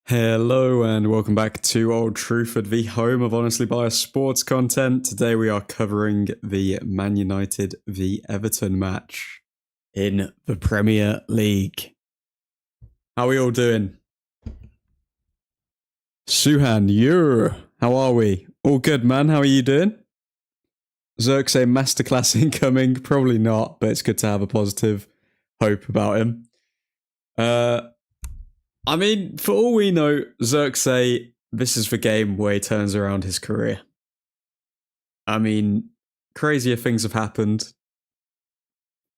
Hello and welcome back to Old Truthford, the home of honestly biased sports content. Today we are covering the ManUtd v Everton match in the Premier League. How are we all doing? Suhan, how are we? All good, man. How are you doing? Xerxes masterclass incoming. Probably not, but it's good to have a positive hope about him. I mean, for all we know, Xerxes, this is the game where he turns around his career. I mean, crazier things have happened.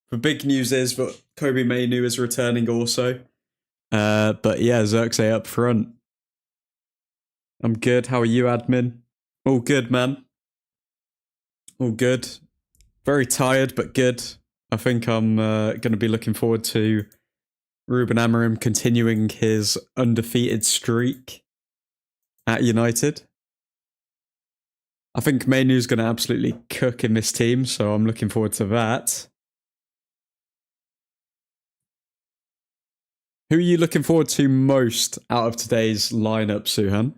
The big news is that Kobe Mainu is returning also. But yeah, Xerxes up front. I'm good. How are you, admin? All good, man. All good. Very tired, but good. I think I'm going to be looking forward to Ruben Amorim continuing his undefeated streak at United. I think Mainu's going to absolutely cook in this team, so I'm looking forward to that. Who are you looking forward to most out of today's lineup, Suhan?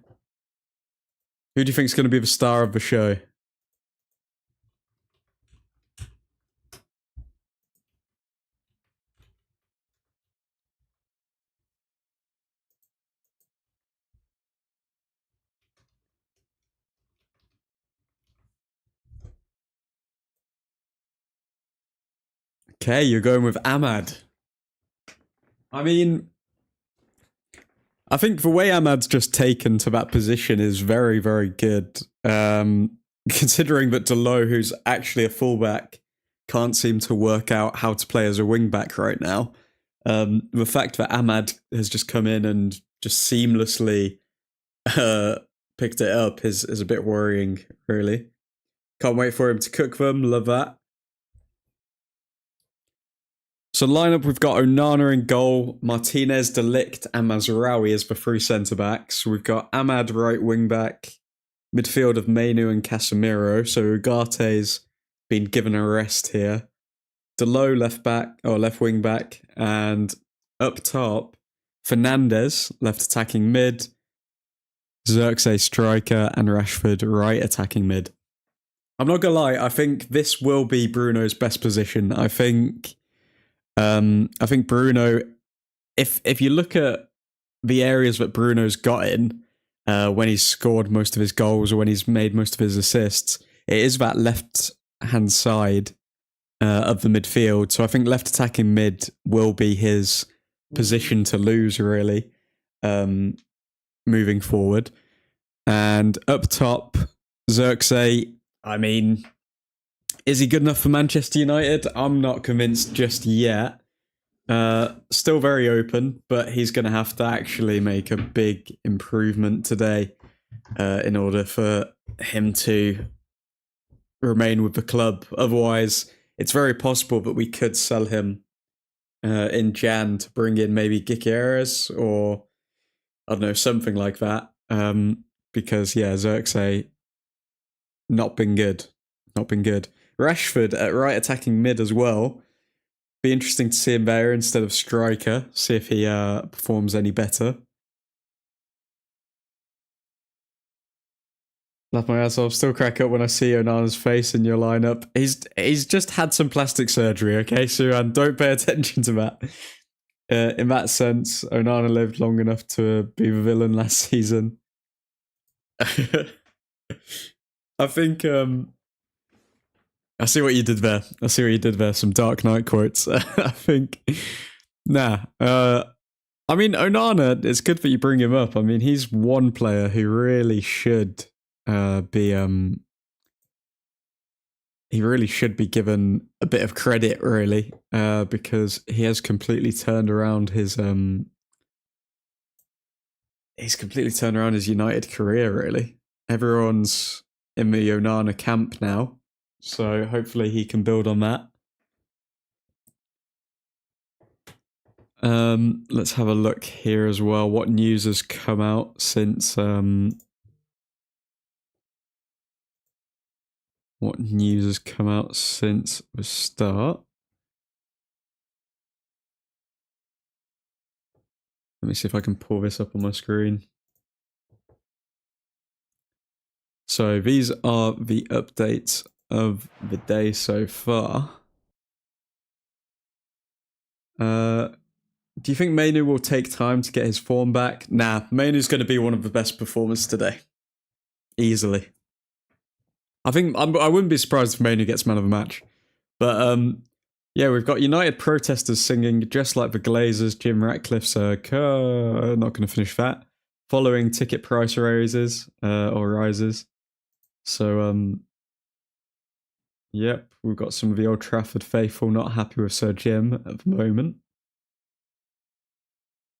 Who do you think is going to be the star of the show? Okay, you're going with Ahmad. I mean, I think the way Ahmad's just taken to that position is very, very good. Considering that Delo, who's actually a fullback, can't seem to work out how to play as a wingback right now. The fact that Ahmad has just come in and just seamlessly picked it up is a bit worrying, really. Can't wait for him to cook them. Love that. So lineup, we've got Onana in goal, Martinez, De Ligt, and Mazraoui as the three centre-backs. We've got Ahmad right wing-back, midfield of Mainu and Casemiro. So Ugarte's been given a rest here. Delo left wing-back, and up top, Fernandez, left attacking mid, Xerxes striker, and Rashford right attacking mid. I'm not gonna lie, I think this will be Bruno's best position. I think Bruno, if you look at the areas that Bruno's got in when he's scored most of his goals or when he's made most of his assists, it is that left-hand side of the midfield. So I think left attacking mid will be his position to lose, really, moving forward. And up top, Xerxes, I mean, is he good enough for Manchester United? I'm not convinced just yet. Still very open, but he's going to have to actually make a big improvement today in order for him to remain with the club. Otherwise, it's very possible that we could sell him in Jan to bring in maybe Gutierrez or, I don't know, something like that. Because, yeah, Xerxes, not been good. Not been good. Rashford at right attacking mid as well. Be interesting to see him there instead of striker. See if he performs any better. Laugh my ass off. Still crack up when I see Onana's face in your lineup. He's just had some plastic surgery, okay, Suhan? Don't pay attention to that. In that sense, Onana lived long enough to be the villain last season. I think I see what you did there. Some Dark Knight quotes. I think. Nah. I mean, Onana, it's good that you bring him up. I mean, he's one player who really should be he really should be given a bit of credit, really, because he has completely turned around his United career, really. Everyone's in the Onana camp now. So hopefully he can build on that. Let's have a look here as well. What news has come out since the start? Let me see if I can pull this up on my screen. So these are the updates of the day so far. Do you think ManUtd will take time to get his form back? Nah, ManUtd's going to be one of the best performers today. Easily. I wouldn't be surprised if ManUtd gets man of the match. But yeah, we've got United protesters singing just like the Glazers. Jim Ratcliffe's not going to finish that. Following ticket price raises or rises. So yep, we've got some of the Old Trafford faithful not happy with Sir Jim at the moment.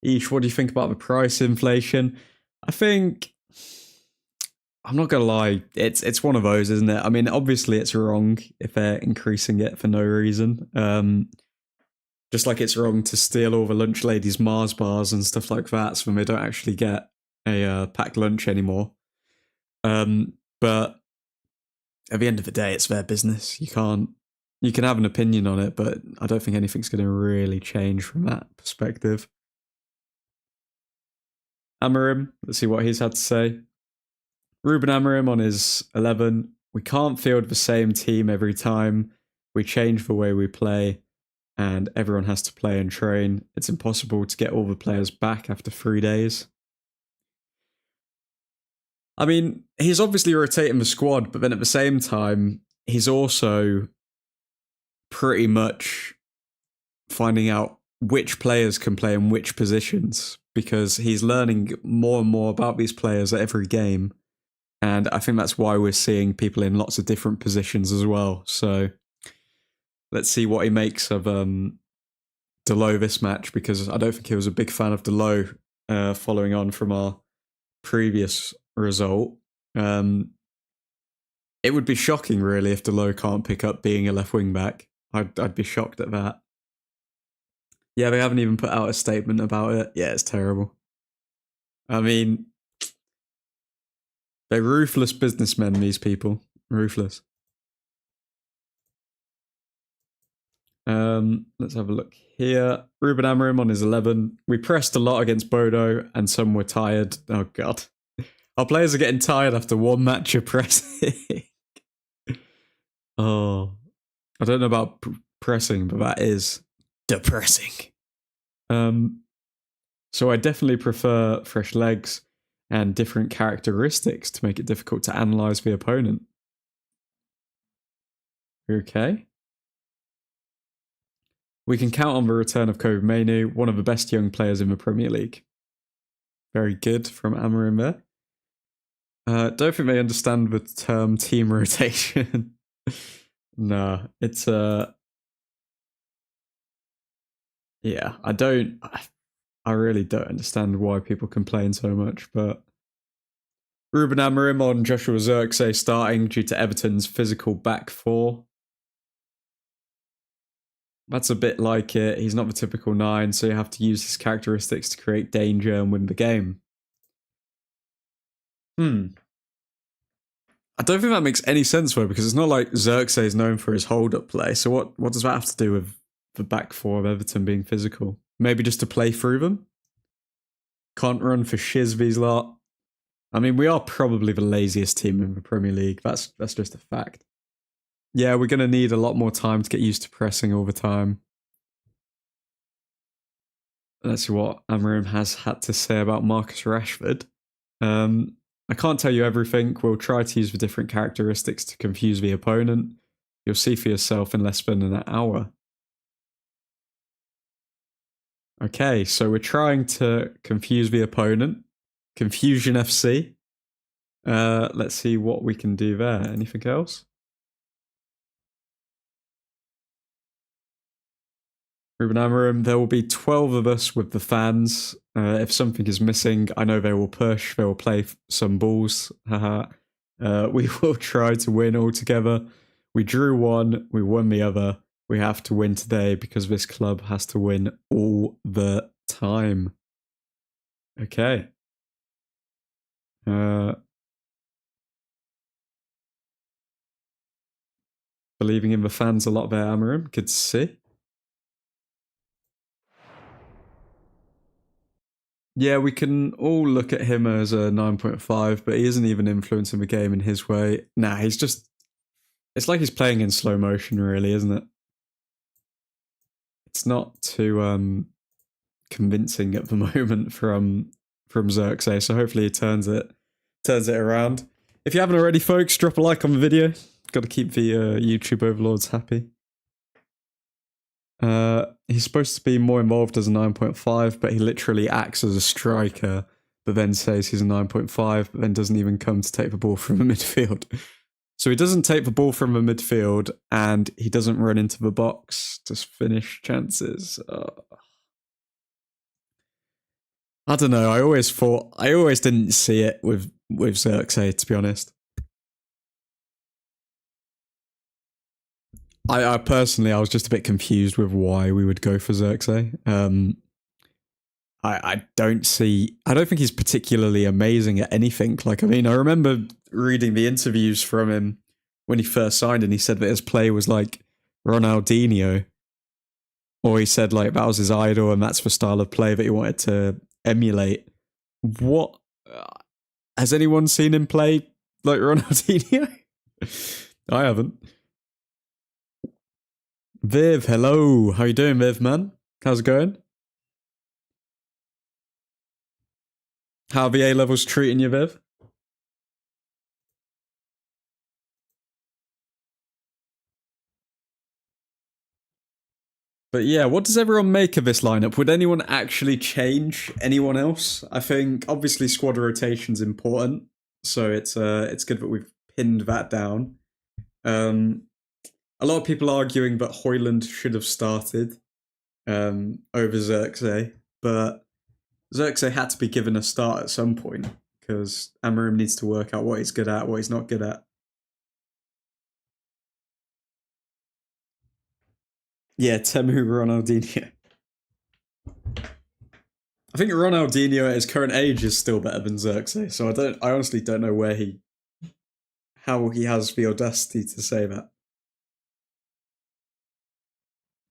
Ish, what do you think about the price inflation? I think, I'm not gonna lie, it's one of those, isn't it? I mean, obviously it's wrong if they're increasing it for no reason. Just like it's wrong to steal all the lunch ladies' Mars bars and stuff like that, so when they don't actually get a packed lunch anymore. But at the end of the day, it's their business. You can have an opinion on it, but I don't think anything's going to really change from that perspective. Amorim, let's see what he's had to say. Ruben Amorim on his 11. We can't field the same team every time. We change the way we play, and everyone has to play and train. It's impossible to get all the players back after 3 days. I mean, he's obviously rotating the squad, but then at the same time, he's also pretty much finding out which players can play in which positions, because he's learning more and more about these players at every game. And I think that's why we're seeing people in lots of different positions as well. So let's see what he makes of Delo this match, because I don't think he was a big fan of Delo following on from our previous result. It would be shocking, really, if Delo can't pick up being a left wing back. I'd be shocked at that. Yeah, they haven't even put out a statement about it. Yeah, it's terrible. I mean, they're ruthless businessmen, these people. Ruthless. Let's have a look here. Ruben Amorim on his 11. We pressed a lot against Bodo, and some were tired. Oh, God. Our players are getting tired after one match of pressing. Oh. I don't know about pressing, but that is depressing. So I definitely prefer fresh legs and different characteristics to make it difficult to analyse the opponent. Okay. We can count on the return of Kobe Mainoo, one of the best young players in the Premier League. Very good from Amorim there. Don't think they understand the term team rotation. Nah, it's yeah, I really don't understand why people complain so much, but Ruben Amorim on Joshua Zirkzee starting due to Everton's physical back four. That's a bit like it. He's not the typical 9, so you have to use his characteristics to create danger and win the game. I don't think that makes any sense though, because it's not like Zirkzee is known for his hold-up play. So what does that have to do with the back four of Everton being physical? Maybe just to play through them? Can't run for shiz these lot. I mean, we are probably the laziest team in the Premier League. That's just a fact. Yeah, we're going to need a lot more time to get used to pressing all the time. Let's see what Amorim has had to say about Marcus Rashford. I can't tell you everything. We'll try to use the different characteristics to confuse the opponent. You'll see for yourself in less than an hour. Okay, so we're trying to confuse the opponent. Confusion FC. Let's see what we can do there. Anything else? Ruben Amorim, there will be 12 of us with the fans. If something is missing, I know they will push, they will play some balls. We will try to win all together. We drew one, we won the other. We have to win today because this club has to win all the time. Okay. Believing in the fans a lot there, Amorim. Good to see. Yeah, we can all look at him as a 9.5, but he isn't even influencing the game in his way. Nah, he's just. It's like he's playing in slow motion, really, isn't it? It's not too convincing at the moment from Xerxes, so hopefully he turns it around. If you haven't already, folks, drop a like on the video. Got to keep the YouTube overlords happy. He's supposed to be more involved as a 9.5, but he literally acts as a striker, but then says he's a 9.5, but then doesn't even come to take the ball from the midfield. So he doesn't take the ball from the midfield, and he doesn't run into the box to finish chances. I don't know. I always didn't see it with Xerxes, to be honest. I personally, I was just a bit confused with why we would go for Xerxes. I don't think he's particularly amazing at anything. Like, I mean, I remember reading the interviews from him when he first signed, and he said that his play was like Ronaldinho, or he said like that was his idol, and that's the style of play that he wanted to emulate. What has anyone seen him play like Ronaldinho? I haven't. Viv, hello. How you doing, Viv, man? How's it going? How are the A levels treating you, Viv? But yeah, what does everyone make of this lineup? Would anyone actually change anyone else? I think obviously squad rotation's important, so it's good that we've pinned that down. A lot of people arguing that Hoyland should have started over Xerxes, but Xerxes had to be given a start at some point because Amorim needs to work out what he's good at, what he's not good at. Yeah, Temu Ronaldinho. I think Ronaldinho at his current age is still better than Xerxes, so I honestly don't know how he has the audacity to say that.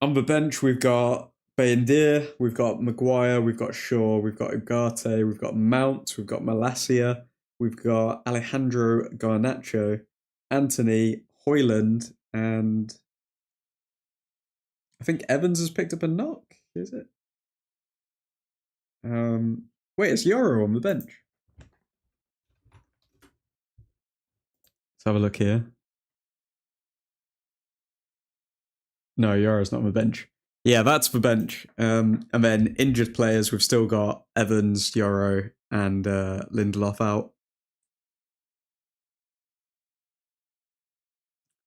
On the bench, we've got Bayendir, we've got Maguire, we've got Shaw, we've got Ugarte, we've got Mount, we've got Malacia, we've got Alejandro Garnacho, Anthony, Hoyland, and I think Evans has picked up a knock, is it? Wait, it's Euro on the bench. Let's have a look here. No, Euro's not on the bench. Yeah, that's the bench. And then injured players, we've still got Evans, Euro, and Lindelof out.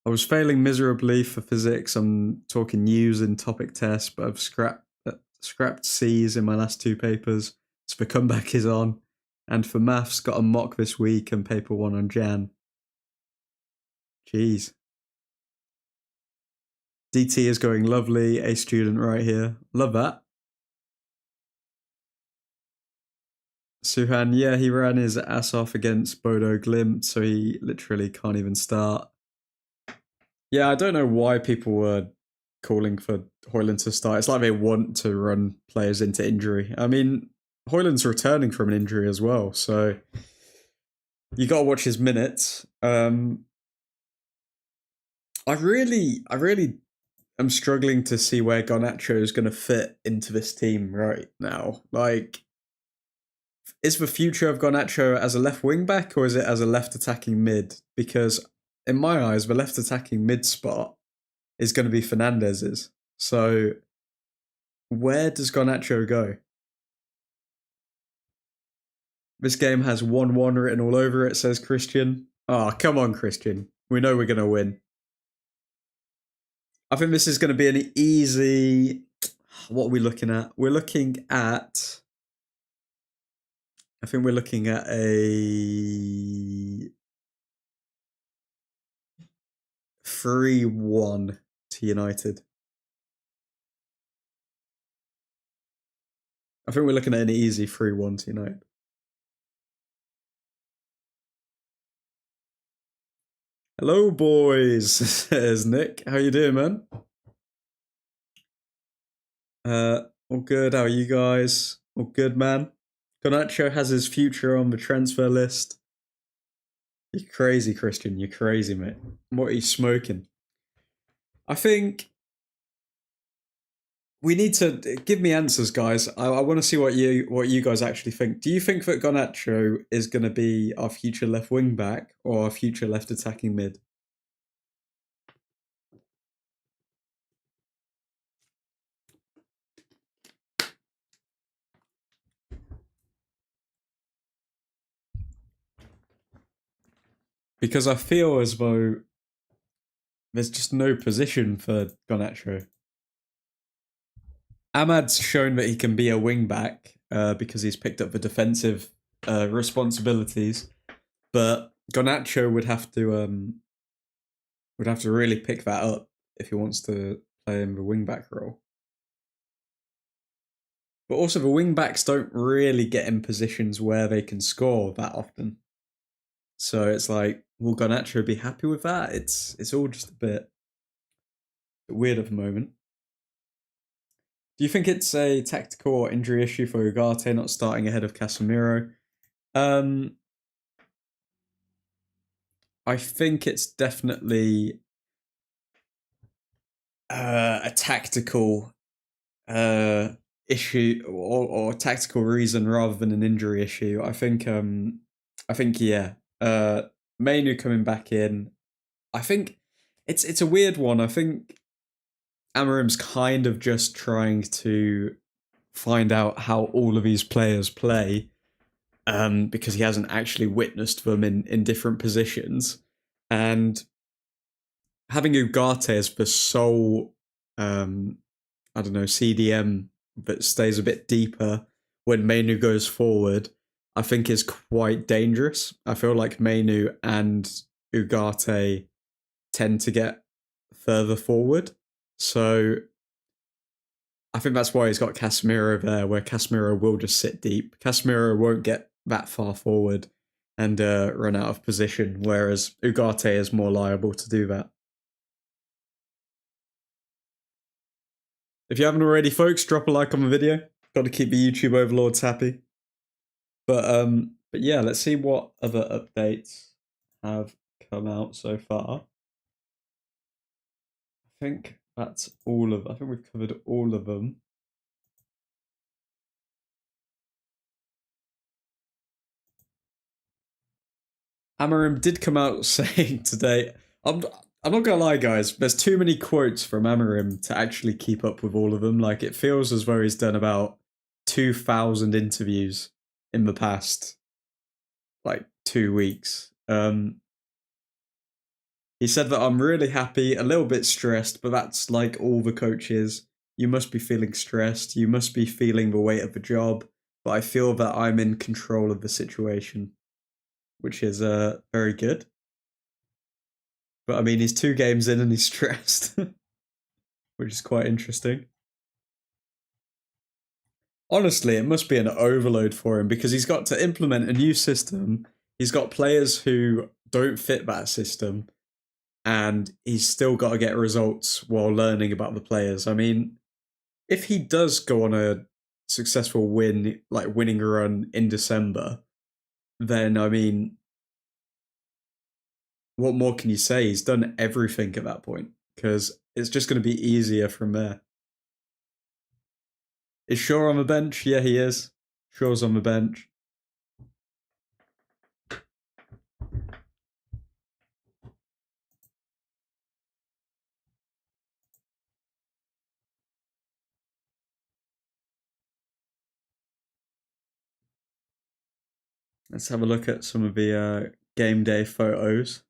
I was failing miserably for physics. I'm talking news and topic tests, but I've scrapped C's in my last two papers, so the comeback is on. And for maths, got a mock this week and paper one on Jan. Jeez. DT is going lovely. A student right here. Love that. Suhan, yeah, he ran his ass off against Bodo Glimt, so he literally can't even start. Yeah, I don't know why people were calling for Hoyland to start. It's like they want to run players into injury. I mean, Hoyland's returning from an injury as well, so you got to watch his minutes. I really am struggling to see where Garnacho is going to fit into this team right now. Like, is the future of Garnacho as a left wing back or is it as a left attacking mid? Because in my eyes, the left attacking mid spot is going to be Fernandez's. So where does Garnacho go? This game has 1-1 written all over it, says Christian. Oh, come on, Christian. We know we're going to win. I think this is going to be an easy... What are we looking at? We're looking at... I think we're looking at a 3-1 to United. I think we're looking at an easy 3-1 to United. Hello, boys, says Nick. How you doing, man? All good. How are you guys? All good, man. Garnacho has his future on the transfer list. You're crazy, Christian. You're crazy, mate. What are you smoking? I think we need to give me answers, guys. I want to see what you guys actually think. Do you think that Garnacho is going to be our future left wing back or our future left attacking mid? Because I feel as though there's just no position for Garnacho. Ahmad's shown that he can be a wing back because he's picked up the defensive responsibilities, but Garnacho would have to really pick that up if he wants to play in the wing back role. But also, the wing backs don't really get in positions where they can score that often. So it's like, will Garnacho be happy with that? It's all just a bit weird at the moment. Do you think it's a tactical or injury issue for Ugarte not starting ahead of Casemiro? I think it's definitely a tactical issue or tactical reason rather than an injury issue. I think yeah. Mainu coming back in. I think it's a weird one. I think Amarim's kind of just trying to find out how all of these players play, because he hasn't actually witnessed them in different positions. And having Ugarte as the sole, I don't know, CDM that stays a bit deeper when Mainu goes forward, I think is quite dangerous. I feel like Mainu and Ugarte tend to get further forward. So I think that's why he's got Casemiro there, where Casemiro will just sit deep. Casemiro won't get that far forward and run out of position, whereas Ugarte is more liable to do that. If you haven't already, folks, drop a like on the video. Got to keep the YouTube overlords happy. But yeah, let's see what other updates have come out so far. I think that's all of. I think we've covered all of them. Amarim did come out saying today. I'm not gonna lie, guys. There's too many quotes from Amarim to actually keep up with all of them. Like, it feels as though he's done about 2,000 interviews in the past, like, 2 weeks. He said that I'm really happy, a little bit stressed, but that's like all the coaches. You must be feeling stressed. You must be feeling the weight of the job. But I feel that I'm in control of the situation, which is very good. But I mean, he's 2 games in and he's stressed, which is quite interesting. Honestly, it must be an overload for him because he's got to implement a new system. He's got players who don't fit that system, and he's still got to get results while learning about the players. I mean, if he does go on a successful win, like winning a run in December, then I mean, what more can you say? He's done everything at that point because it's just going to be easier from there. Is Shaw on the bench? Yeah, he is. Shaw's on the bench. Let's have a look at some of the game day photos.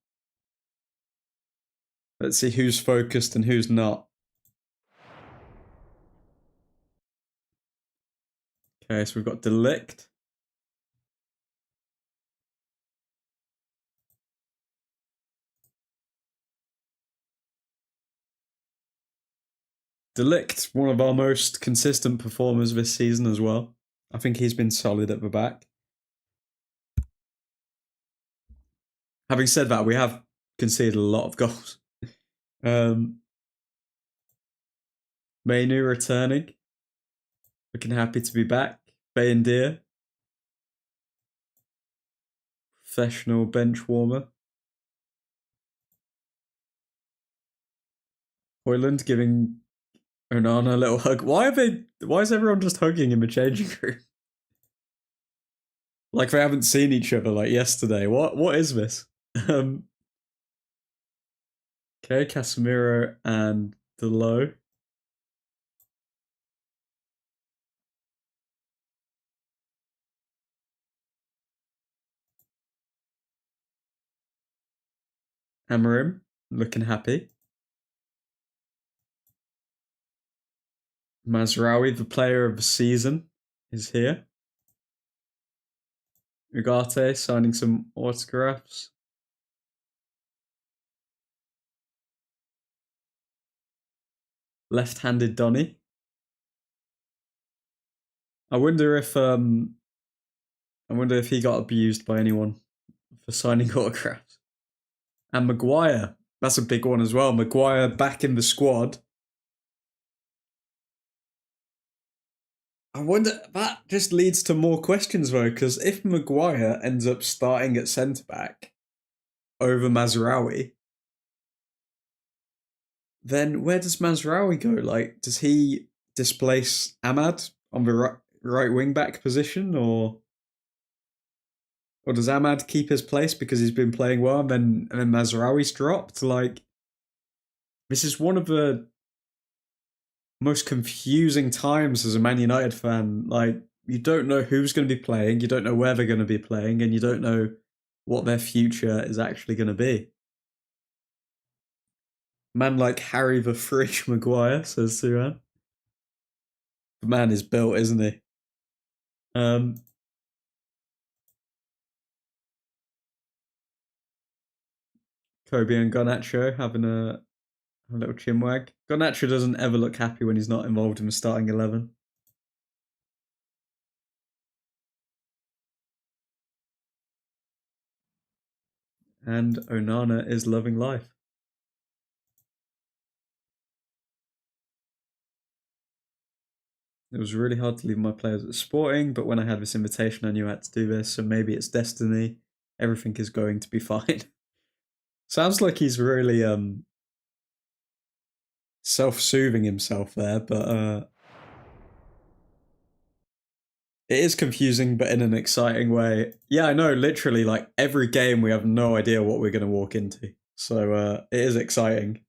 Let's see who's focused and who's not. Okay, so we've got Delict. Delict, one of our most consistent performers this season as well. I think he's been solid at the back. Having said that, we have conceded a lot of goals. Mainu returning. Looking happy to be back. Bayendir. Professional bench warmer. Hoyland giving Onana a little hug. Why is everyone just hugging in the changing room? Like they haven't seen each other like yesterday. What is this? Okay, Casemiro and Delo. Amarim looking happy. Mazraoui, the player of the season, is here. Ugarte signing some autographs. Left-handed Donny. I wonder if he got abused by anyone for signing autographs. And Maguire, that's a big one as well. Maguire back in the squad. I wonder, that just leads to more questions though, because if Maguire ends up starting at centre back over Mazraoui, then where does Mazraoui go? Like, does he displace Ahmad on the right wing back position, or does Ahmad keep his place because he's been playing well, and then Mazraoui's dropped? Like, this is one of the most confusing times as a Man United fan. Like, you don't know who's going to be playing, you don't know where they're going to be playing, and you don't know what their future is actually going to be. Man like Harry the Fridge Maguire, says Suhan. The man is built, isn't he? Kobe and Garnacho having a little chinwag. Garnacho doesn't ever look happy when he's not involved in the starting 11. And Onana is loving life. It was really hard to leave my players at Sporting, but when I had this invitation, I knew I had to do this, so maybe it's destiny. Everything is going to be fine. Sounds like he's really self-soothing himself there, but it is confusing, but in an exciting way. Yeah, I know, literally, like, every game we have no idea what we're going to walk into. So it is exciting.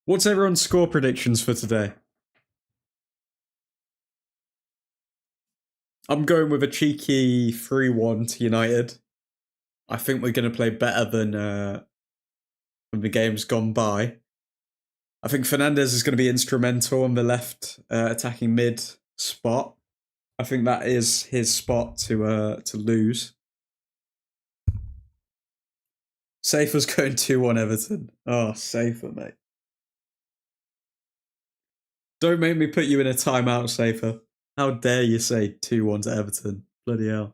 What's everyone's score predictions for today? I'm going with a cheeky 3-1 to United. I think we're going to play better than when the game's gone by. I think Fernandes is going to be instrumental on the left attacking mid spot. I think that is his spot to lose. Safer's going 2-1 Everton. Oh, Safer, mate. Don't make me put you in a timeout, Safer. How dare you say 2-1 to Everton? Bloody hell.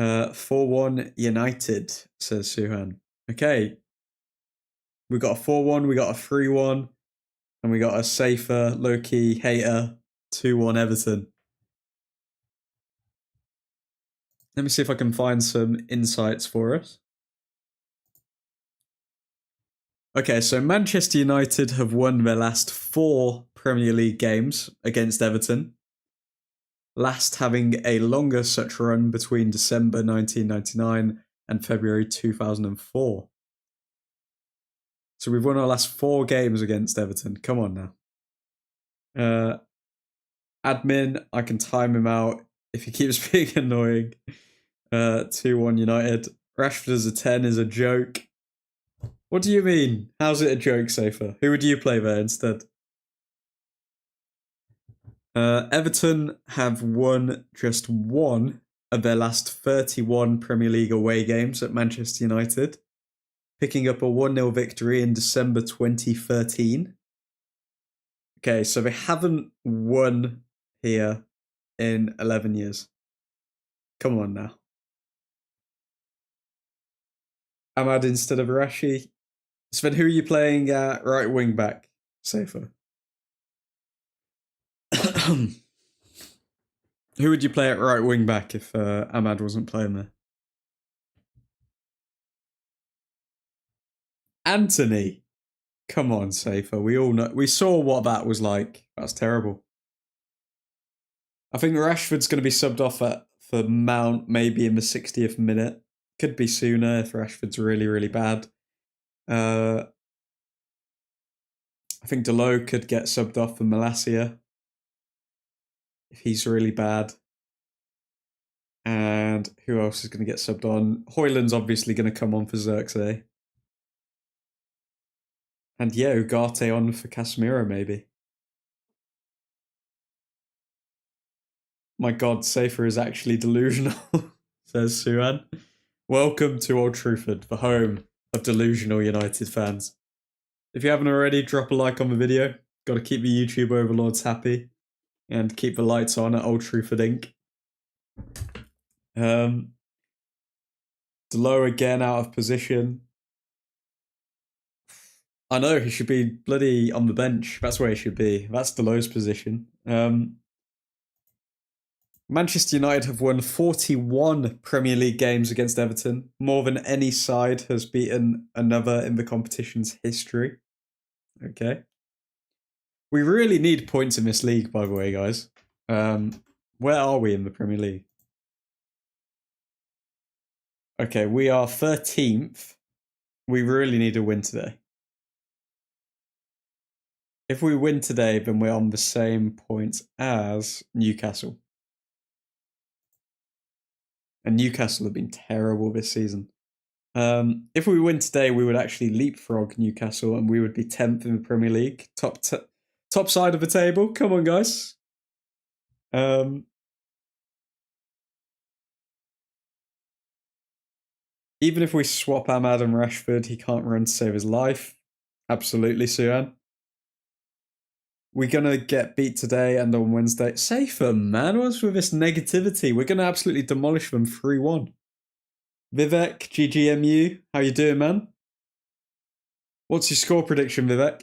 4-1 United, says Suhan. Okay. We got a 4-1, we got a 3-1, and we got a Safer, low-key hater, 2-1 Everton. Let me see if I can find some insights for us. Okay, so Manchester United have won their last 4 Premier League games against Everton. Last having a longer such run between December 1999 and February 2004. So we've won our last 4 games against Everton. Come on now. Admin, I can time him out if he keeps being annoying. 2-1 United. Rashford as a 10 is a joke. What do you mean? How's it a joke, Safer? Who would you play there instead? Everton have won just 1 of their last 31 Premier League away games at Manchester United, picking up a 1-0 victory in December 2013. Okay, so they haven't won here in 11 years. Come on now. Ahmad instead of Rashi. Sven, who are you playing right wing back? Safer. Who would you play at right wing back if Ahmad wasn't playing there? Anthony. Come on, Safer. We all know. We saw what that was like. That's terrible. I think Rashford's going to be subbed off for Mount maybe in the 60th minute. Could be sooner if Rashford's really, really bad. I think Delo could get subbed off for Malacia if he's really bad. And who else is going to get subbed on? Hoyland's obviously going to come on for Xerxes. And yeah, Ugarte on for Casemiro maybe. My God, Safer is actually delusional, says Suan. Welcome to Old Truthford, the home of delusional United fans. If you haven't already, drop a like on the video. Got to keep the YouTube overlords happy and keep the lights on at Old Truthford Inc. Delo again out of position. I know, he should be bloody on the bench. That's where he should be. That's Delo's position. Manchester United have won 41 Premier League games against Everton, more than any side has beaten another in the competition's history. Okay. We really need points in this league, by the way, guys. Where are we in the Premier League? Okay, we are 13th. We really need a win today. If we win today, then we're on the same points as Newcastle. And Newcastle have been terrible this season. If we win today, we would actually leapfrog Newcastle and we would be 10th in the Premier League. Top side of the table. Come on, guys. Even if we swap Ahmad and Rashford, he can't run to save his life. Absolutely, Suan. We're going to get beat today and on Wednesday. Safer, man. What's with this negativity? We're going to absolutely demolish them 3-1. Vivek, ggmu. How you doing, man? What's your score prediction, Vivek?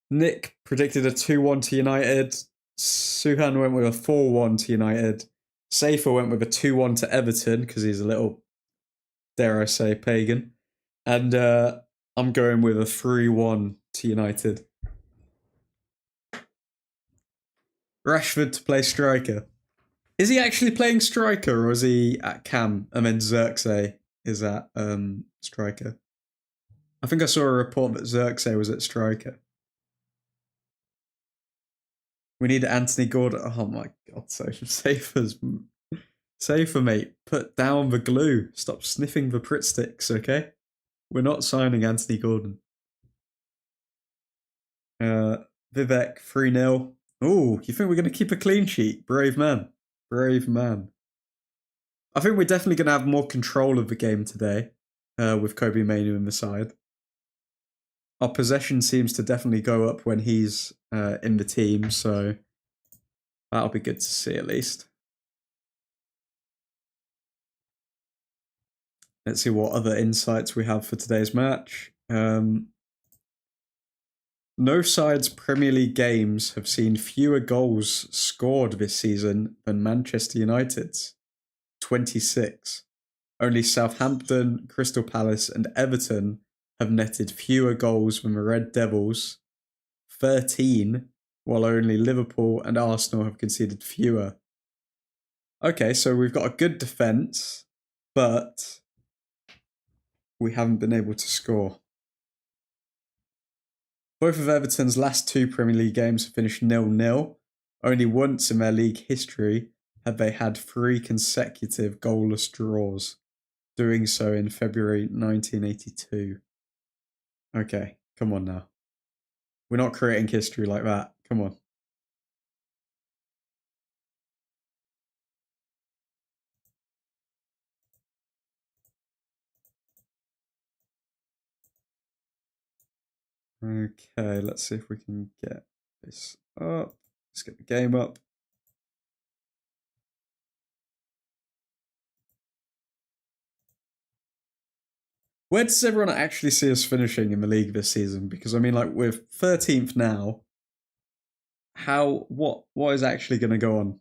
Nick predicted a 2-1 to United. Suhan went with a 4-1 to United. Safer went with a 2-1 to Everton because he's a little, dare I say, pagan. And I'm going with a 3-1 to United. Rashford to play striker. Is he actually playing striker or is he at cam and then Xerxes is at striker? I think I saw a report that Xerxes was at striker. We need Anthony Gordon. Oh my God, so Safer, mate. Put down the glue. Stop sniffing the Pritt sticks, okay? We're not signing Anthony Gordon. Vivek, 3-0. Oh, you think we're going to keep a clean sheet? Brave man. Brave man. I think we're definitely going to have more control of the game today with Kobe Mainu in the side. Our possession seems to definitely go up when he's in the team, so that'll be good to see at least. Let's see what other insights we have for today's match. No side's Premier League games have seen fewer goals scored this season than Manchester United's, 26. Only Southampton, Crystal Palace and Everton have netted fewer goals than the Red Devils, 13, while only Liverpool and Arsenal have conceded fewer. Okay, so we've got a good defence, but we haven't been able to score. Both of Everton's last 2 Premier League games have finished 0-0. Only once in their league history have they had 3 consecutive goalless draws, doing so in February 1982. Okay, come on now. We're not creating history like that. Come on. Okay, let's see if we can get this up. Let's get the game up. Where does everyone actually see us finishing in the league this season? Because, I mean, like, we're 13th now. what is actually going to go on?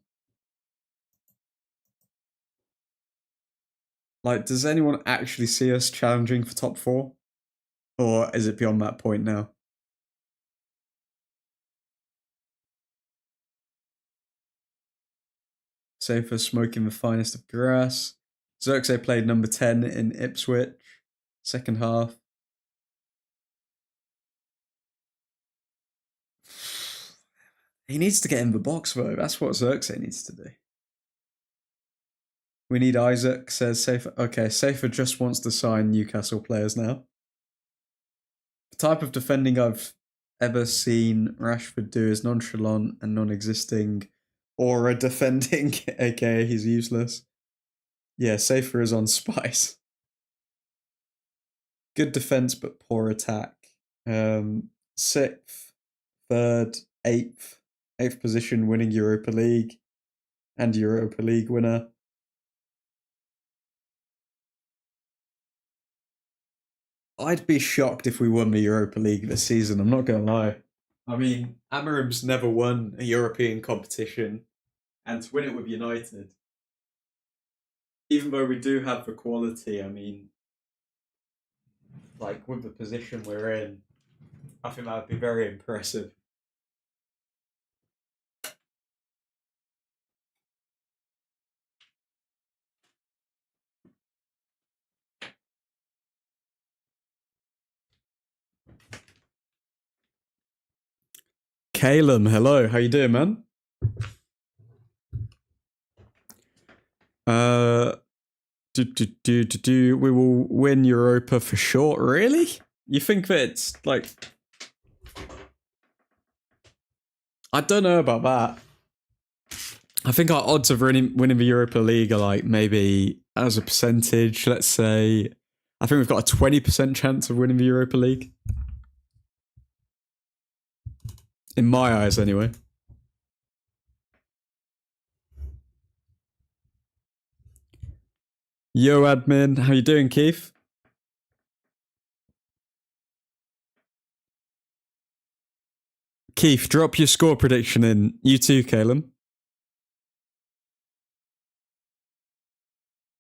Like, does anyone actually see us challenging for top 4? Or is it beyond that point now? Safer smoking the finest of grass. Xerxes played number 10 in Ipswich. Second half. He needs to get in the box, though. That's what Xerxes needs to do. We need Isaac, says Safer. Okay, Safer just wants to sign Newcastle players now. The type of defending I've ever seen Rashford do is nonchalant and non-existing. Aura defending, aka he's useless. Yeah, Safer is on Spice. Good defense, but poor attack. 6th, 3rd, 8th. 8th position, winning Europa League. And Europa League winner. I'd be shocked if we won the Europa League this season, I'm not going to lie. I mean, Amorim's never won a European competition, and to win it with United, even though we do have the quality, I mean, like with the position we're in, I think that would be very impressive. Calum, hello, how you doing, man? We will win Europa for sure. Really? You think that it's like... I don't know about that. I think our odds of winning the Europa League are like maybe as a percentage, let's say... I think we've got a 20% chance of winning the Europa League. In my eyes, anyway. Yo, admin. How you doing, Keith? Keith, drop your score prediction in. You too, Calum.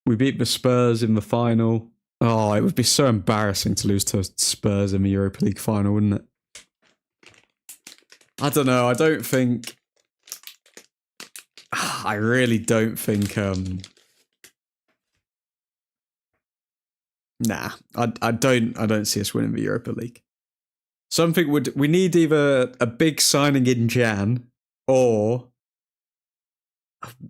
We beat the Spurs in the final. Oh, it would be so embarrassing to lose to Spurs in the Europa League final, wouldn't it? I don't know. I don't think... I really don't think... Nah, I don't see us winning the Europa League. Something we need either a big signing in Jan, or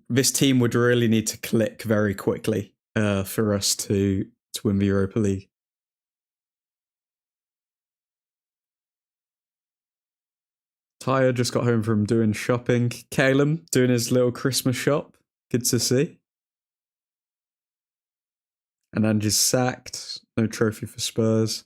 this team would really need to click very quickly for us to win the Europa League. Tyre just got home from doing shopping. Calum doing his little Christmas shop. Good to see. And Ange's sacked. No trophy for Spurs.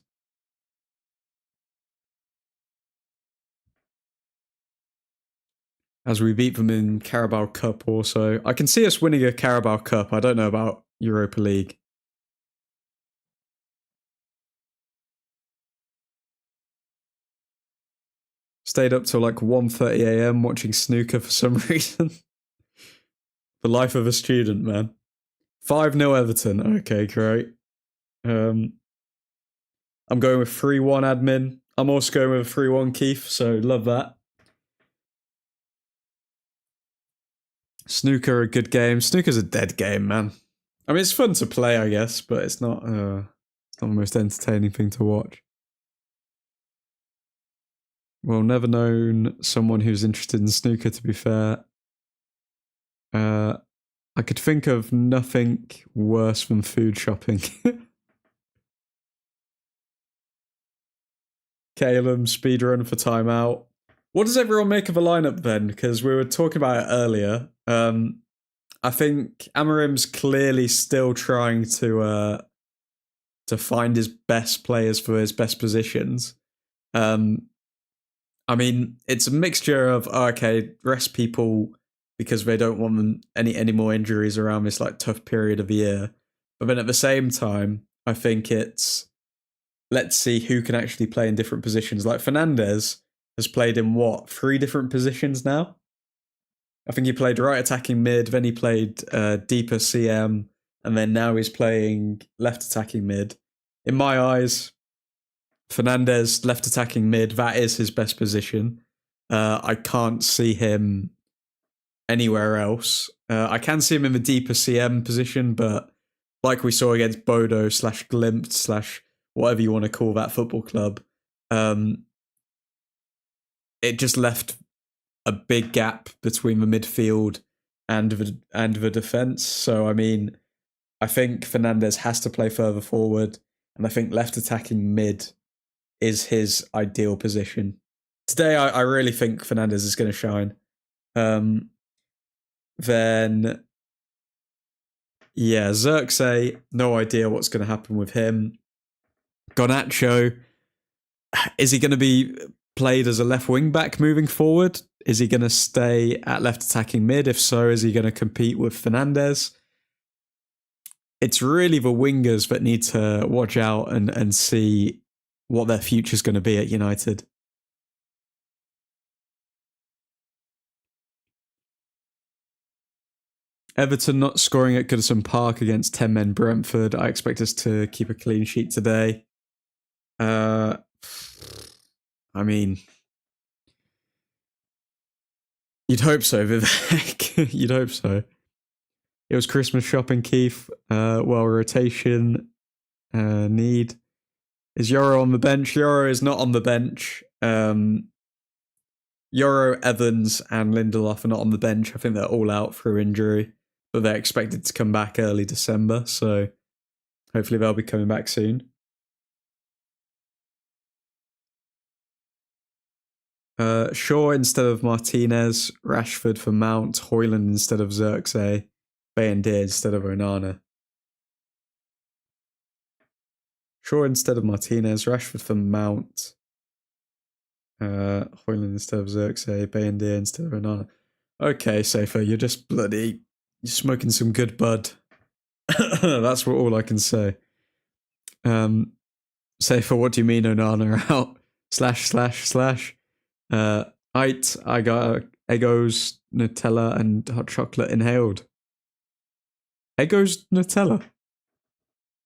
As we beat them in Carabao Cup also. I can see us winning a Carabao Cup. I don't know about Europa League. Stayed up till like 1:30 a.m. watching snooker for some reason. The life of a student, man. 5-0 Everton. Okay, great. I'm going with 3-1 admin. I'm also going with 3-1 Keith, so love that. Snooker, a good game. Snooker's a dead game, man. I mean, it's fun to play, I guess, but it's not the most entertaining thing to watch. Well, never known someone who's interested in snooker, to be fair. I could think of nothing worse than food shopping. Calum, speedrun for timeout. What does everyone make of a lineup then? Because we were talking about it earlier. I think Amorim's clearly still trying to find his best players for his best positions. I mean, it's a mixture of, okay, rest people because they don't want them any more injuries around this like tough period of the year. But then at the same time, I think it's, let's see who can actually play in different positions. Like Fernandez, has played in what, 3 different positions now? I think he played right attacking mid, then he played deeper CM, and then now he's playing left attacking mid. In my eyes, Fernandez, left attacking mid, that is his best position. I can't see him anywhere else. I can see him in the deeper CM position, but like we saw against Bodo / Glimt / whatever you want to call that football club, it just left a big gap between the midfield and the defence. So, I mean, I think Fernandez has to play further forward, and I think left attacking mid is his ideal position. Today, I really think Fernandez is going to shine. Then, yeah, Xerxes, no idea what's going to happen with him. Garnacho, is he going to be played as a left wing back moving forward? Is he going to stay at left attacking mid? If so, is he going to compete with Fernandez? It's really the wingers that need to watch out and see what their future is going to be at United. Everton not scoring at Goodison Park against 10 men Brentford. I expect us to keep a clean sheet today. I mean, you'd hope so, Vivek. You'd hope so. It was Christmas shopping, Keith. Well, rotation need. Is Yoro on the bench? Yoro is not on the bench. Yoro, Evans, and Lindelof are not on the bench. I think they're all out through injury, but they're expected to come back early December, so hopefully they'll be coming back soon. Shaw instead of Martinez, Rashford for Mount, Højlund instead of Xerxes, Bayindir instead of Onana. Shaw instead of Martinez, Rashford for Mount, Højlund instead of Xerxes, Bayindir instead of Onana. Okay, Safer, you're just you're smoking some good bud. That's all I can say. Safer, what do you mean Onana out? // I got Eggo's, Nutella, and hot chocolate inhaled. Eggo's Nutella?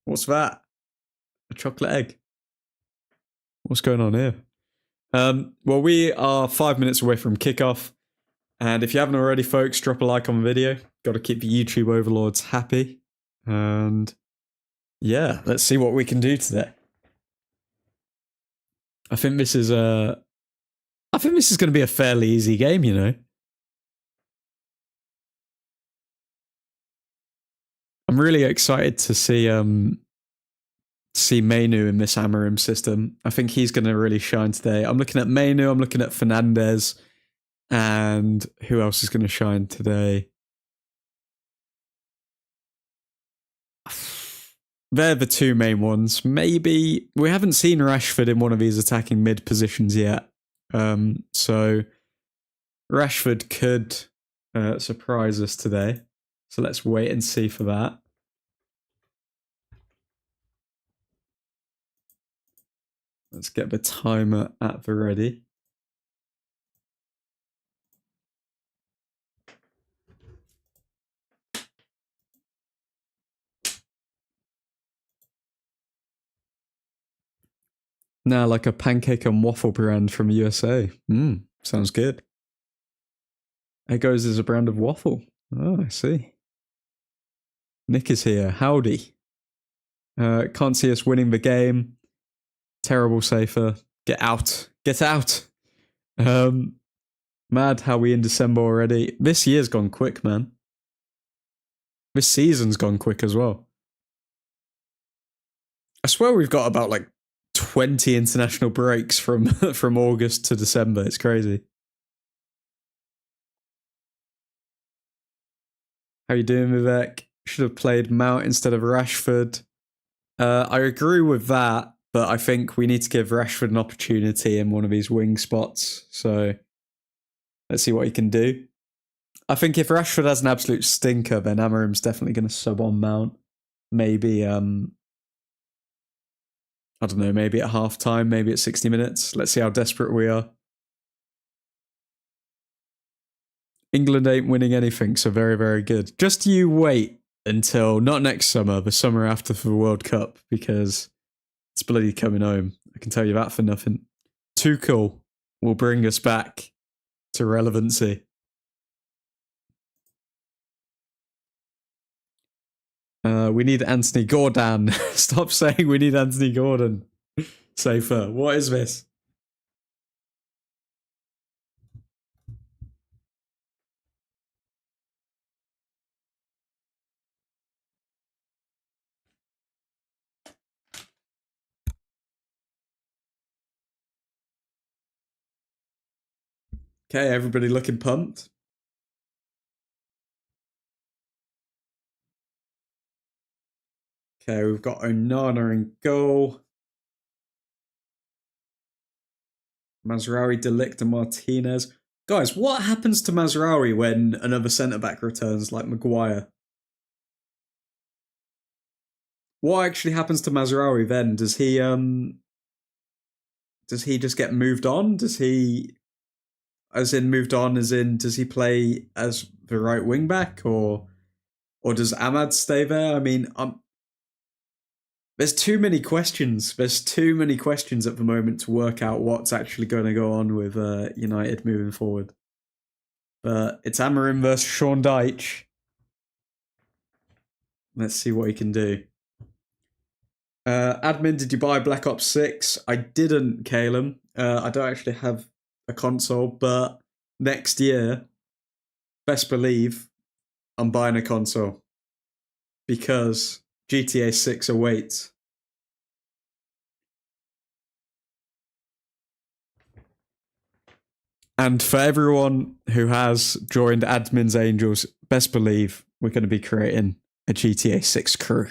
What's that? A chocolate egg? What's going on here? Well, we are 5 minutes away from kickoff. And if you haven't already, folks, drop a like on the video. Got to keep the YouTube overlords happy. And yeah, let's see what we can do today. I think this is going to be a fairly easy game, you know. I'm really excited to see Manu in this Amorim system. I think he's going to really shine today. I'm looking at Manu, I'm looking at Fernandez, and who else is going to shine today? They're the 2 main ones. Maybe we haven't seen Rashford in one of these attacking mid positions yet. So Rashford could surprise us today. So let's wait and see for that. Let's get the timer at the ready. Now, like a pancake and waffle brand from USA. Sounds good. Eggo's is a brand of waffle. Oh, I see. Nick is here. Howdy. Can't see us winning the game. Terrible Safer. Get out. Get out. Mad how we in December already. This year's gone quick, man. This season's gone quick as well. I swear we've got about like 20 international breaks from August to December. It's crazy. How you doing, Vivek? Should have played Mount instead of Rashford. I agree with that, but I think we need to give Rashford an opportunity in one of these wing spots. So let's see what he can do. I think if Rashford has an absolute stinker, then Amorim's definitely going to sub on Mount. Maybe, I don't know, maybe at half time, maybe at 60 minutes. Let's see how desperate we are. England ain't winning anything, so very, very good. Just you wait until, not next summer, the summer after for the World Cup, because it's bloody coming home. I can tell you that for nothing. Tuchel will bring us back to relevancy. We need Anthony Gordon. Stop saying we need Anthony Gordon. Safer. What is this? Okay, everybody looking pumped. Okay, we've got Onana in goal. Mazraoui, De Ligt and Martinez. Guys, what happens to Mazraoui when another centre-back returns like Maguire? What actually happens to Mazraoui then? Does he just get moved on? Does he, as in moved on, as in does he play as the right wing back, or does Ahmad stay there? I mean, there's too many questions. There's too many questions at the moment to work out what's actually going to go on with United moving forward. But it's Amorim versus Sean Dyche. Let's see what he can do. Admin, did you buy Black Ops 6? I didn't, Calum. I don't actually have a console, but next year, best believe, I'm buying a console. Because GTA 6 awaits. And for everyone who has joined Admin's Angels, best believe we're going to be creating a GTA 6 crew.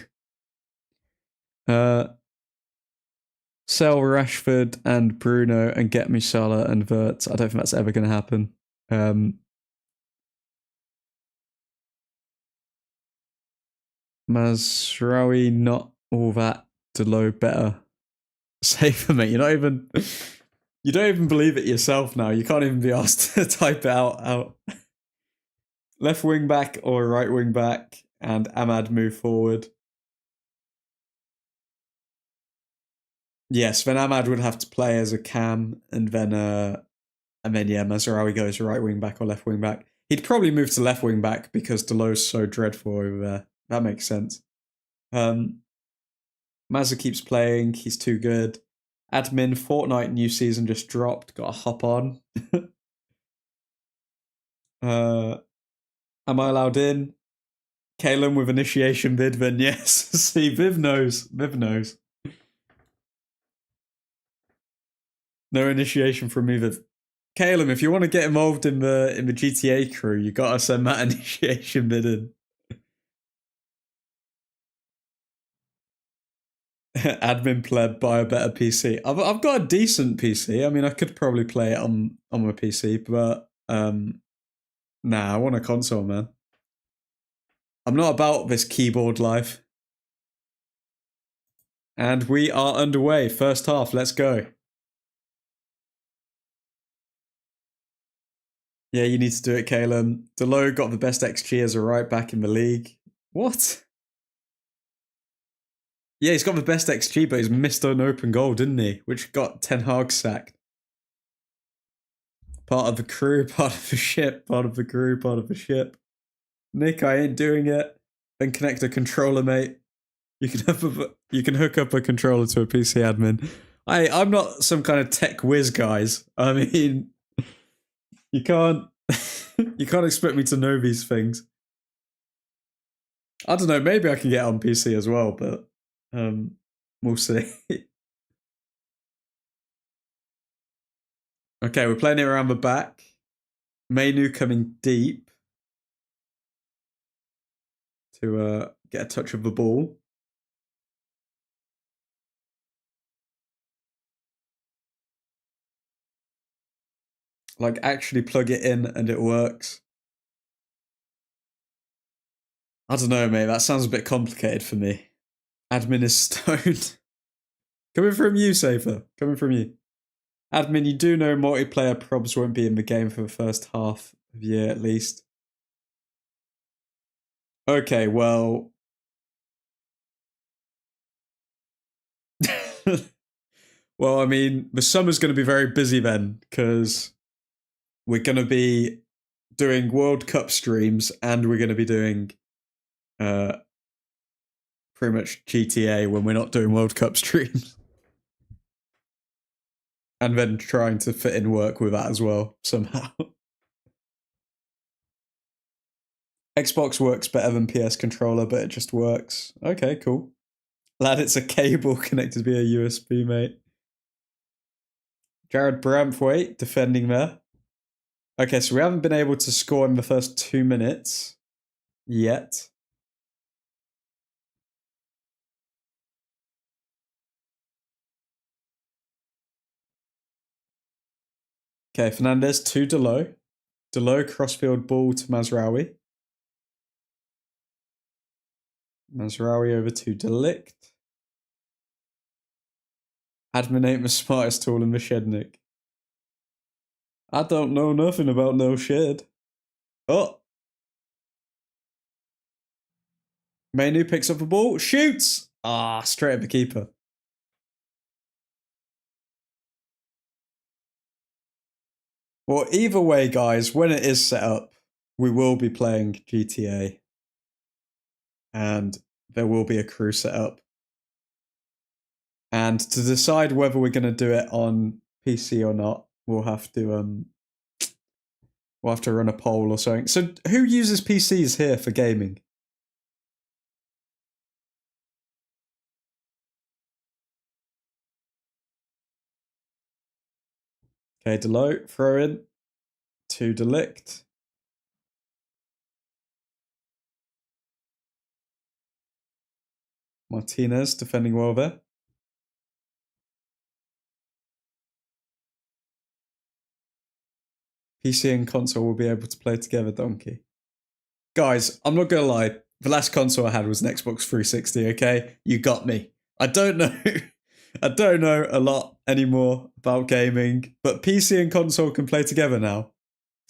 Sell Rashford and Bruno and get me Salah and Wirtz. I don't think that's ever going to happen. Mazraoui, not all that. Delo, better. Safer, mate. You don't even believe it yourself now. You can't even be asked to type it out. Left wing back or right wing back, and Ahmad move forward. Yes, then Ahmad would have to play as a cam, and then Mazraoui goes right wing back or left wing back. He'd probably move to left wing back because Delo's so dreadful over there. That makes sense. Mazza keeps playing. He's too good. Admin, Fortnite new season just dropped. Gotta hop on. Am I allowed in? Calum with initiation bid, then yes. See, Viv knows. No initiation from me, Viv. Calum, if you want to get involved in the GTA crew, you gotta send that initiation bid in. Admin pleb, buy a better PC. I've got a decent PC. I mean, I could probably play it on my PC, but nah, I want a console, man. I'm not about this keyboard life. And we are underway. First half, let's go. Yeah, you need to do it, Calum. Delo got the best XG as a right back in the league. What? Yeah, he's got the best XG, but he's missed an open goal, didn't he? Which got Ten Hag sacked. Part of the crew, part of the ship, part of the crew, part of the ship. Nick, I ain't doing it. Then connect a controller, mate. You can hook up a controller to a PC admin. I'm not some kind of tech whiz, guys. I mean, you can't expect me to know these things. I don't know. Maybe I can get on PC as well, but we'll see. Okay, we're playing it around the back. ManUtd coming deep to get a touch of the ball. Like, actually plug it in and it works. I don't know, mate. That sounds a bit complicated for me. Admin is stoned. Coming from you, Safer. Coming from you. Admin, you do know multiplayer probs won't be in the game for the first half. Yeah, at least. Okay, well. Well, I mean, the summer's going to be very busy then, because we're going to be doing World Cup streams and we're going to be doing uh, pretty much GTA when we're not doing World Cup streams. And then trying to fit in work with that as well, somehow. Xbox works better than PS controller, but it just works. Okay, cool. Lad, it's a cable connected via USB, mate. Jared Brampthwaite defending there. Okay, so we haven't been able to score in the first 2 minutes yet. Okay, Fernandez to Delo. Delo crossfield ball to Mazraoui. Mazraoui over to Delict. Admin ain't the smartest tool in the shed, Nick. I don't know nothing about no shed. Oh. ManUtd picks up the ball, shoots! Ah, straight at the keeper. Well, either way, guys, when it is set up, we will be playing GTA. And there will be a crew set up. And to decide whether we're going to do it on PC or not, we'll have to run a poll or something. So who uses PCs here for gaming? Okay, Delote, throw in to Delict. Martinez defending well there. PC and console will be able to play together, donkey. Guys, I'm not gonna lie. The last console I had was an Xbox 360, okay? You got me. I don't know. I don't know a lot anymore about gaming, but PC and console can play together now.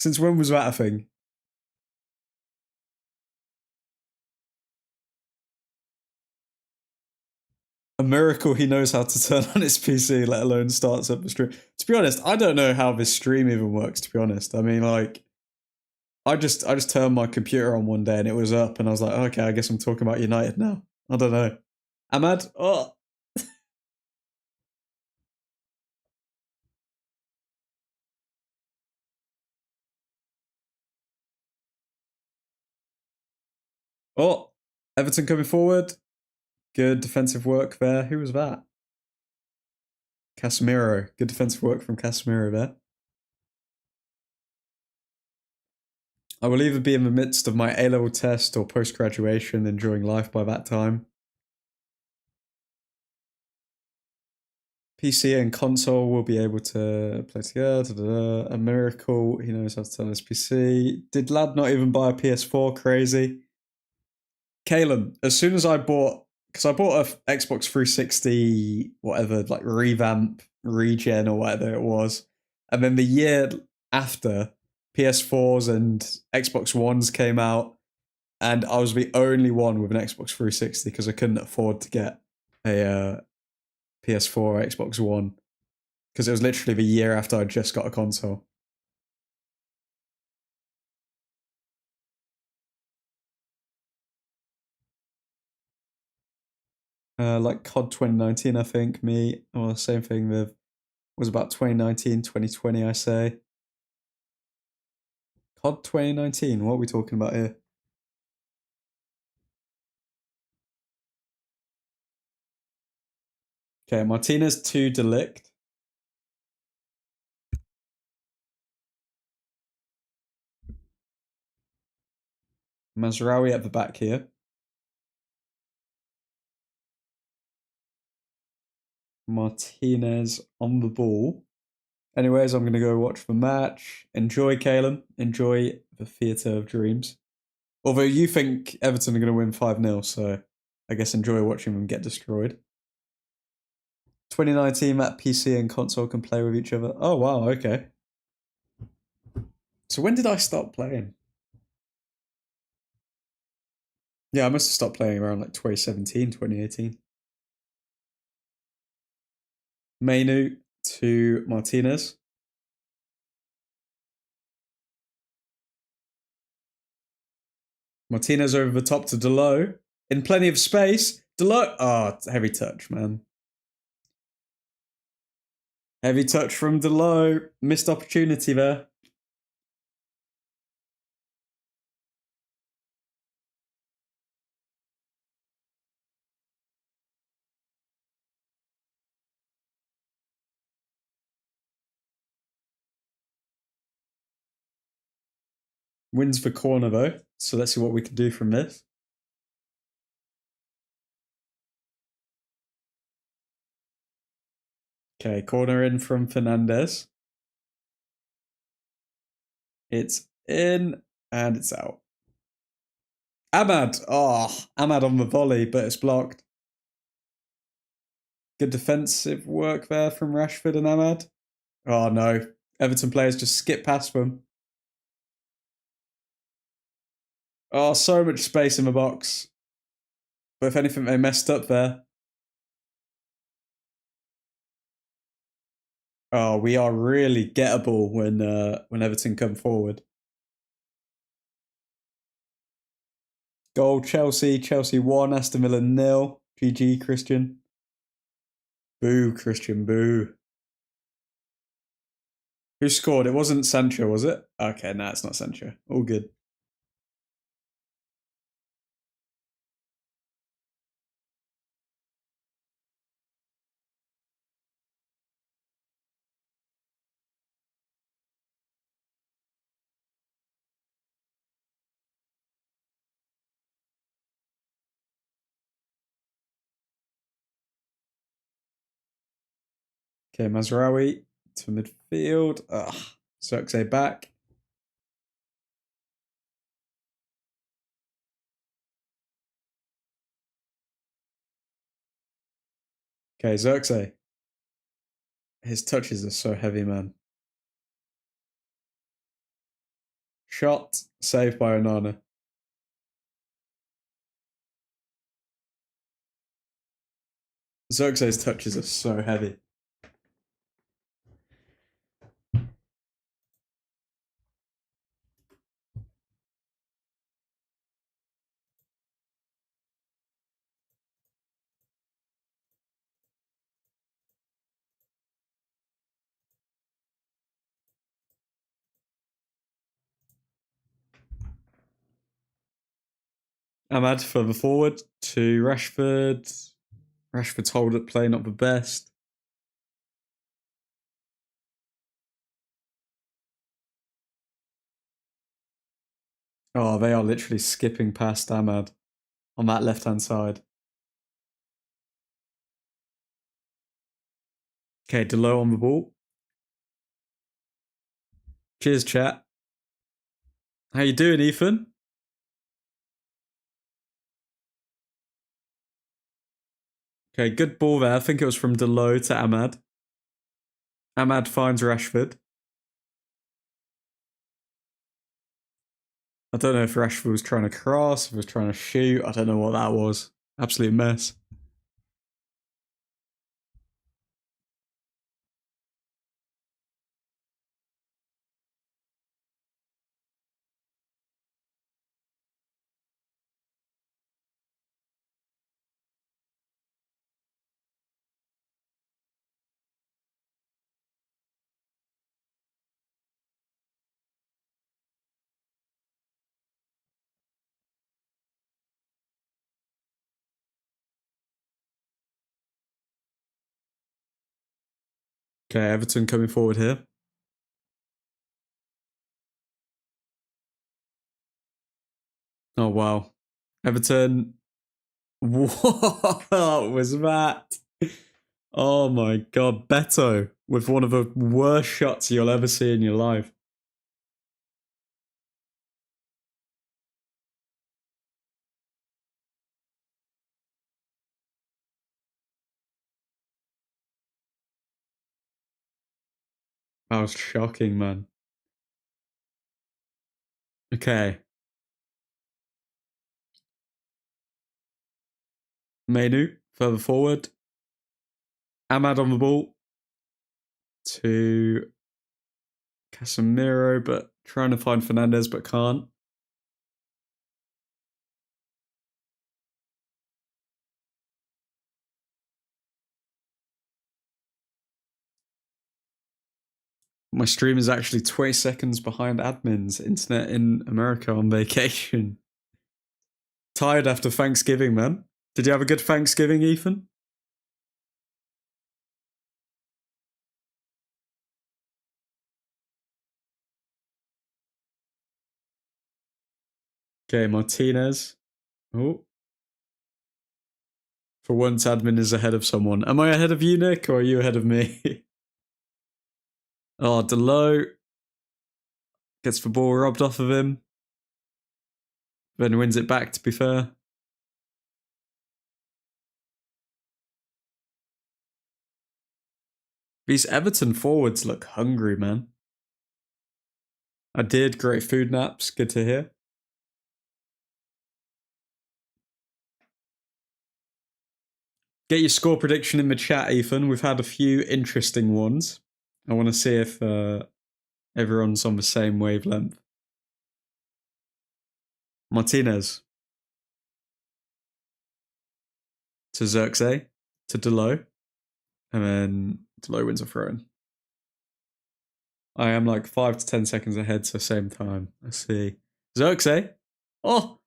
Since when was that a thing? A miracle he knows how to turn on his PC, let alone starts up the stream. To be honest, I don't know how this stream even works, to be honest. I mean, like, I just turned my computer on one day and it was up and I was like, okay, I guess I'm talking about United now. I don't know. Ahmad? Oh. Oh. Everton coming forward. Good defensive work there. Who was that? Casemiro. Good defensive work from Casemiro there. I will either be in the midst of my A-level test or post-graduation, enjoying life by that time. PC and console will be able to play together. A miracle. He knows how to turn his PC. Did Lad not even buy a PS4? Crazy. Caleb, as soon as I bought, because I bought a Xbox 360, whatever, like revamp, regen, or whatever it was. And then the year after, PS4s and Xbox Ones came out. And I was the only one with an Xbox 360 because I couldn't afford to get a PS4 or Xbox One. Because it was literally the year after I just got a console. Like COD 2019, I think, me, or same thing with, was about 2019, 2020, I say. COD 2019, what are we talking about here? Okay, Martinez to Delict. Mazraoui at the back here. Martinez on the ball. Anyways, I'm going to go watch the match. Enjoy, Caleb. Enjoy the theatre of dreams. Although you think Everton are going to win 5-0, so I guess enjoy watching them get destroyed. 2019, that PC and console can play with each other. Oh, wow, okay. So when did I start playing? Yeah, I must have stopped playing around like 2017, 2018. ManUtd to Martinez. Martinez over the top to Delo. In plenty of space. Delo. Oh, heavy touch, man. Heavy touch from Delo. Missed opportunity there. Wins the corner though. So let's see what we can do from this. Okay, corner in from Fernandez. It's in and it's out. Ahmad. Oh, Ahmad on the volley, but it's blocked. Good defensive work there from Rashford and Ahmad. Oh no. Everton players just skip past them. Oh, so much space in the box. But if anything, they messed up there. Oh, we are really gettable when Everton come forward. Goal Chelsea. Chelsea 1, Aston Villa 0. GG, Christian. Boo, Christian, boo. Who scored? It wasn't Sancho, was it? Okay, no, it's not Sancho. All good. Okay, Mazraoui to midfield. Ugh. Zirkzee back. Okay, Zirkzee. His touches are so heavy, man. Shot. Saved by Onana. Zirkzee's touches are so heavy. Ahmad further forward to Rashford. Rashford's hold up play not the best. Oh, they are literally skipping past Ahmad on that left-hand side. Okay, Delo on the ball. Cheers, chat. How you doing, Ethan? Okay, good ball there. I think it was from Delo to Ahmad. Ahmad finds Rashford. I don't know if Rashford was trying to cross, if he was trying to shoot. I don't know what that was. Absolute mess. Okay, Everton coming forward here. Oh, wow. Everton. What was that? Oh my god, Beto with one of the worst shots you'll ever see in your life. That was shocking, man. Okay. Manu, further forward. Ahmad on the ball to Casemiro, but trying to find Fernandez, but can't. My stream is actually 20 seconds behind admin's internet in America on vacation. Tired after Thanksgiving, man. Did you have a good Thanksgiving, Ethan? Okay, Martinez. Oh. For once, admin is ahead of someone. Am I ahead of you, Nick, or are you ahead of me? Oh, Delo gets the ball robbed off of him. Then wins it back, to be fair. These Everton forwards look hungry, man. I did. Great food naps. Good to hear. Get your score prediction in the chat, Ethan. We've had a few interesting ones. I want to see if everyone's on the same wavelength. Martinez. To Xerxes. To Delo. And then Delo wins a throw in. I am like 5 to 10 seconds ahead, so same time. Let's see. Xerxes. Oh!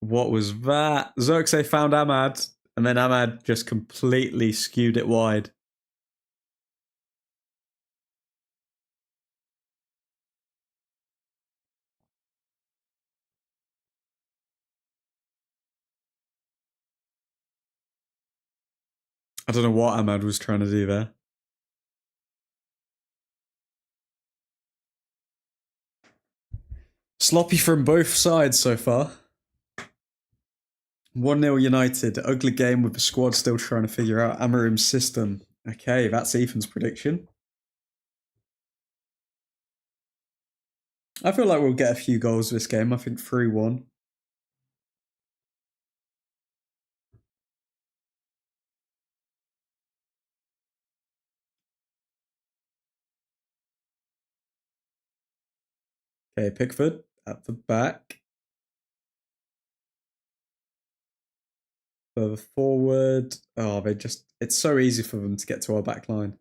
What was that? Xerxes found Ahmad, and then Ahmad just completely skewed it wide. I don't know what Ahmad was trying to do there. Sloppy from both sides so far. 1-0 United. Ugly game with the squad still trying to figure out Amarim's system. Okay, that's Ethan's prediction. I feel like we'll get a few goals this game. I think 3-1. Okay, Pickford at the back. Further forward. Oh, it's so easy for them to get to our back line.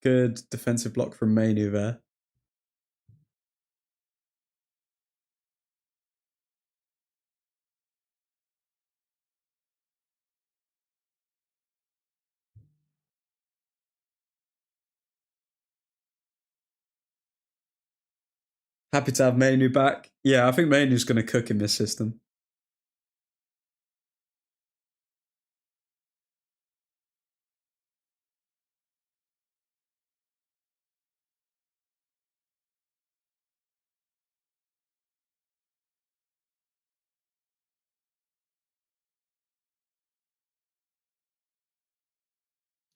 Good defensive block from Manu there. Happy to have Manu back. Yeah, I think Manu's going to cook in this system.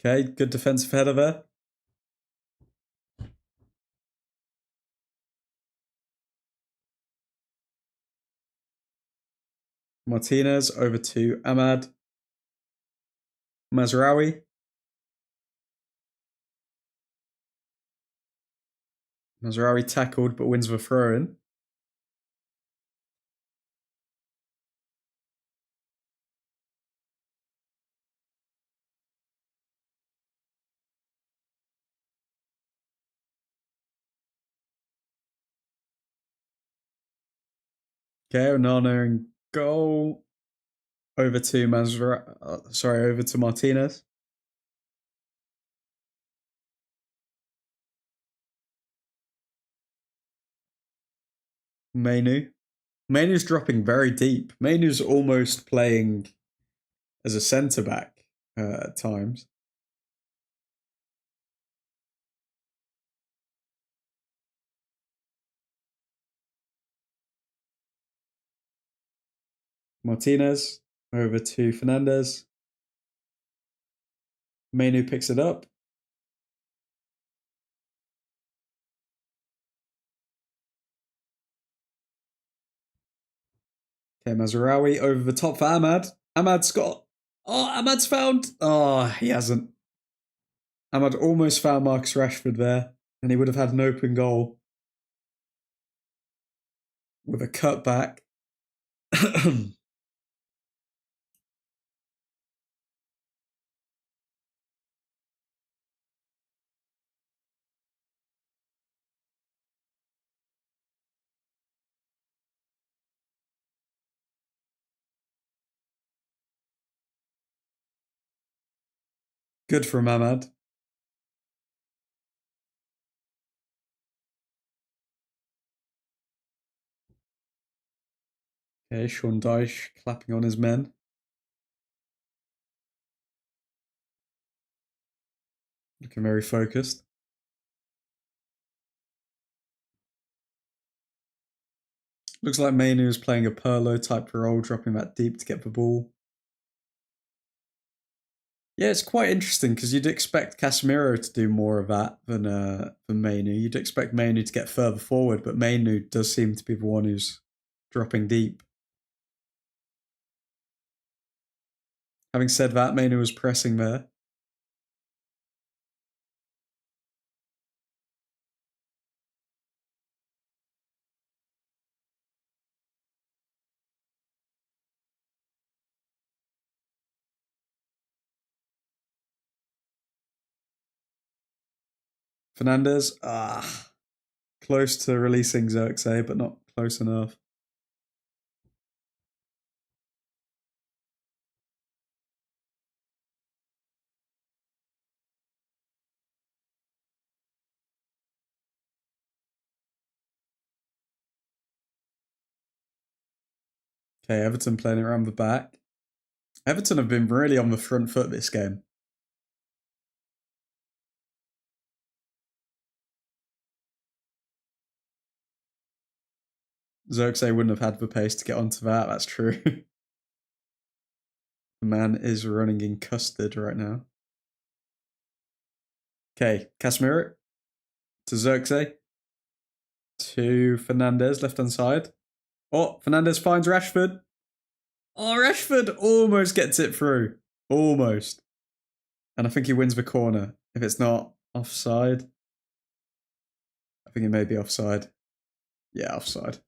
Okay, good defensive header there. Martinez over to Ahmad. Mazraoui. Mazraoui tackled but wins the throw in. Okay, Onana in goal. Over to over to Martinez. Manu. Manu's dropping very deep. Manu's almost playing as a centre back at times. Martinez over to Fernandez. Manu picks it up. Okay, Mazraoui over the top for Ahmad. Ahmad's got. Oh, Ahmad's found. Oh, he hasn't. Ahmad almost found Marcus Rashford there, and he would have had an open goal with a cutback. Good from Ahmad. Okay, Sean Dyche clapping on his men. Looking very focused. Looks like Mainu is playing a Perlo type role, dropping that deep to get the ball. Yeah, it's quite interesting because you'd expect Casemiro to do more of that than Mainu. You'd expect Mainu to get further forward, but Mainu does seem to be the one who's dropping deep. Having said that, Mainu was pressing there. Fernandez, close to releasing Xerxes, but not close enough. Okay, Everton playing it around the back. Everton have been really on the front foot this game. Xerxes wouldn't have had the pace to get onto that, that's true. The man is running in custard right now. Okay, Casemiro to Xerxes. To Fernandez, left-hand side. Oh, Fernandez finds Rashford. Oh, Rashford almost gets it through. Almost. And I think he wins the corner. If it's not offside. I think it may be offside. Yeah, offside.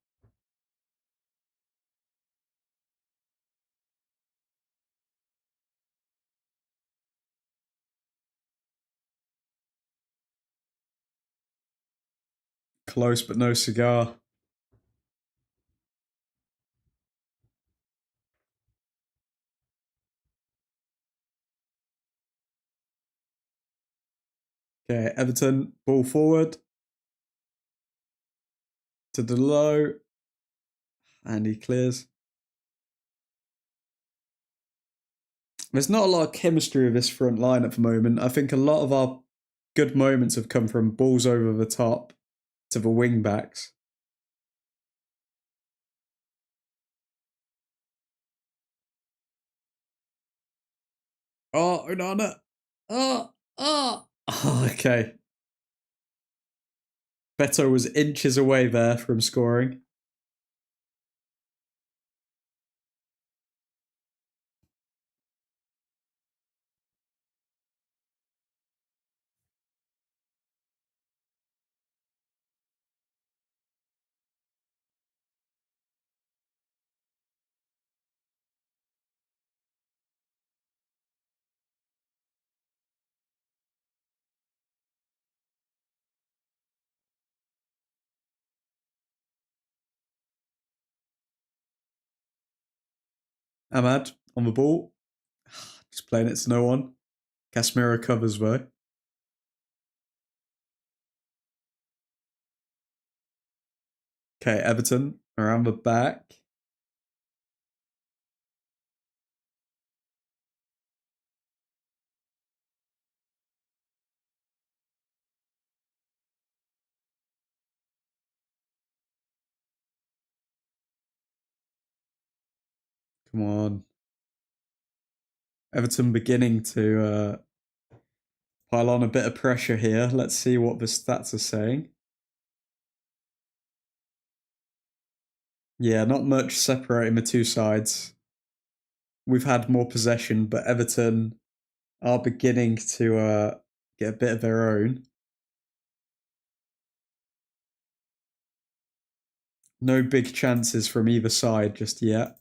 Close but no cigar. Okay, Everton, ball forward. To Delo. And he clears. There's not a lot of chemistry with this front line at the moment. I think a lot of our good moments have come from balls over the top to the wing backs. Oh, Onana. Oh, okay. Beto was inches away there from scoring. Ahmad on the ball. Just playing it to no one. Casemiro covers though. Okay, Everton around the back. Come on. Everton beginning to pile on a bit of pressure here. Let's see what the stats are saying. Yeah, not much separating the two sides. We've had more possession, but Everton are beginning to get a bit of their own. No big chances from either side just yet.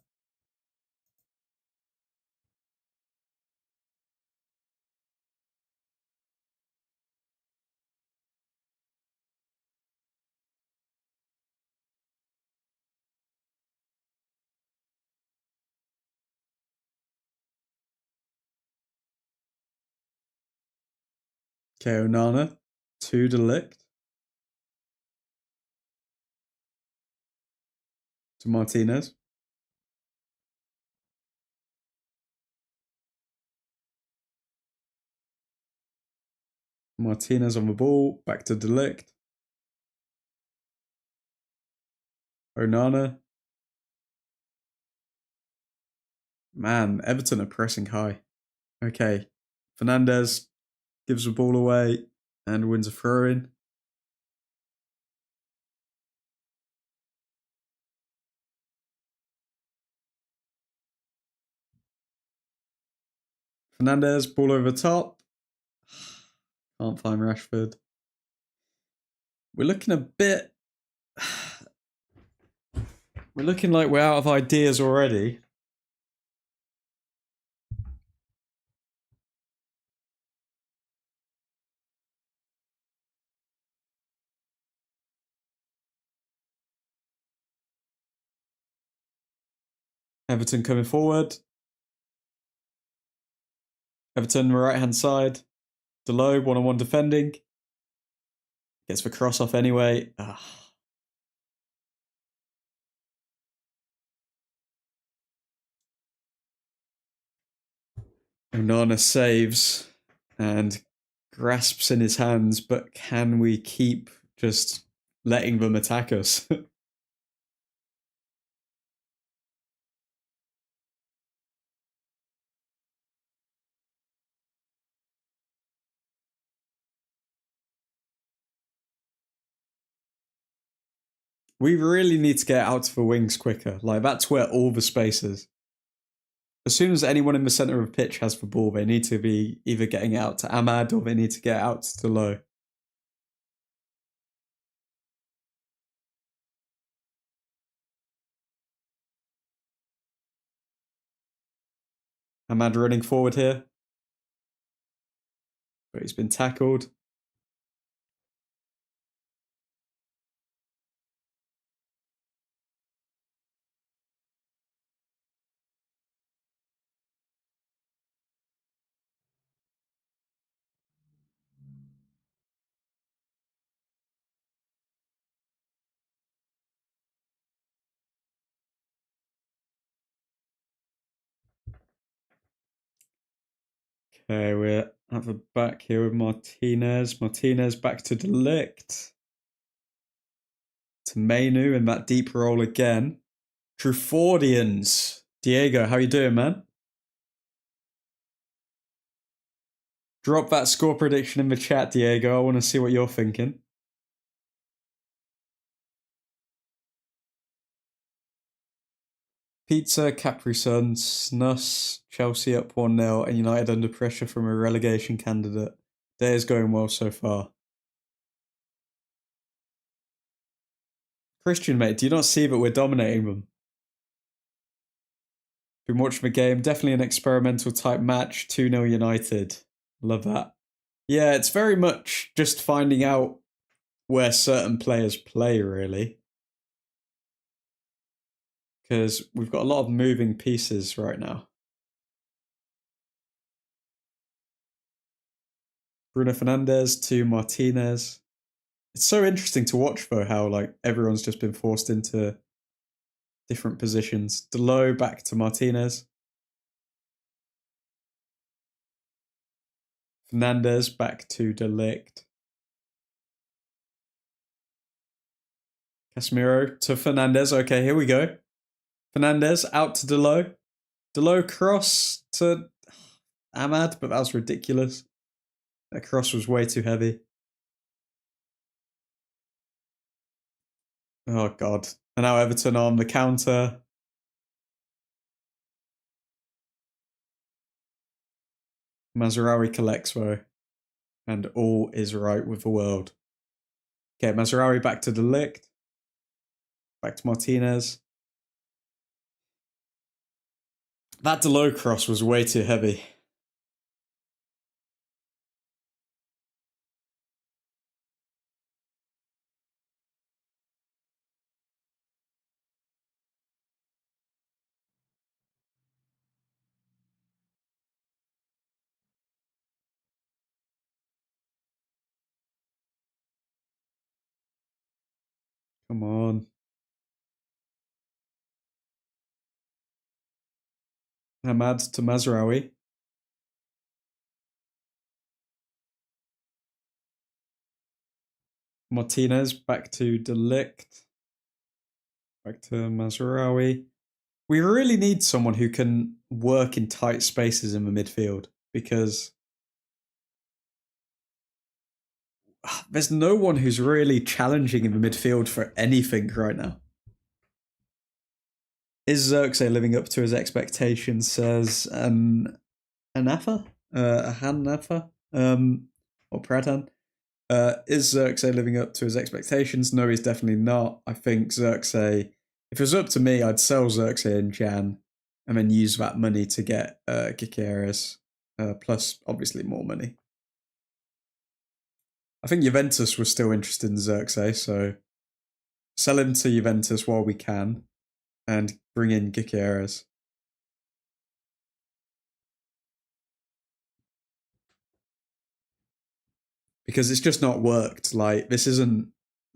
Okay, Onana to Delict. To Martinez. Martinez on the ball. Back to Delict. Onana. Man, Everton are pressing high. Okay. Fernandez gives the ball away and wins a throw-in. Fernandez, ball over top. Can't find Rashford. We're looking a bit... We're looking like we're out of ideas already. Everton coming forward. Everton, right-hand side. Delo, one-on-one defending. Gets the cross off anyway. Onana saves and grasps in his hands, but can we keep just letting them attack us? We really need to get out to the wings quicker. Like, that's where all the space is. As soon as anyone in the centre of the pitch has the ball, they need to be either getting it out to Ahmad or they need to get it out to Low. Ahmad running forward here. But he's been tackled. Okay, we're at the back here with Martinez. Martinez back to Delict. To ManUtd in that deep role again. Truthfordians. Diego, how you doing, man? Drop that score prediction in the chat, Diego. I want to see what you're thinking. Pizza, Capri Sun, Snus, Chelsea up 1-0 and United under pressure from a relegation candidate. Day is going well so far. Christian, mate, do you not see that we're dominating them? Been watching the game. Definitely an experimental type match. 2-0 United. Love that. Yeah, it's very much just finding out where certain players play, really. Because we've got a lot of moving pieces right now. Bruno Fernandes to Martinez. It's so interesting to watch, though, how like everyone's just been forced into different positions. Delo back to Martinez. Fernandes back to Delict. Casemiro to Fernandes. Okay, here we go. Fernandes out to Delo. Delo cross to Ahmad, but that was ridiculous. That cross was way too heavy. Oh, God. And now Everton on the counter. Mazraoui collects though. And all is right with the world. Okay, Mazraoui back to De Ligt. Back to Martinez. That Delo cross was way too heavy. Come on. Hamad to Mazraoui. Martinez back to De Ligt. Back to Mazraoui. We really need someone who can work in tight spaces in the midfield because there's no one who's really challenging in the midfield for anything right now. Is Xerxes living up to his expectations? Says Anafa? Hanafa? Or Pradhan? Is Xerxes living up to his expectations? No, he's definitely not. I think Xerxes, if it was up to me, I'd sell Xerxes in Jan and then use that money to get Gutierrez, plus obviously more money. I think Juventus was still interested in Xerxes, so sell him to Juventus while we can and bring in Gutierrez. Because it's just not worked. Like, this isn't...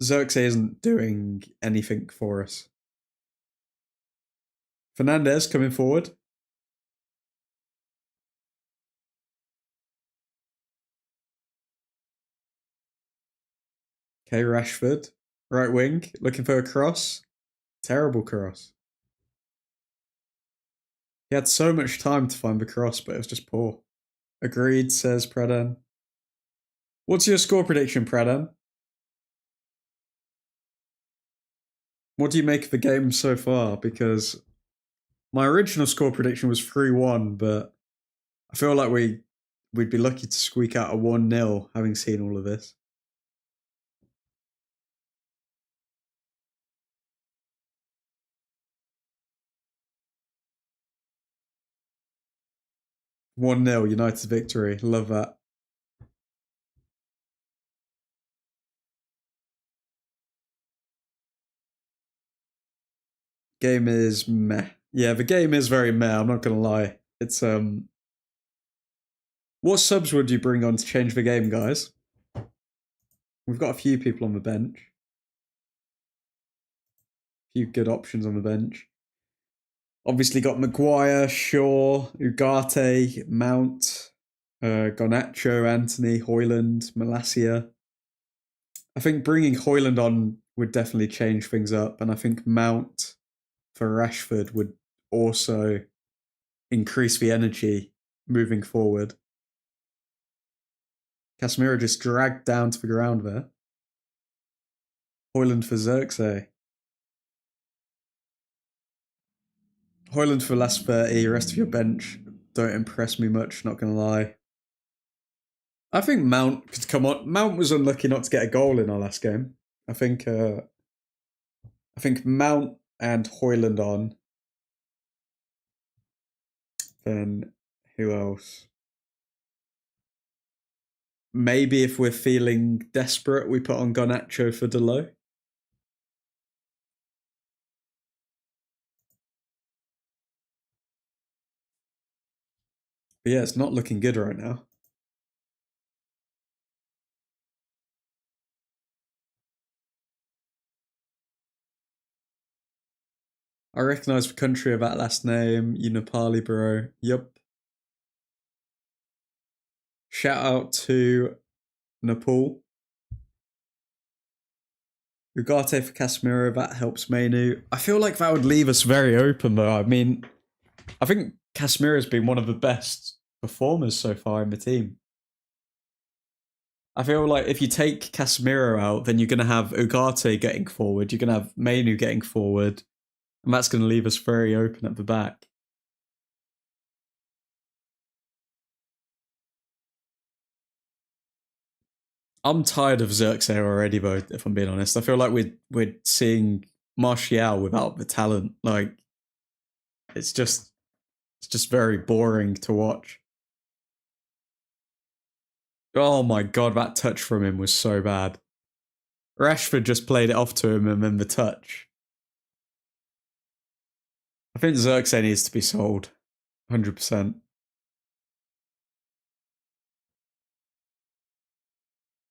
Xerxes isn't doing anything for us. Fernandez coming forward. Okay, Rashford. Right wing. Looking for a cross. Terrible cross. He had so much time to find the cross, but it was just poor. Agreed, says Pradhan. What's your score prediction, Pradhan? What do you make of the game so far? Because my original score prediction was 3-1, but I feel like we'd be lucky to squeak out a 1-0 having seen all of this. (1-0) United's victory. Love that. Game is meh. Yeah, the game is very meh, I'm not gonna lie. It's what subs would you bring on to change the game, guys? We've got a few people on the bench. A few good options on the bench. Obviously got Maguire, Shaw, Ugarte, Mount, Garnacho, Anthony, Hoyland, Malacia. I think bringing Hoyland on would definitely change things up, and I think Mount for Rashford would also increase the energy moving forward. Casemiro just dragged down to the ground there. Hoyland for Xerxes. Hoyland for last 30, rest of your bench don't impress me much, not gonna lie. I think Mount could come on. Mount was unlucky not to get a goal in our last game. I think Mount and Hoyland on. Then who else? Maybe if we're feeling desperate, we put on Garnacho for Delo. But yeah, it's not looking good right now. I recognise the country of that last name. You Nepali, bro. Yup. Shout out to Nepal. Ugarte for Casemiro, that helps Manu. I feel like that would leave us very open though. I mean, I think Casemiro's been one of the best performers so far in the team. I feel like if you take Casemiro out, then you're going to have Ugarte getting forward, you're going to have ManUtd getting forward, and that's going to leave us very open at the back. I'm tired of Xerxes already, though, if I'm being honest. I feel like we're seeing Martial without the talent. Like, it's just very boring to watch. Oh my god, that touch from him was so bad. Rashford just played it off to him and then the touch. I think Xerxes needs to be sold. 100%.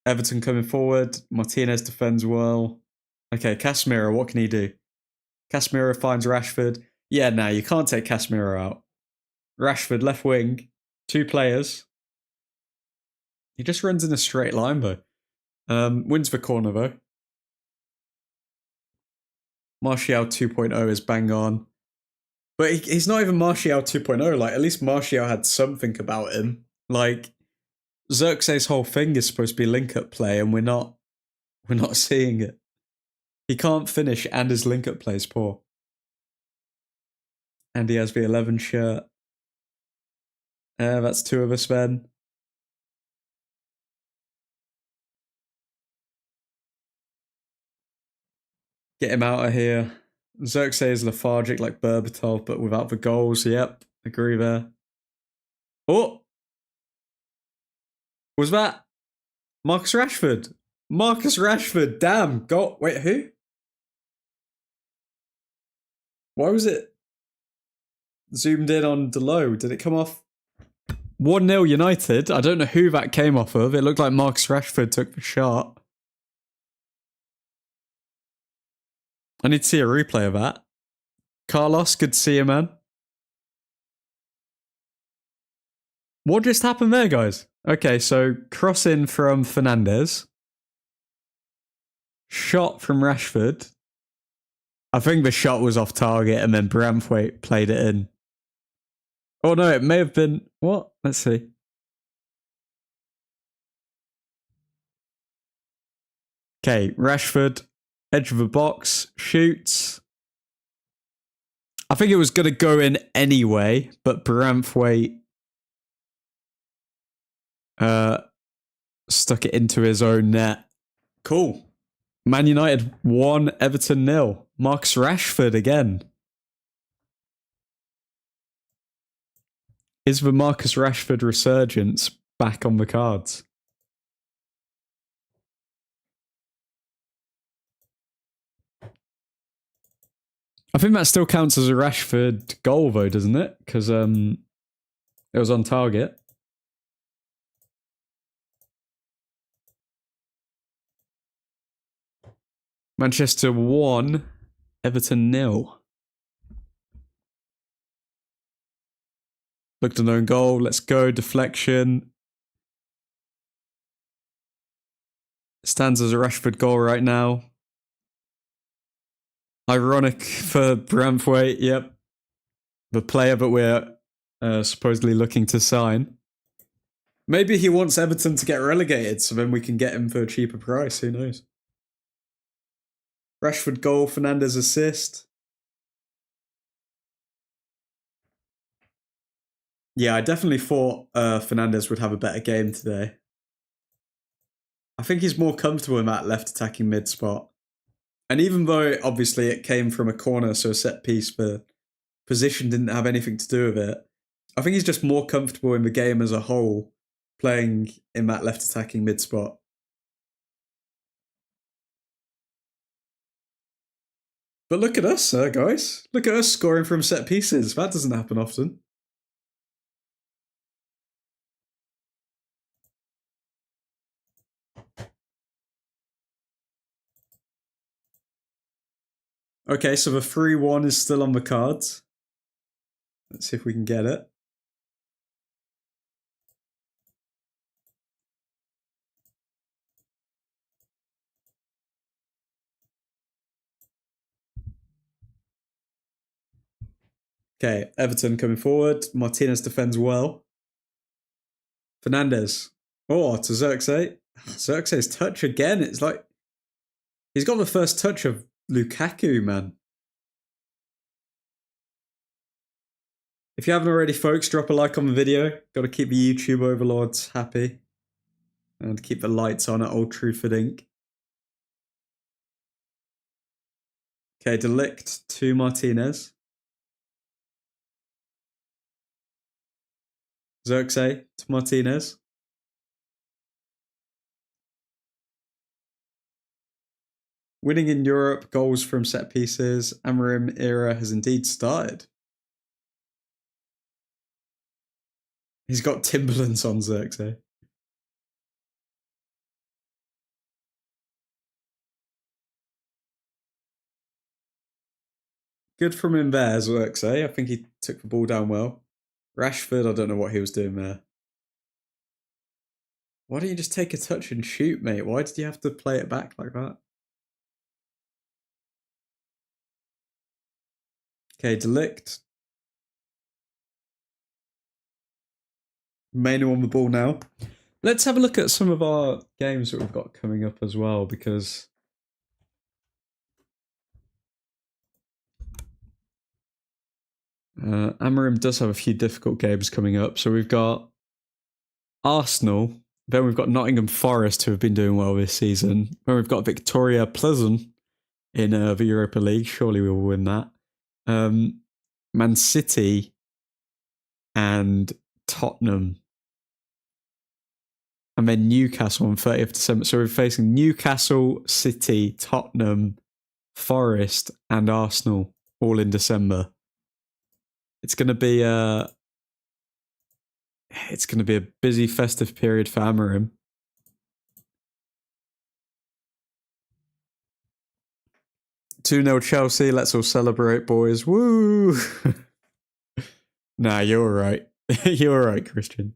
Everton coming forward. Martinez defends well. Okay, Casemiro, what can he do? Casemiro finds Rashford. Yeah, no, you can't take Casemiro out. Rashford, left wing. 2 players. He just runs in a straight line, though. Wins the corner, though. Martial 2.0 is bang on. But he's not even Martial 2.0. Like, at least Martial had something about him. Like, Xerxes' whole thing is supposed to be link-up play, and we're not seeing it. He can't finish, and his link-up play is poor. And he has the 11 shirt. That's 2 of us then. Get him out of here. Xerxes is lethargic like Berbatov, but without the goals. Yep, agree there. Oh! Was that Marcus Rashford? Marcus Rashford, damn. Goal. Wait, who? Why was it zoomed in on Delo? Did it come off? 1-0 United. I don't know who that came off of. It looked like Marcus Rashford took the shot. I need to see a replay of that. Carlos, good to see you, man. What just happened there, guys? Okay, so cross in from Fernandes. Shot from Rashford. I think the shot was off target and then Braithwaite played it in. Oh no, it may have been... What? Let's see. Okay, Rashford, edge of the box, shoots. I think it was going to go in anyway, but Braithwaite stuck it into his own net. Cool. Man United 1, Everton 0. Marcus Rashford again. Is the Marcus Rashford resurgence back on the cards? I think that still counts as a Rashford goal, though, doesn't it? Because it was on target. Manchester 1, Everton 0. Looked an own goal. Let's go. Deflection. Stands as a Rashford goal right now. Ironic for Braithwaite. Yep. The player that we're supposedly looking to sign. Maybe he wants Everton to get relegated, so then we can get him for a cheaper price. Who knows? Rashford goal, Fernandes assist. Yeah, I definitely thought Fernandes would have a better game today. I think he's more comfortable in that left attacking mid spot. And even though, obviously, it came from a corner, so a set piece, the position didn't have anything to do with it, I think he's just more comfortable in the game as a whole, playing in that left attacking mid spot. But look at us, guys. Look at us scoring from set pieces. That doesn't happen often. Okay, so the 3-1 is still on the cards. Let's see if we can get it. Okay, Everton coming forward. Martinez defends well. Fernandes. Oh, to Xerxes. Xerxes' touch again. It's like he's got the first touch of Lukaku, man. If you haven't already, folks, drop a like on the video. Got to keep the YouTube overlords happy. And keep the lights on at Old Truthford Inc. Okay, Delict to Martinez. Xerxes to Martinez. Winning in Europe, goals from set pieces. Amorim era has indeed started. He's got Timberlands on Xerxes. Good from him there, Xerxes. I think he took the ball down well. Rashford, I don't know what he was doing there. Why don't you just take a touch and shoot, mate? Why did you have to play it back like that? Okay, Delict. Manu on the ball now. Let's have a look at some of our games that we've got coming up as well, because Amorim does have a few difficult games coming up. So we've got Arsenal, then we've got Nottingham Forest, who have been doing well this season. Then we've got Victoria Pleasant in the Europa League. Surely we will win that. Man City and Tottenham. And then Newcastle on 30th December. So we're facing Newcastle, City, Tottenham, Forest, and Arsenal all in December. It's going to be a busy festive period for Amorim. Two-0 Chelsea. Let's all celebrate, boys. Woo! Nah, you're all right. You're all right, Christian.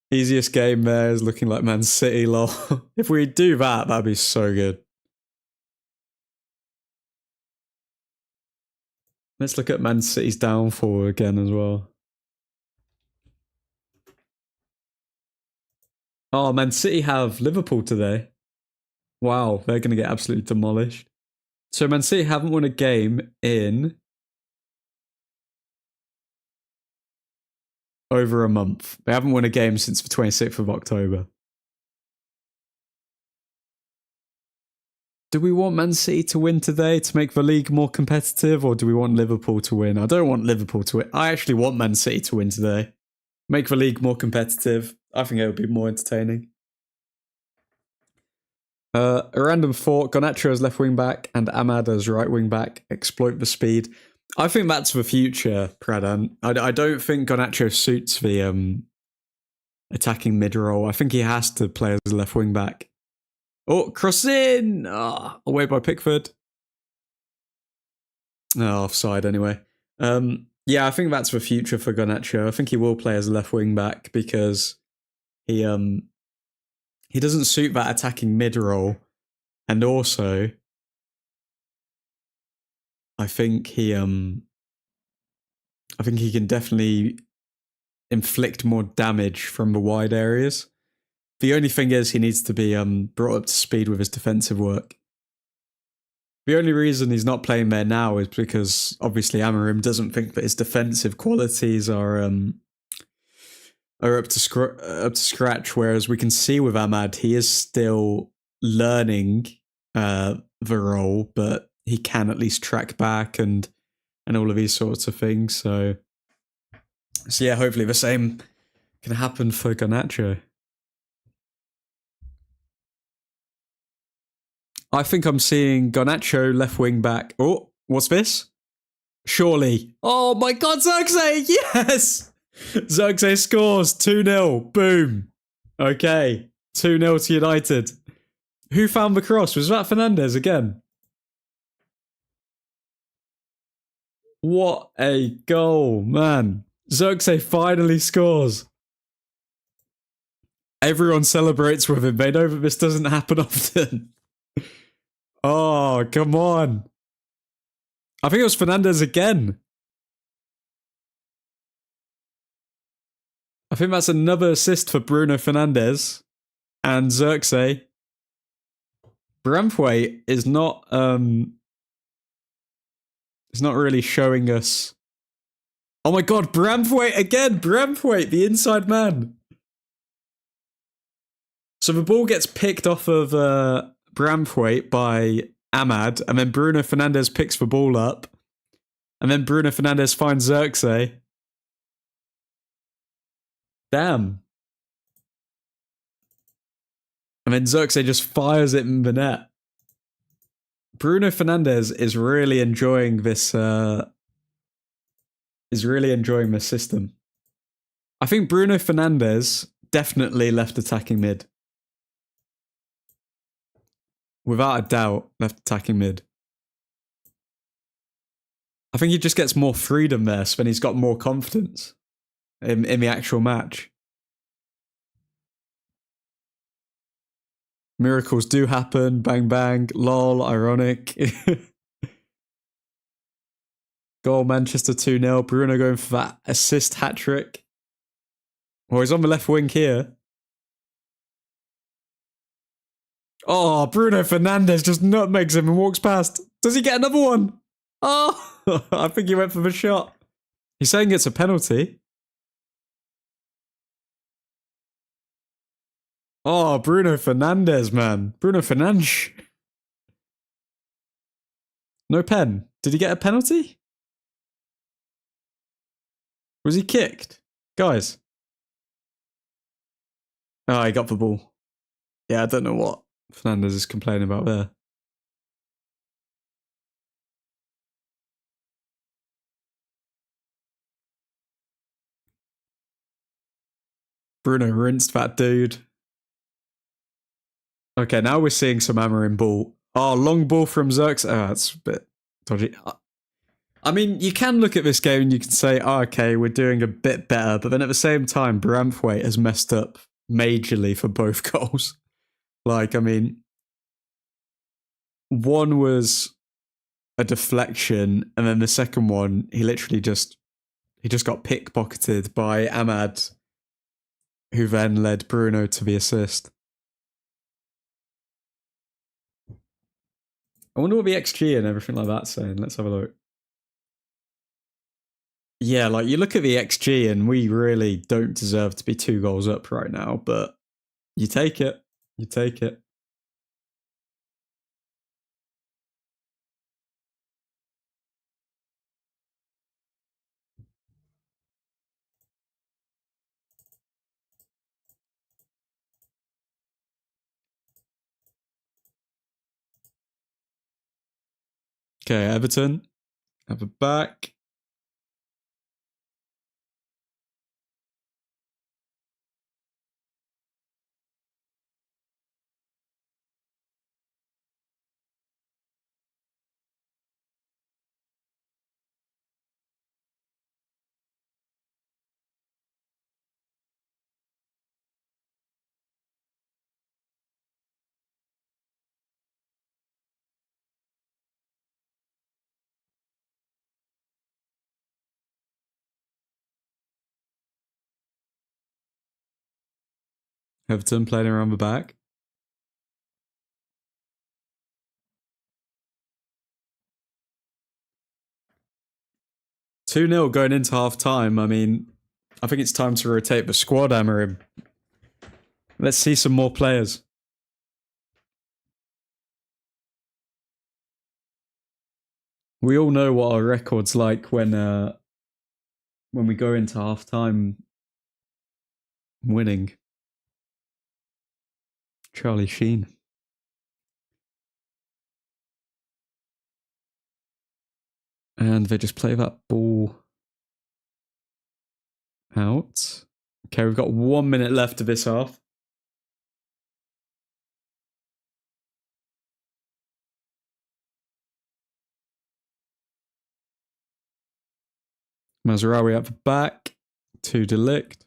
Easiest game there is looking like Man City, lol. If we do that, that'd be so good. Let's look at Man City's downfall again as well. Oh, Man City have Liverpool today. Wow, they're going to get absolutely demolished. So Man City haven't won a game in over a month. They haven't won a game since the 26th of October. Do we want Man City to win today to make the league more competitive, or do we want Liverpool to win? I don't want Liverpool to win. I actually want Man City to win today. Make the league more competitive. I think it would be more entertaining. A random thought. Garnacho as left wing back and Ahmad as right wing back. Exploit the speed. I think that's the future, Pradhan. I don't think Garnacho suits the attacking mid role. I think he has to play as a left wing back. Oh, cross in! Oh, away by Pickford. Oh, offside anyway. Yeah, I think that's the future for Garnacho. I think he will play as a left wing back because he doesn't suit that attacking mid role, and also I think he can definitely inflict more damage from the wide areas. The only thing is he needs to be brought up to speed with his defensive work. The only reason he's not playing there now is because obviously Amorim doesn't think that his defensive qualities are up to scratch. Whereas we can see with Ahmad, he is still learning the role, but he can at least track back and all of these sorts of things. So yeah, hopefully the same can happen for Garnacho. I think I'm seeing Garnacho left wing back. Oh, what's this? Surely. Oh my God, Xerxes! Yes! Xerxes scores 2-0. Boom. Okay. 2-0 to United. Who found the cross? Was that Fernandez again? What a goal, man. Xerxes finally scores. Everyone celebrates with him. They know that this doesn't happen often. Oh, come on. I think it was Fernandez again. I think that's another assist for Bruno Fernandes and Xerxes. Braithwaite is not really showing us. Oh my god, Braithwaite again! Braithwaite, the inside man. So the ball gets picked off of Braithwaite by Ahmad, and then Bruno Fernandes picks the ball up, and then Bruno Fernandes finds Xerxes. Damn. And then Xerxes just fires it in the net. Bruno Fernandes is really enjoying this. Is really enjoying the system. I think Bruno Fernandes definitely left attacking mid. Without a doubt, left attacking mid. I think he just gets more freedom there, so then he's got more confidence in the actual match. Miracles do happen. Bang, bang. Lol, ironic. Goal, Manchester 2-0. Bruno going for that assist hat-trick. Oh, he's on the left wing here. Oh, Bruno Fernandes just nutmegs him and walks past. Does he get another one? Oh, I think he went for the shot. He's saying it's a penalty. Oh, Bruno Fernandes, man. Bruno Fernandes. No pen. Did he get a penalty? Was he kicked? Guys. Oh, he got the ball. Yeah, I don't know what Fernandes is complaining about there. Bruno rinsed that dude. Okay, now we're seeing some Amarin ball. Oh, long ball from Xerxes. Oh, that's a bit dodgy. I mean, you can look at this game and you can say, oh, okay, we're doing a bit better. But then at the same time, Braithwaite has messed up majorly for both goals. Like, I mean, one was a deflection, and then the second one, he just got pickpocketed by Ahmad, who then led Bruno to the assist. I wonder what the XG and everything like that's saying. Let's have a look. Yeah, like you look at the XG and we really don't deserve to be 2 goals up right now, but you take it. You take it. Okay, Everton. Have a back. Everton playing around the back. Two 0 going into half time. I mean, I think it's time to rotate the squad, Amarim. Let's see some more players. We all know what our record's like when we go into half time winning. Charlie Sheen. And they just play that ball out. Okay, we've got 1 minute left of this half. Mazraoui at the back. To Delict.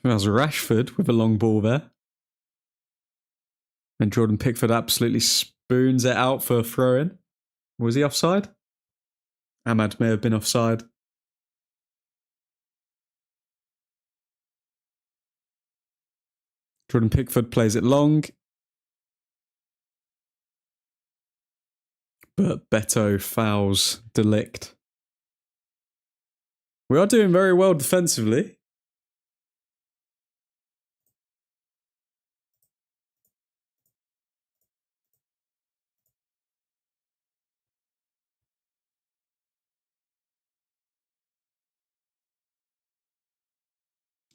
That was Rashford with a long ball there. And Jordan Pickford absolutely spoons it out for a throw-in. Was he offside? Ahmad may have been offside. Jordan Pickford plays it long. But Beto fouls De Ligt. We are doing very well defensively.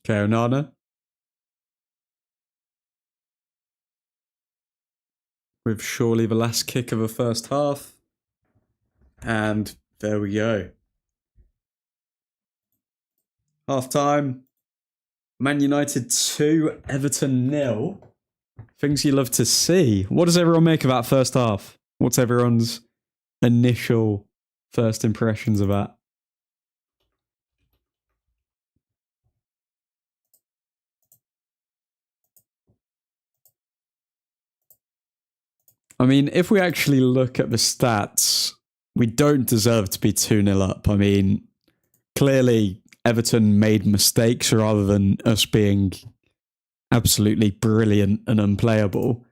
Okay, Onana. With surely the last kick of the first half. And there we go. Half time. Man United 2, Everton 0. Things you love to see. What does everyone make of that first half? What's everyone's initial first impressions of that? I mean, if we actually look at the stats, we don't deserve to be 2-0 up. I mean, clearly Everton made mistakes rather than us being absolutely brilliant and unplayable.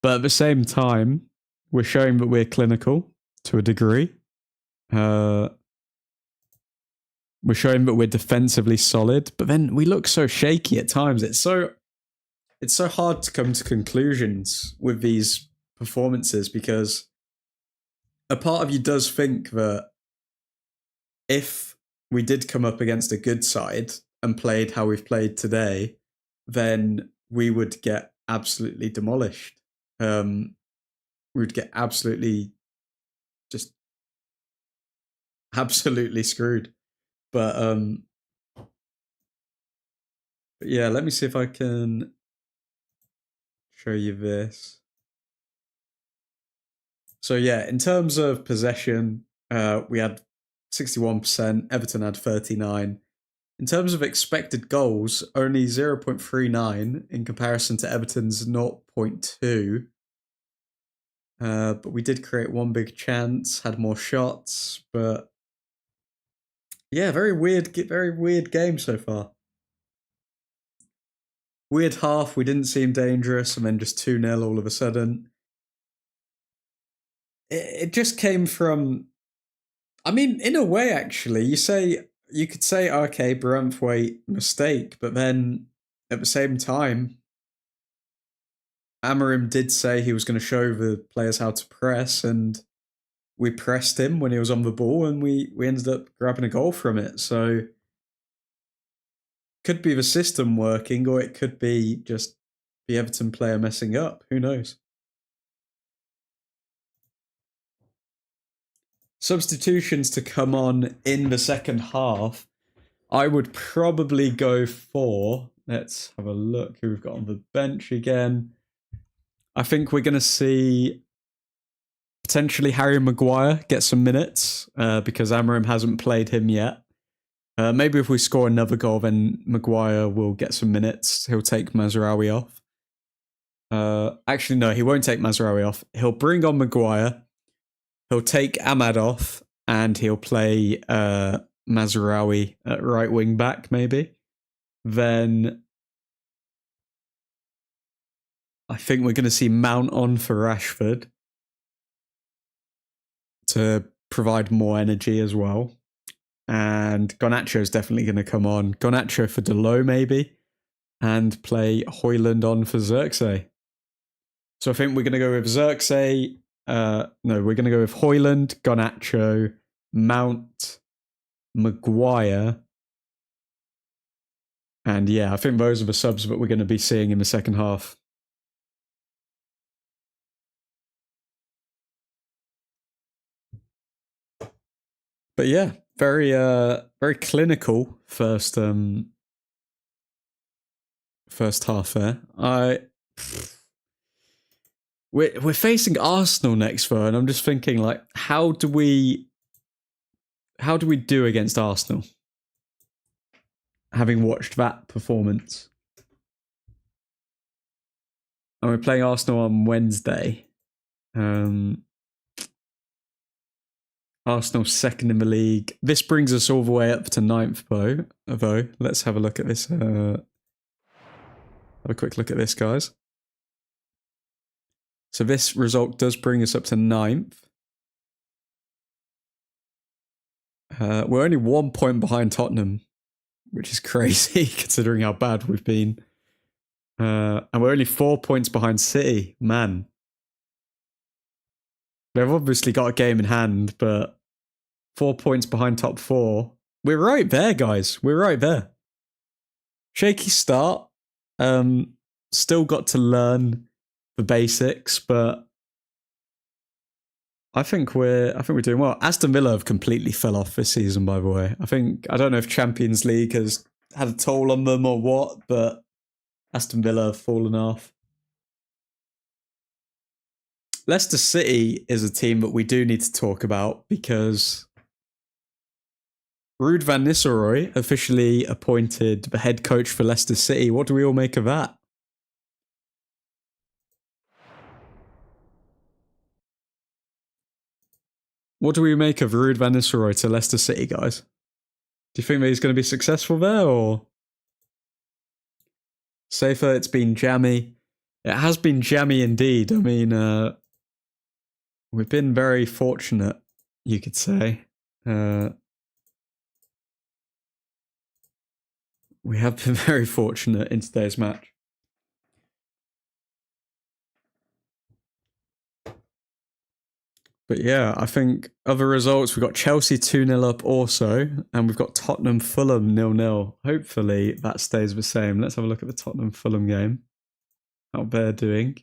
But at the same time, we're showing that we're clinical to a degree. We're showing that we're defensively solid, but then we look so shaky at times. It's so hard to come to conclusions with these performances because a part of you does think that if we did come up against a good side and played how we've played today, then we would get absolutely demolished. We would get absolutely screwed. But yeah, let me see if I can show you this. So yeah, in terms of possession, we had 61%, Everton had 39%. In terms of expected goals, only 0.39 in comparison to Everton's 0.2. But we did create one big chance, had more shots, but yeah, very weird game so far. Weird half, we didn't seem dangerous, and then just 2-0 all of a sudden. It just came from, I mean, in a way, actually, you could say, okay, Braithwaite, mistake, but then at the same time, Amorim did say he was going to show the players how to press, and we pressed him when he was on the ball, and we ended up grabbing a goal from it. So, could be the system working, or it could be just the Everton player messing up. Who knows? Substitutions to come on in the second half. I would probably go for, let's have a look who we've got on the bench again. I think we're going to see potentially Harry Maguire get some minutes because Amorim hasn't played him yet. Maybe if we score another goal, then Maguire will get some minutes. He'll take Mazraoui off. Actually, no, he won't take Mazraoui off. He'll bring on Maguire. He'll take Ahmad off, and he'll play Mazraoui at right wing back, maybe. Then I think we're going to see Mount on for Rashford to provide more energy as well. And Garnacho is definitely going to come on. Garnacho for Delo, maybe. And play Højlund on for Xerxes. So I think we're going to go with Xerxes. No, we're going to go with Højlund, Garnacho, Mount, Maguire. And yeah, I think those are the subs that we're going to be seeing in the second half. But yeah, very clinical first half there. We're facing Arsenal next though, and I'm just thinking like, how do we do against Arsenal? Having watched that performance, And we're playing Arsenal on Wednesday. Arsenal second in the league. This brings us all the way up to 9th, though. Let's have a look at this. Have a quick look at this, guys. So this result does bring us up to 9th. We're only 1 point behind Tottenham, which is crazy considering how bad we've been. And we're only 4 points behind City. Man. They've obviously got a game in hand, but 4 points behind top 4. We're right there, guys. We're right there. Shaky start. Still got to learn the basics, but I think we're doing well. Aston Villa have completely fell off this season, by the way. I don't know if Champions League has had a toll on them or what, but Aston Villa have fallen off. Leicester City is a team that we do need to talk about because Ruud van Nistelrooy officially appointed the head coach for Leicester City. What do we all make of that? What do we make of Ruud van Nistelrooy to Leicester City, guys? Do you think that he's going to be successful there, or? Safer, it's been jammy. It has been jammy indeed. I mean, we've been very fortunate, you could say. We have been very fortunate in today's match. But yeah, I think other results, we've got Chelsea 2-0 up also, and we've got Tottenham Fulham 0-0. Hopefully that stays the same. Let's have a look at the Tottenham Fulham game. How they're doing.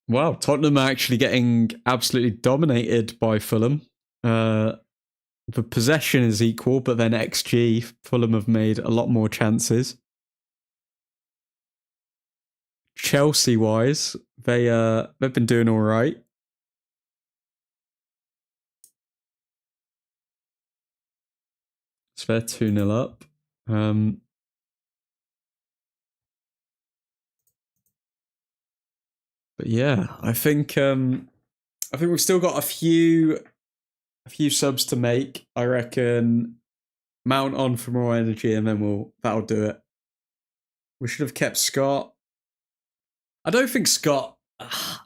Wow, Tottenham are actually getting absolutely dominated by Fulham. The possession is equal, but then XG, Fulham have made a lot more chances. Chelsea-wise, they've been doing all right. So they're 2-0 up. But yeah, I think we've still got a few subs to make. I reckon mount on for more energy, and then that'll do it. We should have kept Scott. I don't think Scott. I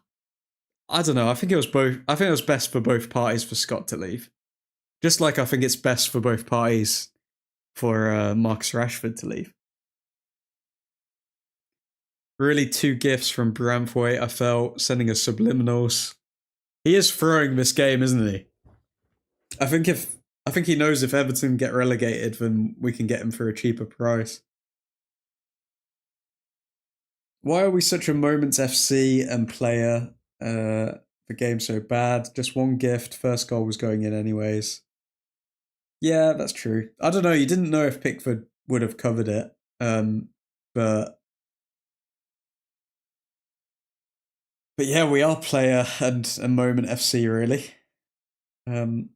don't know. I think it was both. I think it was best for both parties for Scott to leave. Just like I think it's best for both parties for Marcus Rashford to leave. Really, 2 gifts from Bramthwaite, I felt, sending us subliminals. He is throwing this game, isn't he? I think he knows if Everton get relegated, then we can get him for a cheaper price. Why are we such a Moments FC and player? The game so bad. Just 1 gift. First goal was going in anyways. Yeah, that's true. I don't know. You didn't know if Pickford would have covered it, but yeah, we are player and a Moment FC really. Sean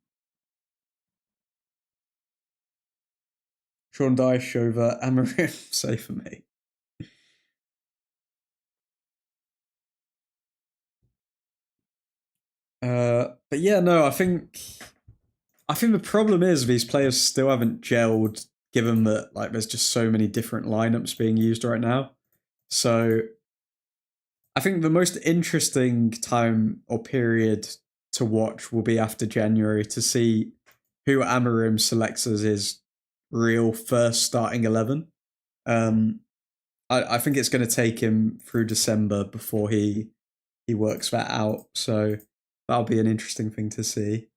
Dyche over Amorim, say for me. But yeah, no, I think the problem is these players still haven't gelled, given that like there's just so many different lineups being used right now. So I think the most interesting time or period to watch will be after January to see who Amorim selects as his real first starting 11. I think it's going to take him through December before he works that out. So that'll be an interesting thing to see.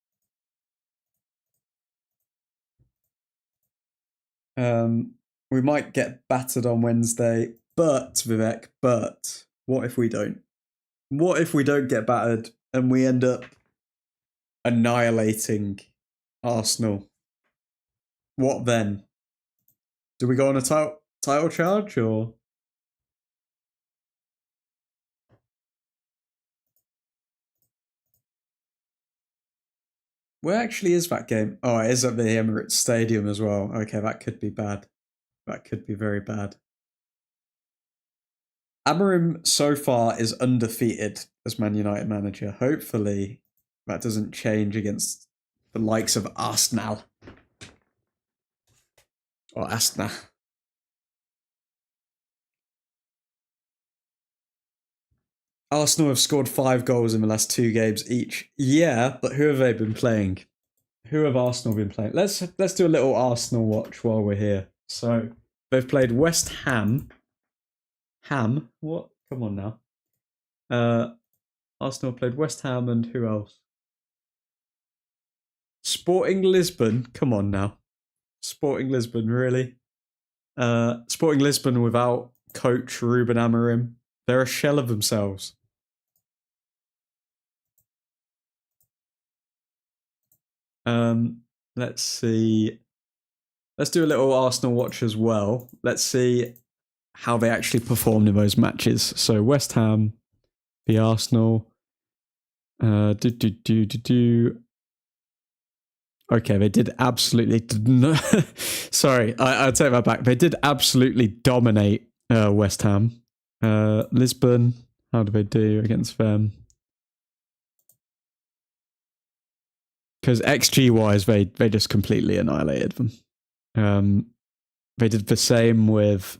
We might get battered on Wednesday, but Vivek, what if we don't? What if we don't get battered and we end up annihilating Arsenal? What then? Do we go on a title charge or? Where actually is that game? Oh, it is at the Emirates Stadium as well. Okay, that could be bad. That could be very bad. Amorim so far is undefeated as Man United manager. Hopefully that doesn't change against the likes of Arsenal. Or Arsenal. Arsenal have scored 5 goals in the last 2 games each. Yeah, but who have they been playing? Who have Arsenal been playing? Let's do a little Arsenal watch while we're here. So they've played West Ham. Ham? What? Come on now. Arsenal played West Ham and who else? Sporting Lisbon. Come on now. Sporting Lisbon, really? Sporting Lisbon without coach Ruben Amorim. They're a shell of themselves. Let's see. Let's do a little Arsenal watch as well. Let's see how they actually performed in those matches. So West Ham, the Arsenal. Okay, they did absolutely. Sorry, I take that back. They did absolutely dominate West Ham. Lisbon. How do they do against them? Because XG wise, they just completely annihilated them. They did the same with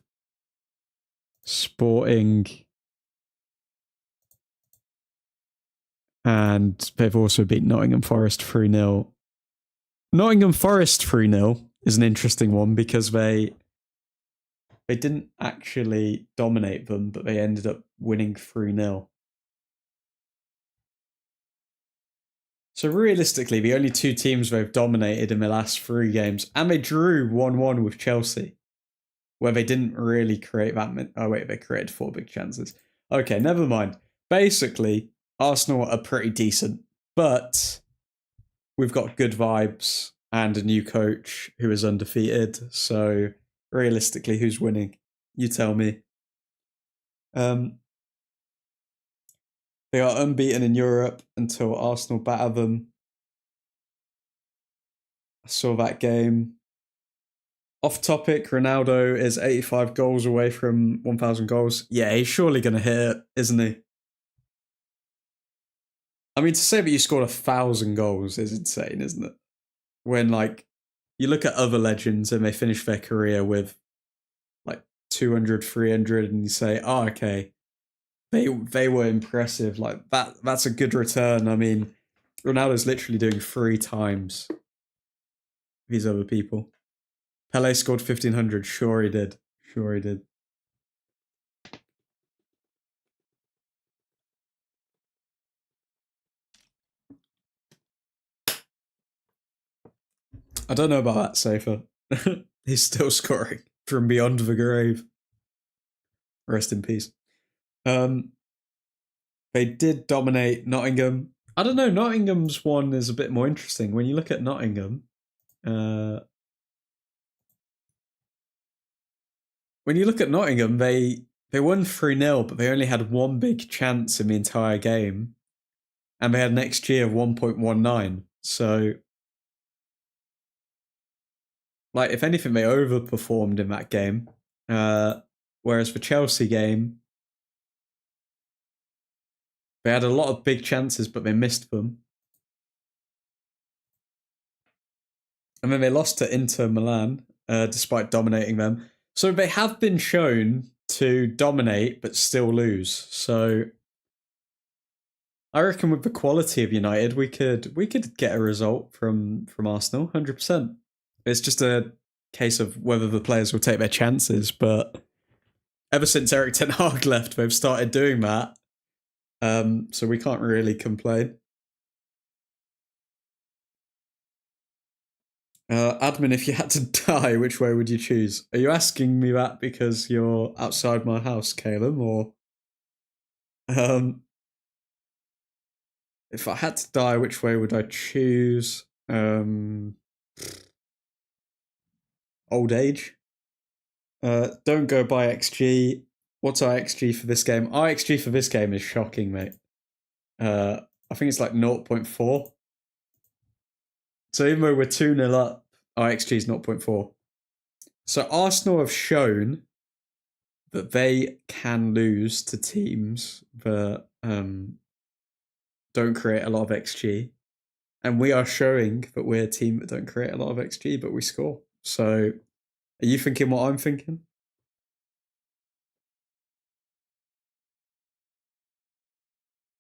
Sporting, and they've also beat Nottingham Forest 3-0. Nottingham Forest 3-0 is an interesting one because they didn't actually dominate them, but they ended up winning 3-0. So realistically, the only 2 teams they've dominated in the last 3 games, and they drew 1-1 with Chelsea, where they didn't really create that many. Oh wait, they created 4 big chances. Okay, never mind. Basically, Arsenal are pretty decent, but we've got good vibes and a new coach who is undefeated. So realistically, who's winning? You tell me. They are unbeaten in Europe until Arsenal batter them. I saw that game. Off topic, Ronaldo is 85 goals away from 1,000 goals. Yeah, he's surely going to hit it, isn't he? I mean, to say that you scored 1,000 goals is insane, isn't it? When, like, you look at other legends and they finish their career with, like, 200, 300, and you say, oh, okay, they were impressive. Like, that's a good return. I mean, Ronaldo's literally doing 3 times these other people. Pele scored 1,500. Sure he did. Sure he did. I don't know about that, Safer. He's still scoring from beyond the grave. Rest in peace. They did dominate Nottingham. I don't know, Nottingham's one is a bit more interesting. When you look at Nottingham, they won 3-0, but they only had 1 big chance in the entire game. And they had an XG of 1.19. So, like, if anything, they overperformed in that game. Whereas the Chelsea game, they had a lot of big chances, but they missed them. And then they lost to Inter Milan, despite dominating them. So they have been shown to dominate, but still lose. So I reckon with the quality of United, we could get a result from Arsenal, 100%. It's just a case of whether the players will take their chances. But ever since Erik ten Hag left, they've started doing that. So we can't really complain. Admin, if you had to die, which way would you choose? Are you asking me that because you're outside my house, Caleb, or if I had to die, which way would I choose? Old age. Don't go by XG. What's our XG for this game? Our XG for this game is shocking, mate. I think it's like 0.4. So even though we're 2-0 up, our XG is 0.4. So Arsenal have shown that they can lose to teams that don't create a lot of XG. And we are showing that we're a team that don't create a lot of XG, but we score. So are you thinking what I'm thinking?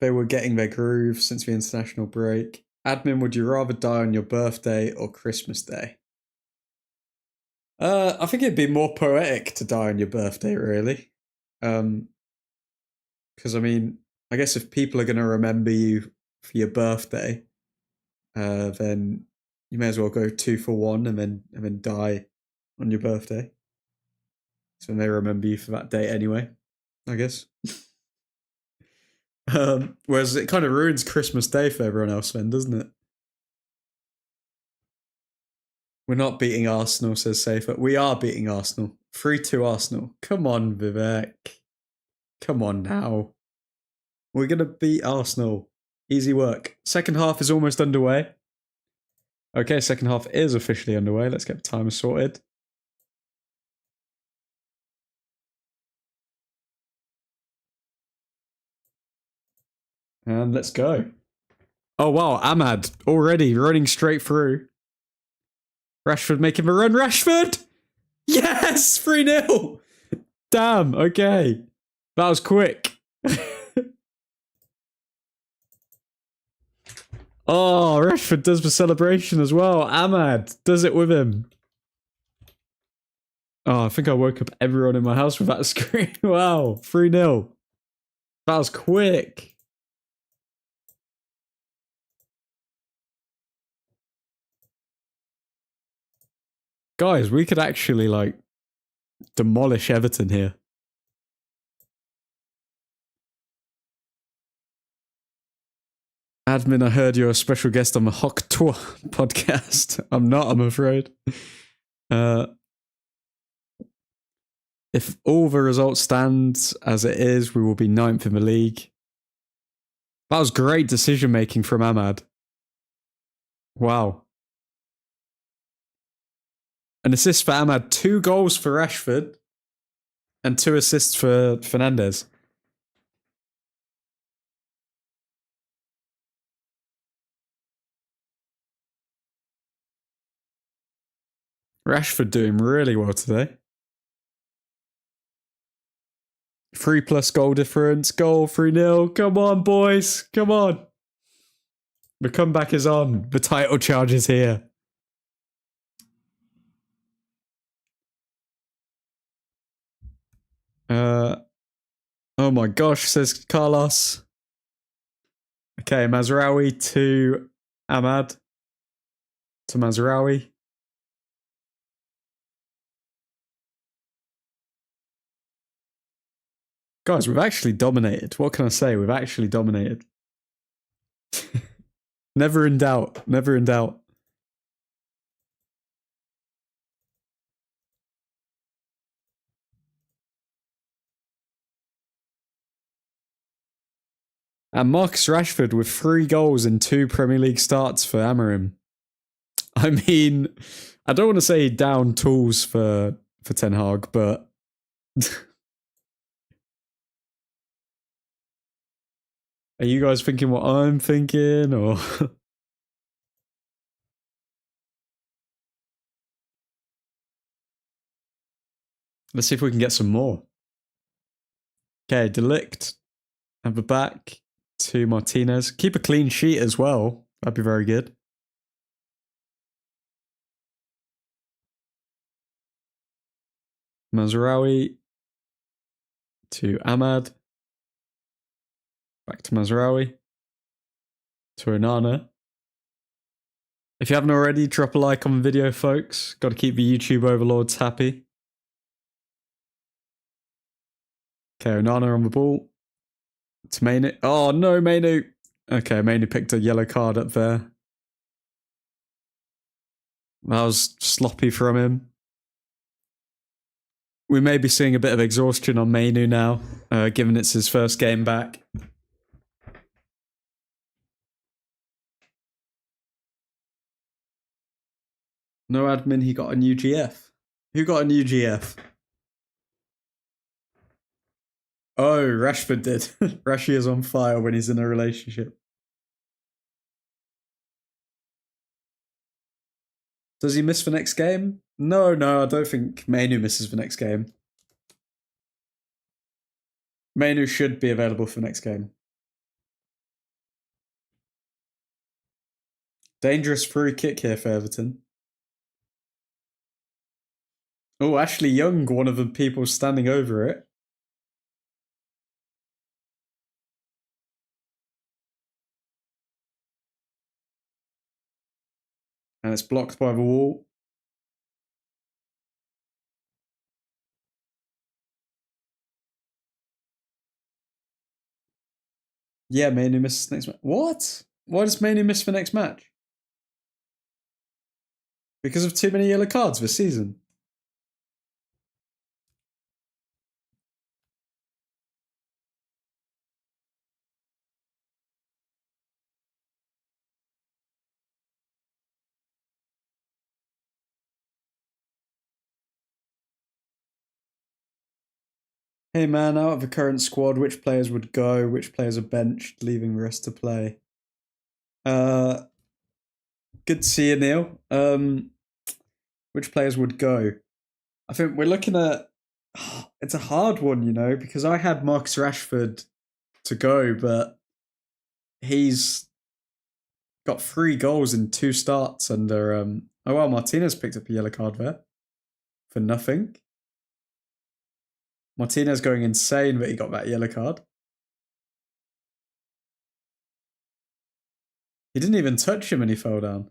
They were getting their groove since the international break. Admin, would you rather die on your birthday or Christmas Day? I think it'd be more poetic to die on your birthday, really. Because, I mean, I guess if people are going to remember you for your birthday, then you may as well go 2 for 1 and then die on your birthday. So they remember you for that day anyway, I guess. Whereas it kind of ruins Christmas Day for everyone else then, doesn't it? We're not beating Arsenal, says Safer. We are beating Arsenal. 3-2 Arsenal. Come on, Vivek. Come on now. We're going to beat Arsenal. Easy work. Second half is almost underway. Okay, second half is officially underway. Let's get the timer sorted. And let's go. Oh, wow. Ahmad already running straight through. Rashford making a run. Rashford! Yes! 3-0! Damn, okay. That was quick. Oh, Rashford does the celebration as well. Ahmad does it with him. Oh, I think I woke up everyone in my house with that screen. Wow, 3-0. That was quick. Guys, we could actually, like, demolish Everton here. Admin, I heard you're a special guest on the Hock Tour podcast. I'm not, I'm afraid. If all the results stand as it is, we will be 9th in the league. That was great decision making from Ahmad. Wow. An assist for Ahmad, 2 goals for Rashford, and 2 assists for Fernandez. Rashford doing really well today. 3+ goal difference. Goal, 3-0. Come on, boys. Come on. The comeback is on. The title charge is here. Oh my gosh, says Carlos. Okay, Mazraoui to Ahmad. To Mazraoui. Guys, we've actually dominated. What can I say? We've actually dominated. Never in doubt. Never in doubt. And Marcus Rashford with 3 goals in 2 Premier League starts for Amorim. I mean, I don't want to say down tools for Ten Hag, but are you guys thinking what I'm thinking, or? Let's see if we can get some more. Okay, Delict at the back to Martinez. Keep a clean sheet as well. That'd be very good. Mazraoui to Ahmad. Back to Mazraoui. To Onana. If you haven't already, drop a like on the video, folks. Got to keep the YouTube overlords happy. Okay, Onana on the ball. To Mainu. Oh, no, Mainu. Okay, Mainu picked a yellow card up there. That was sloppy from him. We may be seeing a bit of exhaustion on Mainu now, given it's his first game back. No admin, he got a new GF. Who got a new GF? Oh, Rashford did. Rashi is on fire when he's in a relationship. Does he miss the next game? No, I don't think ManUtd misses the next game. ManUtd should be available for the next game. Dangerous free kick here for Everton. Oh, Ashley Young, one of the people standing over it. And it's blocked by the wall. Yeah, ManUtd misses next match. What? Why does ManUtd miss the next match? Because of too many yellow cards this season. Hey man, out of the current squad, which players would go? Which players are benched, leaving the rest to play? Good to see you, Neil. Which players would go? I think we're looking at. It's a hard one, you know, because I had Marcus Rashford to go, but he's got 3 goals in 2 starts under. Oh well, Martinez picked up a yellow card there for nothing. Martinez going insane that he got that yellow card. He didn't even touch him and he fell down.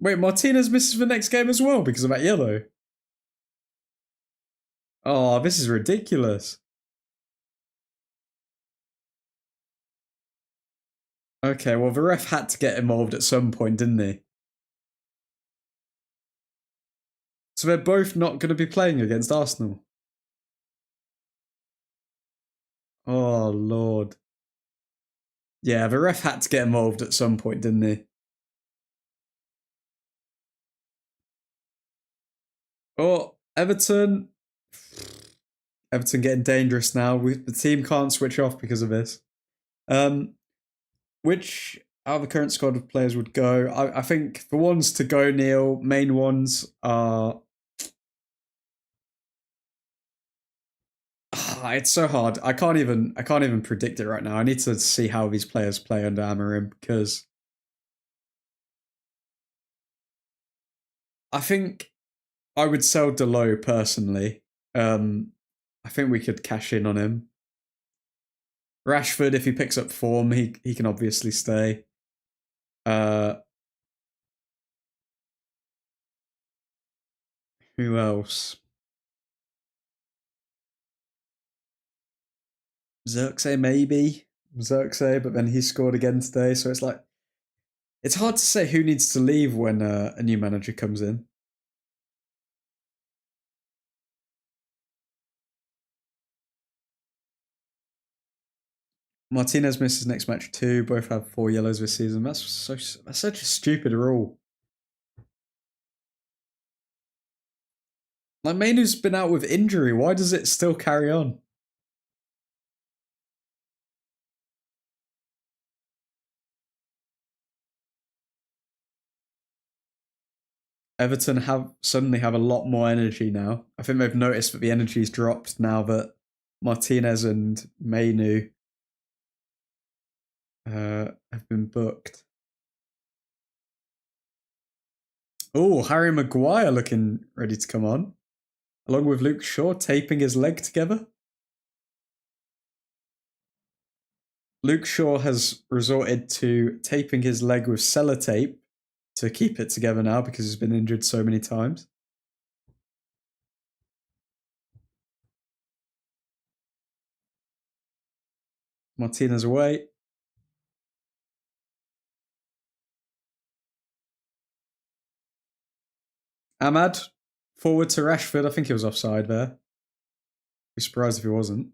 Wait, Martinez misses the next game as well because of that yellow. Oh, this is ridiculous. Okay, well, the ref had to get involved at some point, didn't he? So they're both not going to be playing against Arsenal. Oh, Lord. Yeah, the ref had to get involved at some point, didn't he? Oh, Everton. Everton getting dangerous now. The team can't switch off because of this. Which out of the current squad of players would go? I think the ones to go, Neil, main ones are. It's so hard. I can't even predict it right now. I need to see how these players play under Amorim because I think I would sell Delo personally. I think we could cash in on him. Rashford, if he picks up form, he can obviously stay. Who else? Xerxes maybe. Xerxes, but then he scored again today, so it's like it's hard to say who needs to leave when a new manager comes in. Martinez misses next match too. Both have 4 yellows this season. That's such a stupid rule. Like Mainu's been out with injury. Why does it still carry on? Everton suddenly have a lot more energy now. I think they've noticed that the energy's dropped now that Martinez and Mainu have been booked. Oh, Harry Maguire looking ready to come on. Along with Luke Shaw taping his leg together. Luke Shaw has resorted to taping his leg with sellotape to keep it together now because he's been injured so many times. Martinez away. Ahmad forward to Rashford. I think he was offside there. Be surprised if he wasn't.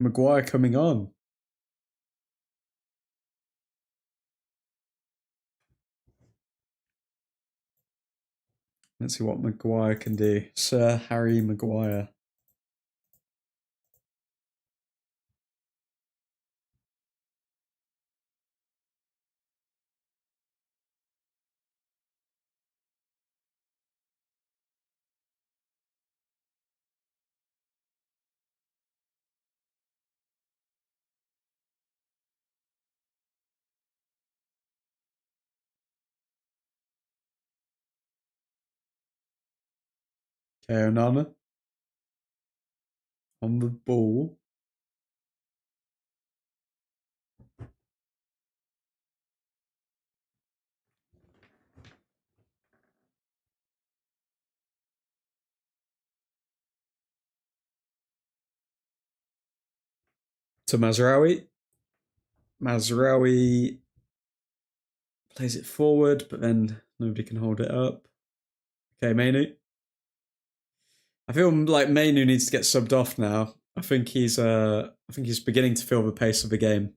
Maguire coming on. Let's see what Maguire can do. Sir Harry Maguire. Okay, Onana. On the ball. To Mazraoui. Mazraoui plays it forward, but then nobody can hold it up. Okay, Mainu. I feel like Mainu needs to get subbed off now. I think he's beginning to feel the pace of the game.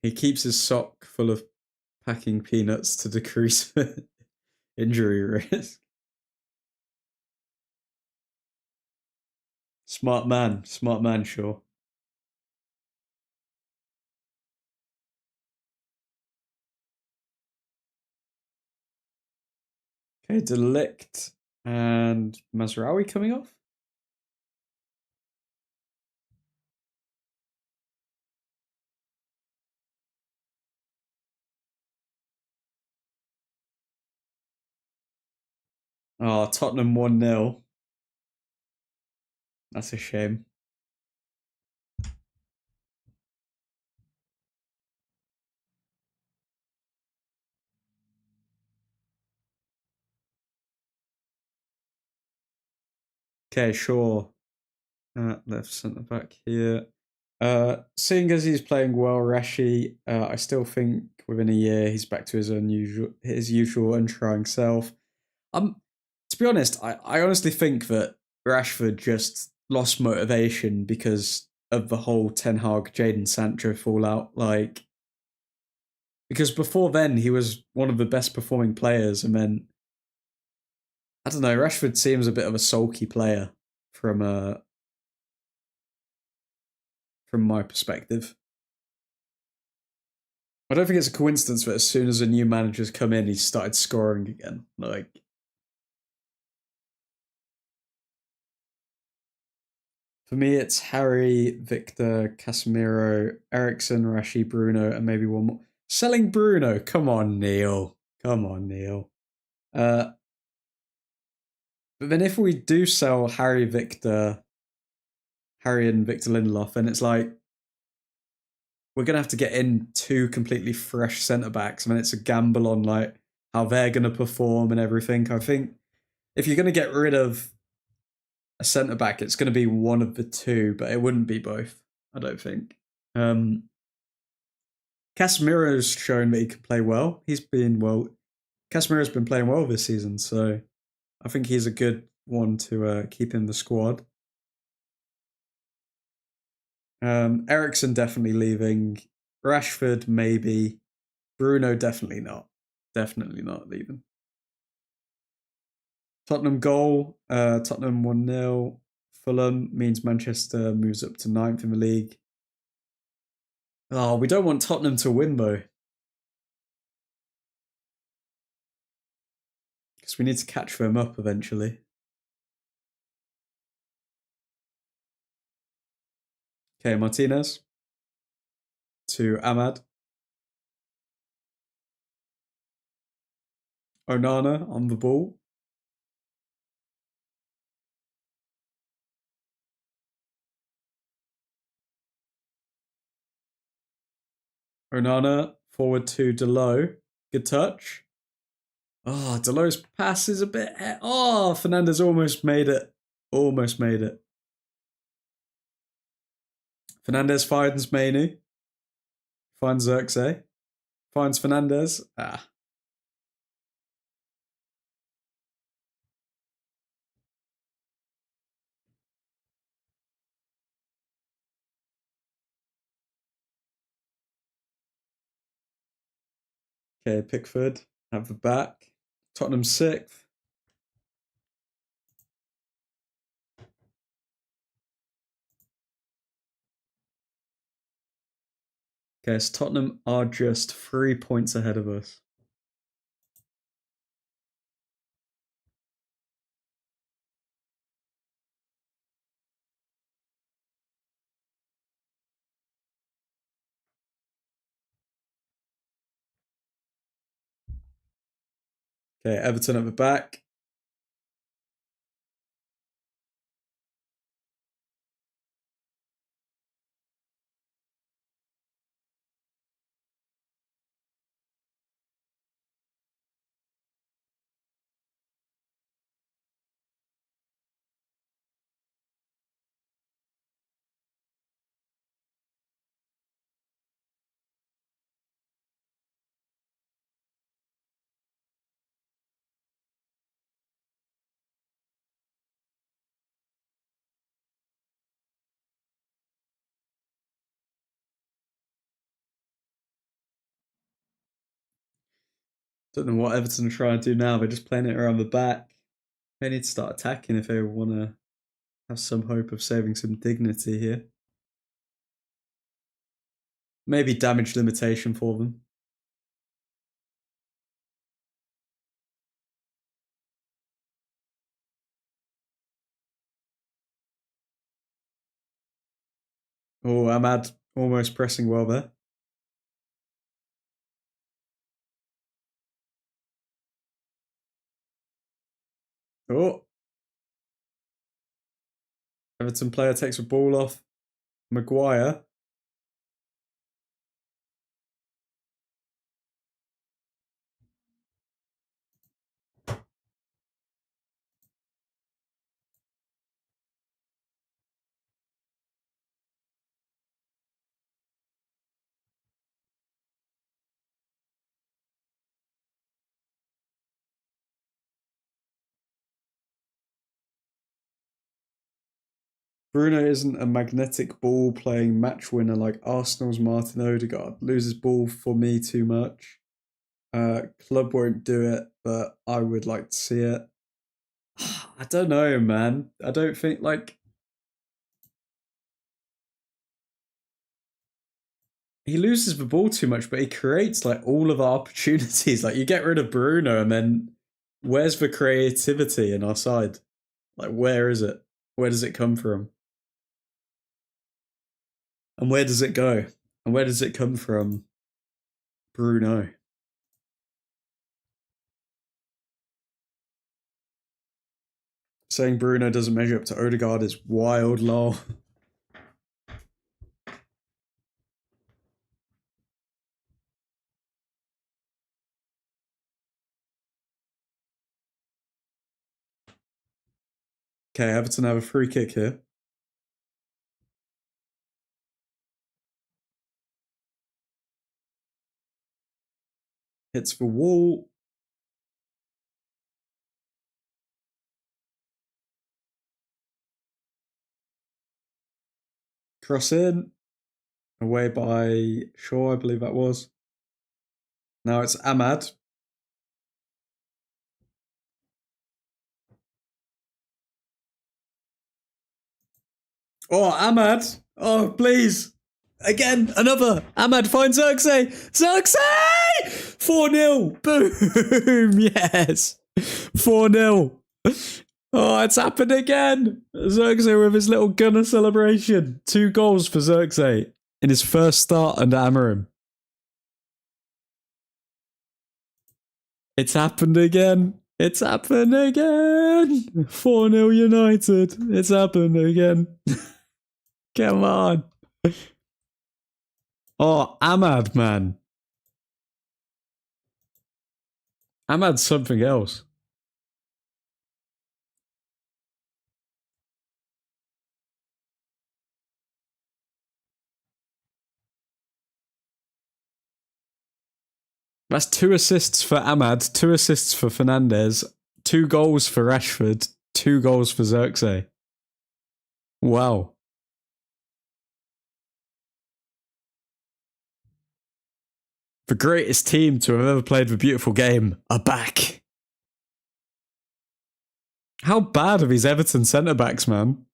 He keeps his sock full of packing peanuts to decrease injury risk. Smart man, sure. Okay, Delict and Mazraoui coming off. Oh, Tottenham 1-0. That's a shame. Okay, sure. Left centre back here. Seeing as he's playing well, Rashi, I still think within a year he's back to his usual untrying self. To be honest, I honestly think that Rashford just lost motivation because of the whole Ten Hag Jadon Sancho fallout. Like, because before then he was one of the best performing players, and then I don't know. Rashford seems a bit of a sulky player from my perspective. I don't think it's a coincidence that as soon as a new manager's come in, he started scoring again. Like, for me, it's Harry, Victor, Casemiro, Ericsson, Rashi, Bruno, and maybe one more. Selling Bruno. Come on, Neil. Come on, Neil. But then if we do sell Harry and Victor Lindelof, then it's like we're gonna have to get in two completely fresh centre backs. I mean, it's a gamble on like how they're gonna perform and everything. I think if you're gonna get rid of a centre back, it's gonna be one of the two, but it wouldn't be both. I don't think. Casemiro's shown that he can play well. Casemiro's been playing well this season, so I think he's a good one to keep in the squad. Ericsson definitely leaving. Rashford maybe. Bruno definitely not. Definitely not leaving. Tottenham goal. Tottenham 1-0. Fulham means Manchester moves up to 9th in the league. Oh, we don't want Tottenham to win though. Because we need to catch them up eventually. Okay, Martinez. To Ahmad. Onana on the ball. Onana forward to Delo. Good touch. Oh, Delo's pass is a bit. Oh, Fernandez almost made it. Almost made it. Fernandez finds Mainu. Finds Xerxes. Finds Fernandez. Ah. Okay, Pickford. Have the back. Tottenham 6th. Okay, so Tottenham are just 3 points ahead of us. Okay, Everton at the back. Don't know what Everton are trying to do now. They're just playing it around the back. They need to start attacking if they want to have some hope of saving some dignity here. Maybe damage limitation for them. Oh, Ahmad almost pressing well there. Oh. Everton player takes the ball off. Maguire. Bruno isn't a magnetic ball playing match winner like Arsenal's Martin Odegaard. Loses ball for me too much. Club won't do it, but I would like to see it. I don't know, man. I don't think like he loses the ball too much, but he creates like all of our opportunities. Like you get rid of Bruno, and then where's the creativity in our side? Like where is it? Where does it come from? And where does it go? And where does it come from? Bruno. Saying Bruno doesn't measure up to Odegaard is wild, lol. Okay, Everton have a free kick here. Hits the wall. Cross in. Away by Shaw, I believe that was. Now it's Ahmad. Oh, Ahmad. Oh, please. Again, another. Ahmad finds Xerxes. Xerxes! 4-0. Boom. Yes. 4-0. Oh, it's happened again. Xerxes with his little gunner celebration. 2 goals for Xerxes in his first start under Amorim. It's happened again. It's happened again. 4-0 United. It's happened again. Come on. Oh, Ahmad, man. Ahmad's something else. That's 2 assists for Ahmad, 2 assists for Fernandez, 2 goals for Rashford, 2 goals for Xerxes. Wow. The greatest team to have ever played the beautiful game are back. How bad are these Everton centre-backs, man?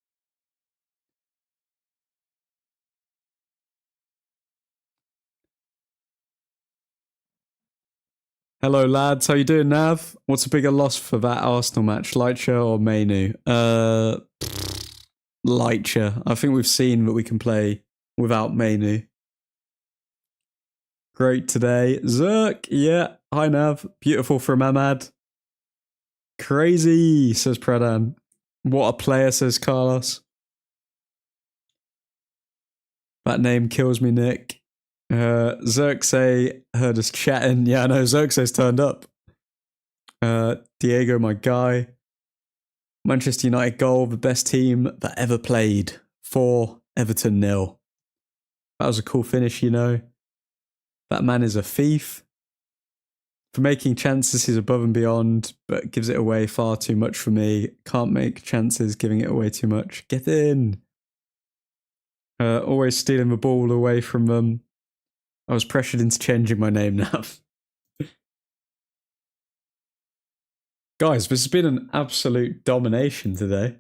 Hello, lads. How you doing, Nav? What's a bigger loss for that Arsenal match, Leitcher or Mainu? Leitcher. I think we've seen that we can play without Mainu. Great today. Zerk, yeah. Hi, Nav. Beautiful from Ahmad. Crazy, says Pradhan. What a player, says Carlos. That name kills me, Nick. Xerxes heard us chatting. Yeah, I know. Xerxes turned up. Diego, my guy. Manchester United goal, the best team that ever played. 4, Everton 0. That was a cool finish, you know. That man is a thief. For making chances, he's above and beyond, but gives it away far too much for me. Can't make chances, giving it away too much. Get in. Always stealing the ball away from them. I was pressured into changing my name now. Guys, this has been an absolute domination today.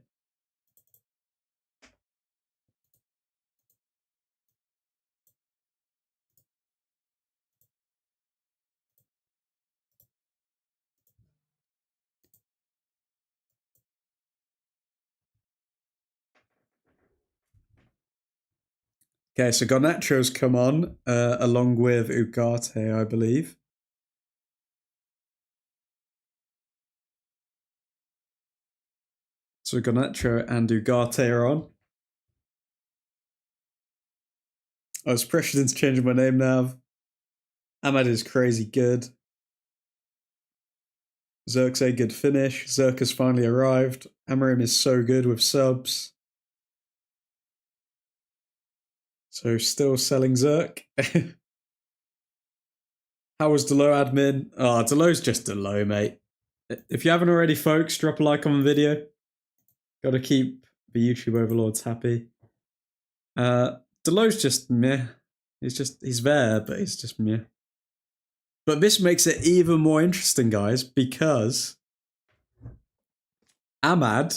Okay, so Garnacho's come on, along with Ugarte, I believe. So Garnacho and Ugarte are on. I was pressured into changing my name now. Ahmad is crazy good. Xerxes, good finish. Zerk has finally arrived. Amarim is so good with subs. So still selling Zerk. How was Delo admin? Oh, Delo's just Delo, mate. If you haven't already, folks, drop a like on the video. Gotta keep the YouTube overlords happy. Delo's just meh. He's there, but he's just meh. But this makes it even more interesting, guys, because Ahmad,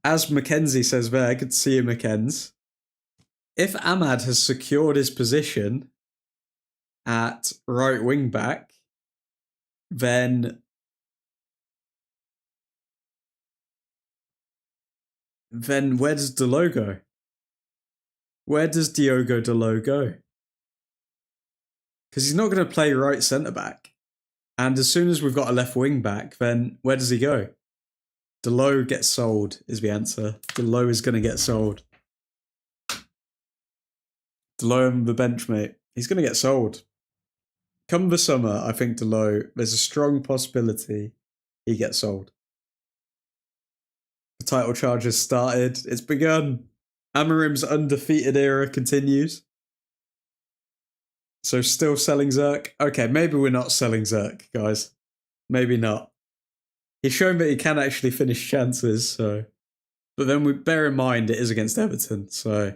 as Mackenzie says there, good to see you, Mackenzie. If Ahmad has secured his position at right wing back, then where does Delo go? Where does Diogo Delo go? Because he's not going to play right centre back. And as soon as we've got a left wing back, then where does he go? Delo gets sold is the answer. Delo is going to get sold. Delo on the bench, mate. He's going to get sold. Come the summer, I think Delo, there's a strong possibility he gets sold. The title charge has started. It's begun. Amarim's undefeated era continues. So still selling Zerk? Okay, maybe we're not selling Zerk, guys. Maybe not. He's shown that he can actually finish chances, so... But then we bear in mind it is against Everton, so...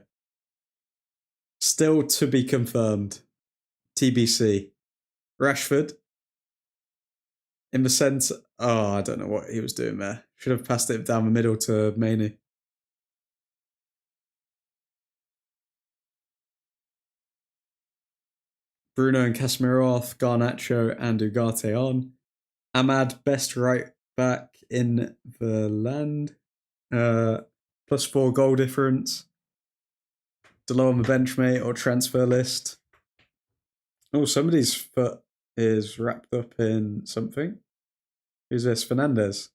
Still to be confirmed. TBC. Rashford. In the sense... Oh, I don't know what he was doing there. Should have passed it down the middle to Mainu. Bruno and Casemiro off. Garnacho and Ugarte on. Ahmad, best right back in the land. +4 goal difference. Delo on the bench, mate, or transfer list. Oh, somebody's foot is wrapped up in something. Who's this? Fernandez.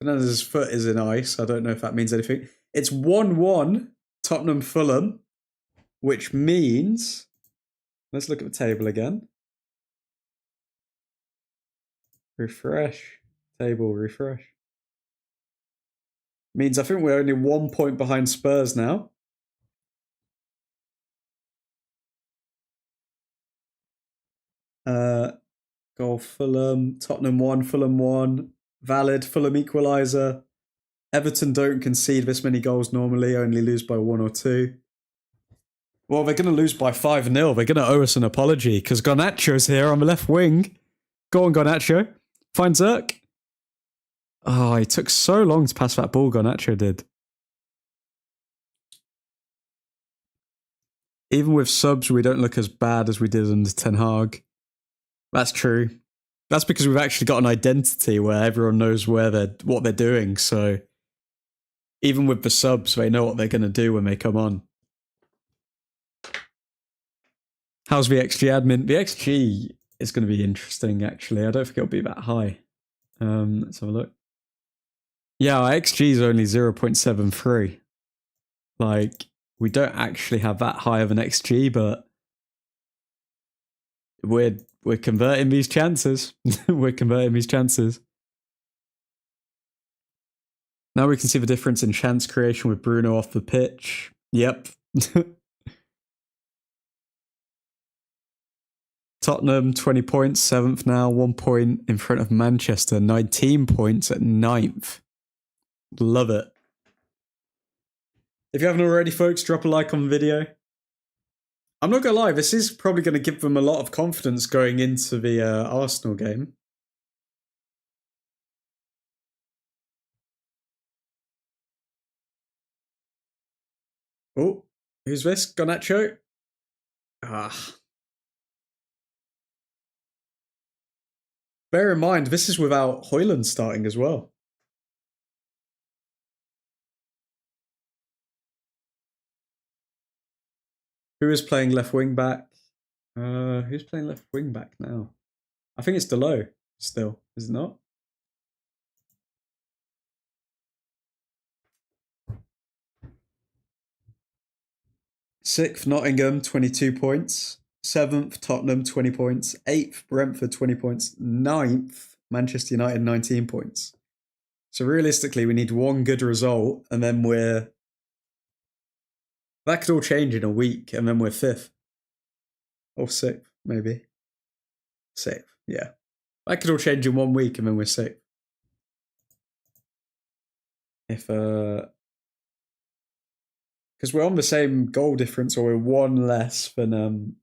Fernandez's foot is in ice. I don't know if that means anything. It's 1-1 Tottenham Fulham, which means... Let's look at the table again. Refresh. Table, refresh. Means I think we're only 1 point behind Spurs now. Goal Fulham, Tottenham 1, Fulham 1. Valid, Fulham equaliser. Everton don't concede this many goals normally, only lose by 1 or 2. Well, they're going to lose by 5-0. They're going to owe us an apology because Garnacho's here on the left wing. Go on, Garnacho. Find Zerk. Oh, he took so long to pass that ball, Garnacho did. Even with subs, we don't look as bad as we did under Ten Hag. That's true. That's because we've actually got an identity where everyone knows what they're doing. So even with the subs, they know what they're going to do when they come on. How's the XG admin? The XG is going to be interesting, actually. I don't think it'll be that high. Let's have a look. Yeah, our XG is only 0.73. Like, we don't actually have that high of an XG, but we're converting these chances. We're converting these chances. Now we can see the difference in chance creation with Bruno off the pitch. Yep. Tottenham, 20 points, 7th now, 1 point in front of Manchester, 19 points at 9th. Love it. If you haven't already, folks, drop a like on the video. I'm not going to lie, this is probably going to give them a lot of confidence going into the Arsenal game. Oh, who's this? Garnacho? Ah. Bear in mind, this is without Højlund starting as well. Who is playing left wing back? Who's playing left wing back now? I think it's Delo still, is it not? Sixth, Nottingham, 22 points. 7th, Tottenham, 20 points. 8th, Brentford, 20 points. 9th, Manchester United, 19 points. So realistically, we need one good result, and then that could all change in a week, and then we're 5th. Or 6th, maybe. 6th, yeah. That could all change in 1 week, and then we're 6th. If, because we're on the same goal difference, or we're 1 less than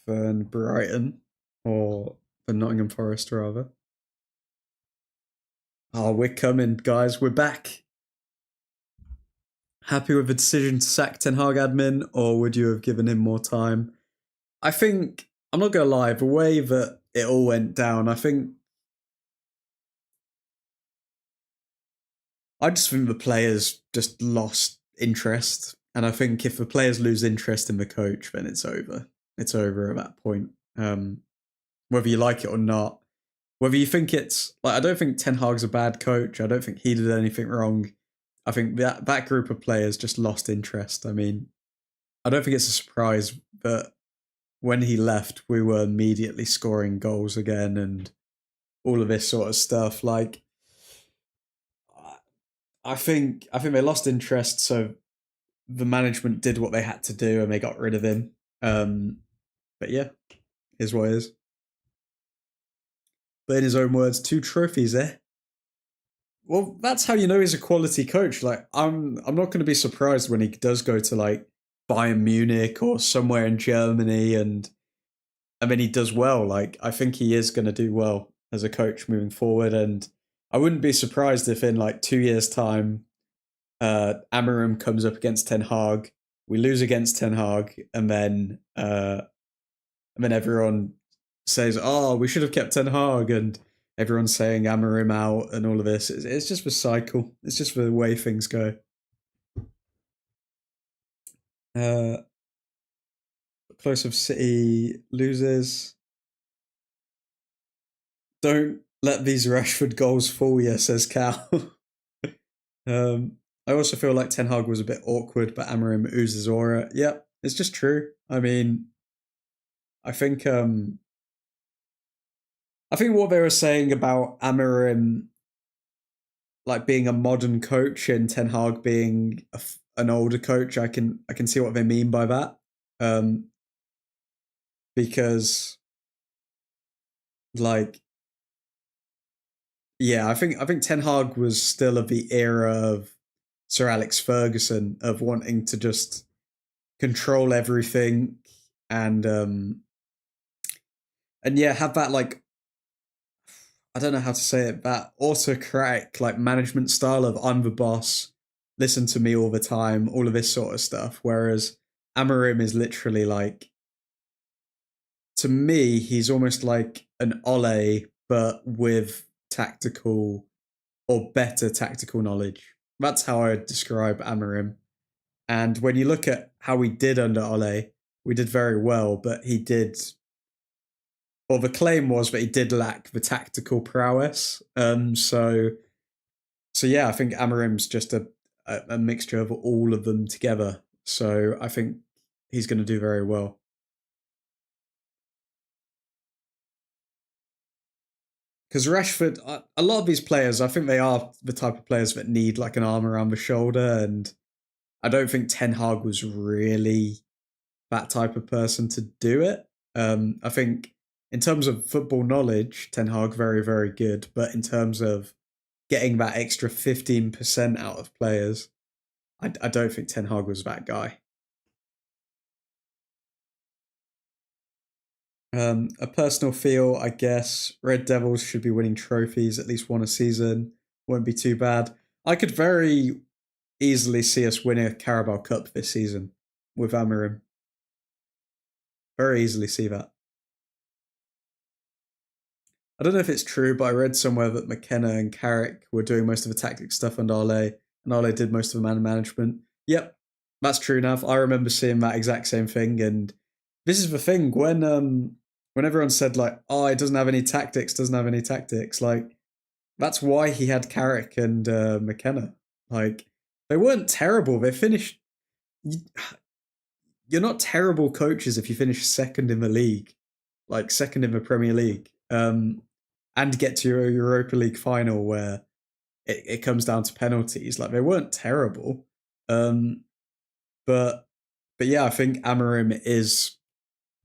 Brighton, or than Nottingham Forest, rather. Oh, we're coming, guys. We're back. Happy with the decision to sack Ten Hag admin, or would you have given him more time? I think, I'm not going to lie, the way that it all went down, I just think the players just lost interest. And I think if the players lose interest in the coach, then it's over. It's over at that point. Whether you like it or not. Whether you think it's... like, I don't think Ten Hag's a bad coach. I don't think he did anything wrong. I think that group of players just lost interest. I mean, I don't think it's a surprise that when he left, we were immediately scoring goals again and all of this sort of stuff. Like, I think they lost interest, so the management did what they had to do and they got rid of him. But yeah, is what it is. But in his own words, 2 trophies there. Well, that's how you know he's a quality coach. Like, I'm not going to be surprised when he does go to like Bayern Munich or somewhere in Germany and then he does well. Like, I think he is going to do well as a coach moving forward, and I wouldn't be surprised if in like 2 years' time, Amorim comes up against Ten Hag, we lose against Ten Hag, and then everyone says, "Oh, we should have kept Ten Hag," and everyone's saying Amorim out and all of this. It's just the cycle. It's just the way things go. Close of City loses. Don't let these Rashford goals fool you, says Cal. I also feel like Ten Hag was a bit awkward, but Amorim oozes aura. Yeah, it's just true. I mean, I think what they were saying about Amorim, like being a modern coach and Ten Hag being an older coach, I can see what they mean by that. Because like yeah, I think Ten Hag was still of the era of Sir Alex Ferguson, of wanting to just control everything and yeah, have that like, I don't know how to say it, that autocratic like management style of I'm the boss, listen to me all the time, all of this sort of stuff. Whereas Amorim is literally like, to me, he's almost like an Ole, but with tactical or better tactical knowledge. That's how I would describe Amorim. And when you look at how we did under Ole, we did very well, but he did. Well, the claim was that he did lack the tactical prowess. So yeah, I think Amorim's just a mixture of all of them together. So I think he's going to do very well. Because Rashford, a lot of these players, I think they are the type of players that need like an arm around the shoulder, and I don't think Ten Hag was really that type of person to do it. I think in terms of football knowledge, Ten Hag very, very good, but in terms of getting that extra 15% out of players, I don't think Ten Hag was that guy. A personal feel, I guess, Red Devils should be winning trophies, at least one a season. Won't be too bad. I could very easily see us winning a Carabao Cup this season with Amorim. Very easily see that. I don't know if it's true, but I read somewhere that McKenna and Carrick were doing most of the tactic stuff under Ole, and Ole did most of the man management. Yep, that's true enough. I remember seeing that exact same thing, and this is the thing, when everyone said like, oh, it doesn't have any tactics, like that's why he had Carrick and McKenna. Like, they weren't terrible. They finished. You're not terrible coaches if you finish second in the league, like second in the Premier League, and get to your Europa League final where it comes down to penalties. Like, they weren't terrible, but yeah, I think Amorim is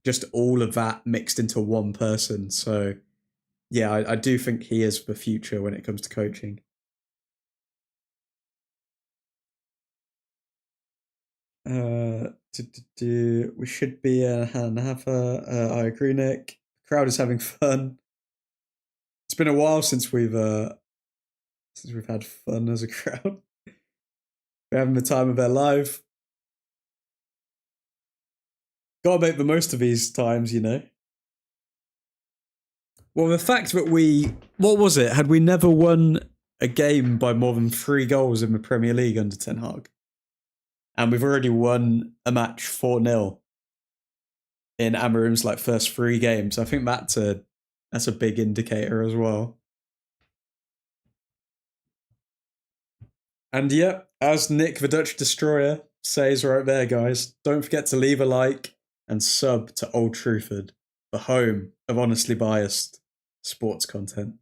just all of that mixed into one person. So yeah, I do think he is the future when it comes to coaching. We should be Hanafa. I agree, Nick. The crowd is having fun. It's been a while since we've had fun as a crowd. We're having the time of their life. Gotta make the most of these times, you know. Well, the fact that what was it? Had we never won a game by more than 3 goals in the Premier League under Ten Hag? And we've already won a match 4-0 in Amorim's like first 3 games. I think that's a big indicator as well. And yeah, as Nick the Dutch Destroyer says right there, guys, don't forget to leave a like and sub to Old Truthford, the home of honestly biased sports content.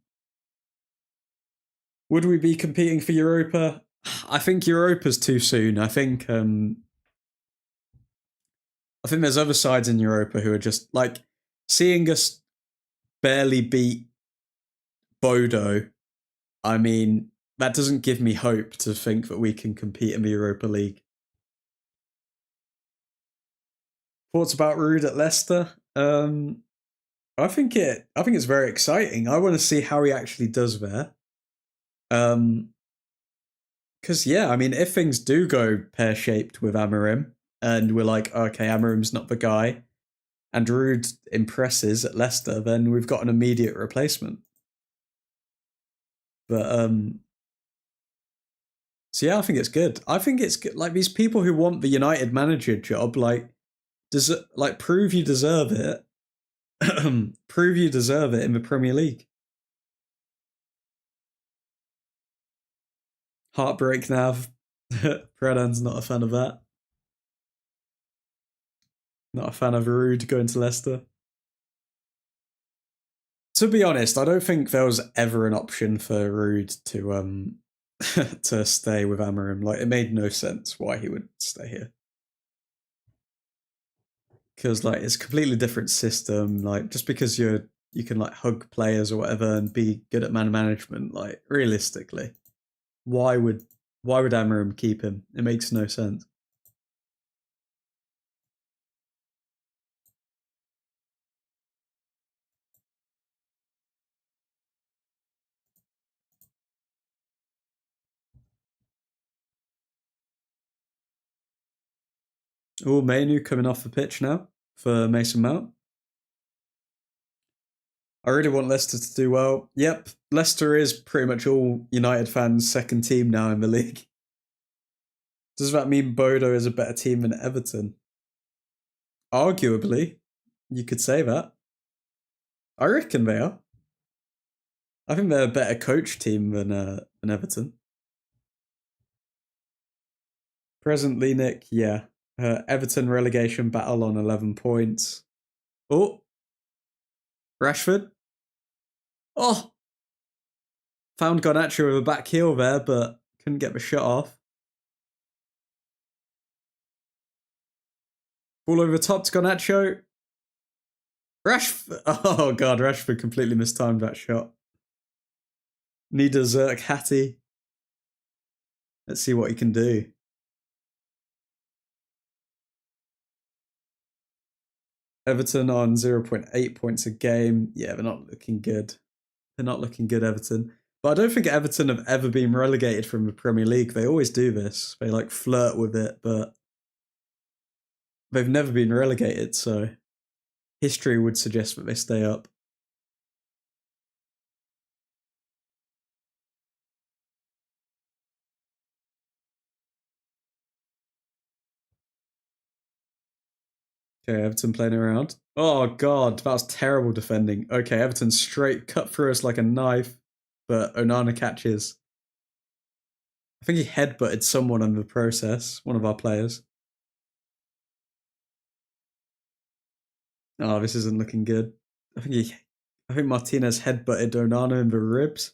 Would we be competing for Europa? I think Europa's too soon. I think there's other sides in Europa who are just like, seeing us barely beat Bodo. I mean, that doesn't give me hope to think that we can compete in the Europa League. Thoughts about Ruud at Leicester? I think it's very exciting. I want to see how he actually does there. Because yeah, I mean, if things do go pear-shaped with Amorim, and we're like, okay, Amorim's not the guy, and Ruud impresses at Leicester, then we've got an immediate replacement. But so yeah, I think it's good. I think it's good. Like, these people who want the United manager job, like, prove you deserve it. Prove you deserve it in the Premier League. Heartbreak Nav. Predan's not a fan of that. Not a fan of Ruud going to Leicester. To be honest, I don't think there was ever an option for Ruud to stay with Amorim. Like, it made no sense why he would stay here. Because like it's a completely different system. Like just because you can like hug players or whatever and be good at man management, like realistically, why would Amorim keep him? It makes no sense. Oh, ManUtd coming off the pitch now for Mason Mount. I really want Leicester to do well. Yep, Leicester is pretty much all United fans' second team now in the league. Does that mean Bodo is a better team than Everton? Arguably, you could say that. I reckon they are. I think they're a better coach team than Everton. Presently, Nick, yeah. Everton relegation battle on 11 points. Oh, Rashford. Oh, found Garnacho with a back heel there, but couldn't get the shot off. Ball over the top to Garnacho. Rashford. Oh, God, Rashford completely mistimed that shot. Need a Zerk Hattie. Let's see what he can do. Everton on 0.8 points a game. Yeah, they're not looking good. They're not looking good, Everton. But I don't think Everton have ever been relegated from the Premier League. They always do this. They like flirt with it, but they've never been relegated, so history would suggest that they stay up. Okay, Everton playing around. Oh, God, that was terrible defending. Okay, Everton straight cut through us like a knife, but Onana catches. I think he headbutted someone in the process, one of our players. Oh, this isn't looking good. I think Martinez headbutted Onana in the ribs.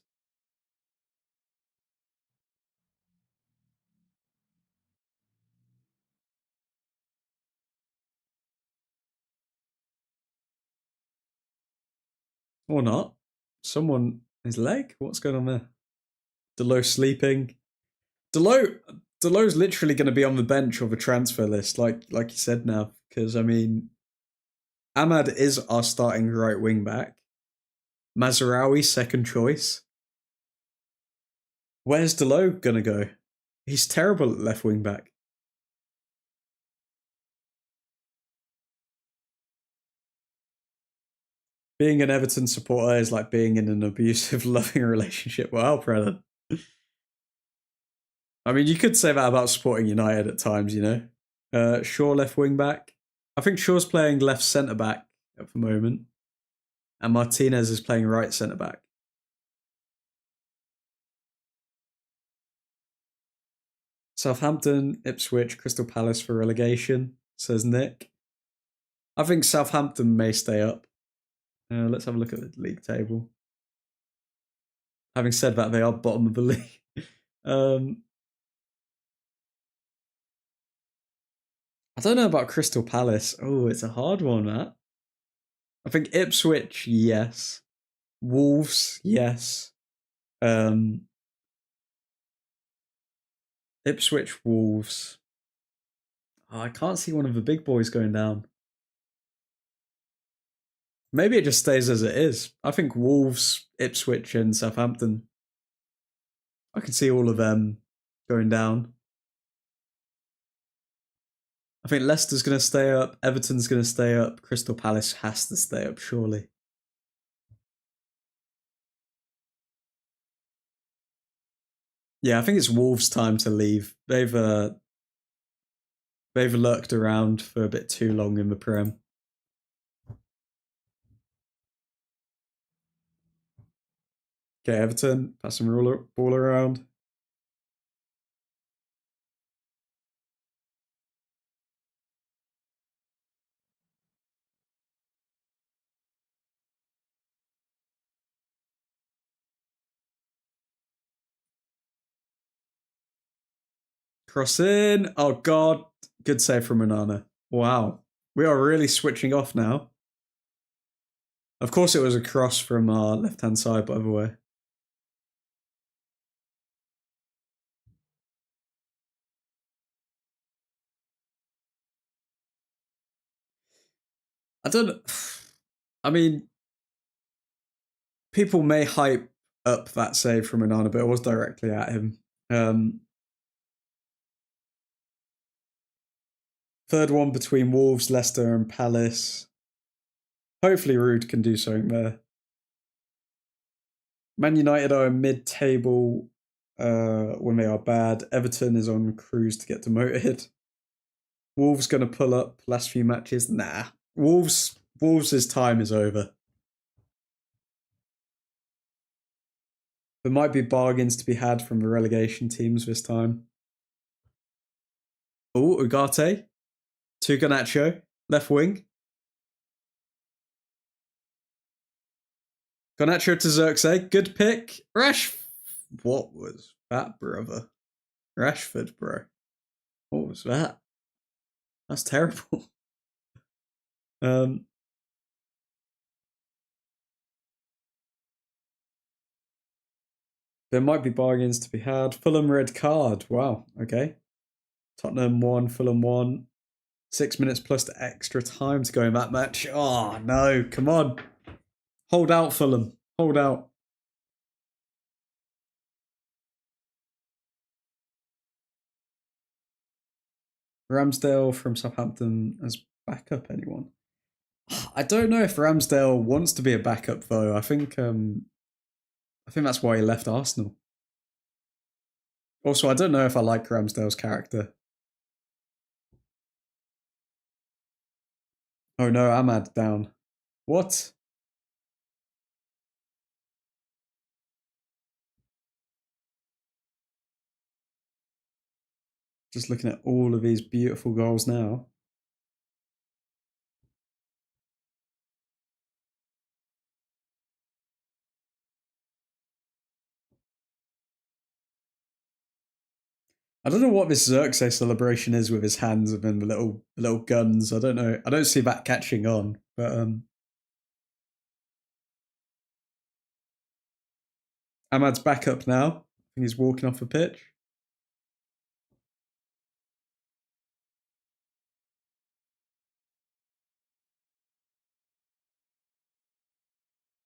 Or not. Someone, his leg? What's going on there? Delo sleeping. Delo, Delo's literally going to be on the bench or the transfer list, like you said now. Because, I mean, Ahmad is our starting right wing back. Mazraoui, second choice. Where's Delo going to go? He's terrible at left wing back. Being an Everton supporter is like being in an abusive, loving relationship. Well, Brennan. I mean, you could say that about supporting United at times, you know. Shaw left wing back. I think Shaw's playing left centre back at the moment, and Martinez is playing right centre back. Southampton, Ipswich, Crystal Palace for relegation, says Nick. I think Southampton may stay up. Let's have a look at the league table. Having said that, they are bottom of the league. I don't know about Crystal Palace. Oh, it's a hard one, Matt. I think Ipswich, yes. Wolves, yes. Ipswich, Wolves. Oh, I can't see one of the big boys going down. Maybe it just stays as it is. I think Wolves, Ipswich, and Southampton. I can see all of them going down. I think Leicester's going to stay up. Everton's going to stay up. Crystal Palace has to stay up, surely. Yeah, I think it's Wolves' time to leave. They've lurked around for a bit too long in the Prem. Okay, Everton, passing the ball around. Cross in. Oh, God. Good save from Onana. Wow. We are really switching off now. Of course, it was a cross from our left-hand side, by the way. I don't. I mean, people may hype up that save from Onana, but it was directly at him. Third one between Wolves, Leicester, and Palace. Hopefully, Rude can do something there. Man United are mid-table when they are bad. Everton is on cruise to get demoted. Wolves going to pull up last few matches. Nah, Wolves' time is over. There might be bargains to be had from the relegation teams this time. Oh, Ugarte to Garnacho, left wing. Garnacho to Xerxes, good pick. What was that, brother? Rashford, bro. What was that? That's terrible. There might be bargains to be had. Fulham red card. Wow. Okay. Tottenham 1, Fulham 1. 6 minutes plus the extra time to go in that match. Oh, no. Come on. Hold out, Fulham. Hold out. Ramsdale from Southampton as backup, anyone? I don't know if Ramsdale wants to be a backup, though. I think that's why he left Arsenal. Also, I don't know if I like Ramsdale's character. Oh no, Ahmad down. What? Just looking at all of these beautiful goals now. I don't know what this Xerxes celebration is with his hands and then the little guns. I don't know. I don't see that catching on, but Ahmad's back up now. I think he's walking off the pitch.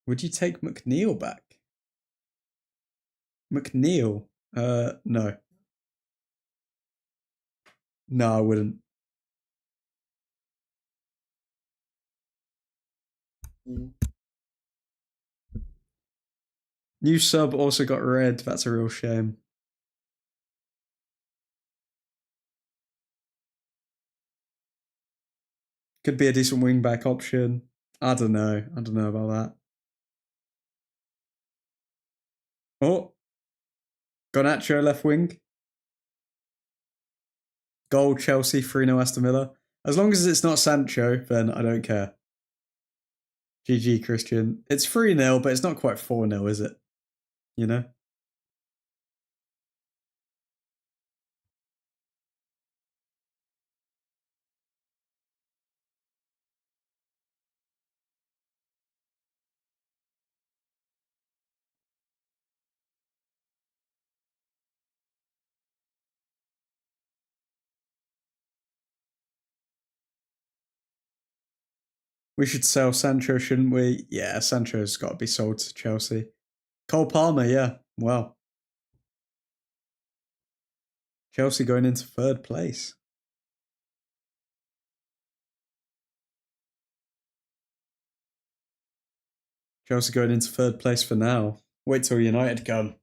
Would you take McNeil back? McNeil? No. No, I wouldn't. New sub also got red. That's a real shame. Could be a decent wing back option. I don't know. I don't know about that. Oh, Garnacho left wing. Goal Chelsea 3-0 Aston Villa. As long as it's not Sancho, then I don't care. GG Christian. It's 3-0, but it's not quite 4-0, is it? You know? We should sell Sancho, shouldn't we? Yeah, Sancho's got to be sold to Chelsea. Cole Palmer, yeah. Wow. Chelsea going into third place. Chelsea going into third place for now. Wait till United come.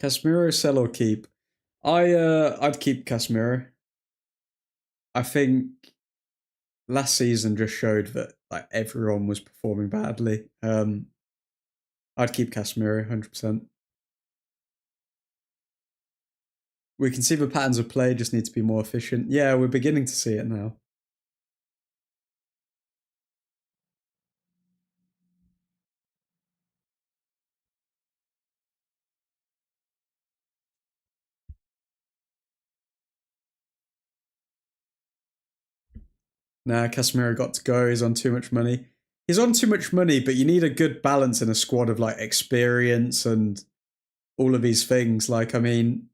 Casemiro, sell or keep? I'd keep Casemiro. I think last season just showed that like everyone was performing badly. I'd keep Casemiro 100%. We can see the patterns of play just need to be more efficient. Yeah, we're beginning to see it now. Nah, Casemiro got to go. He's on too much money. He's on too much money, but you need a good balance in a squad of like experience and all of these things. Like, I mean,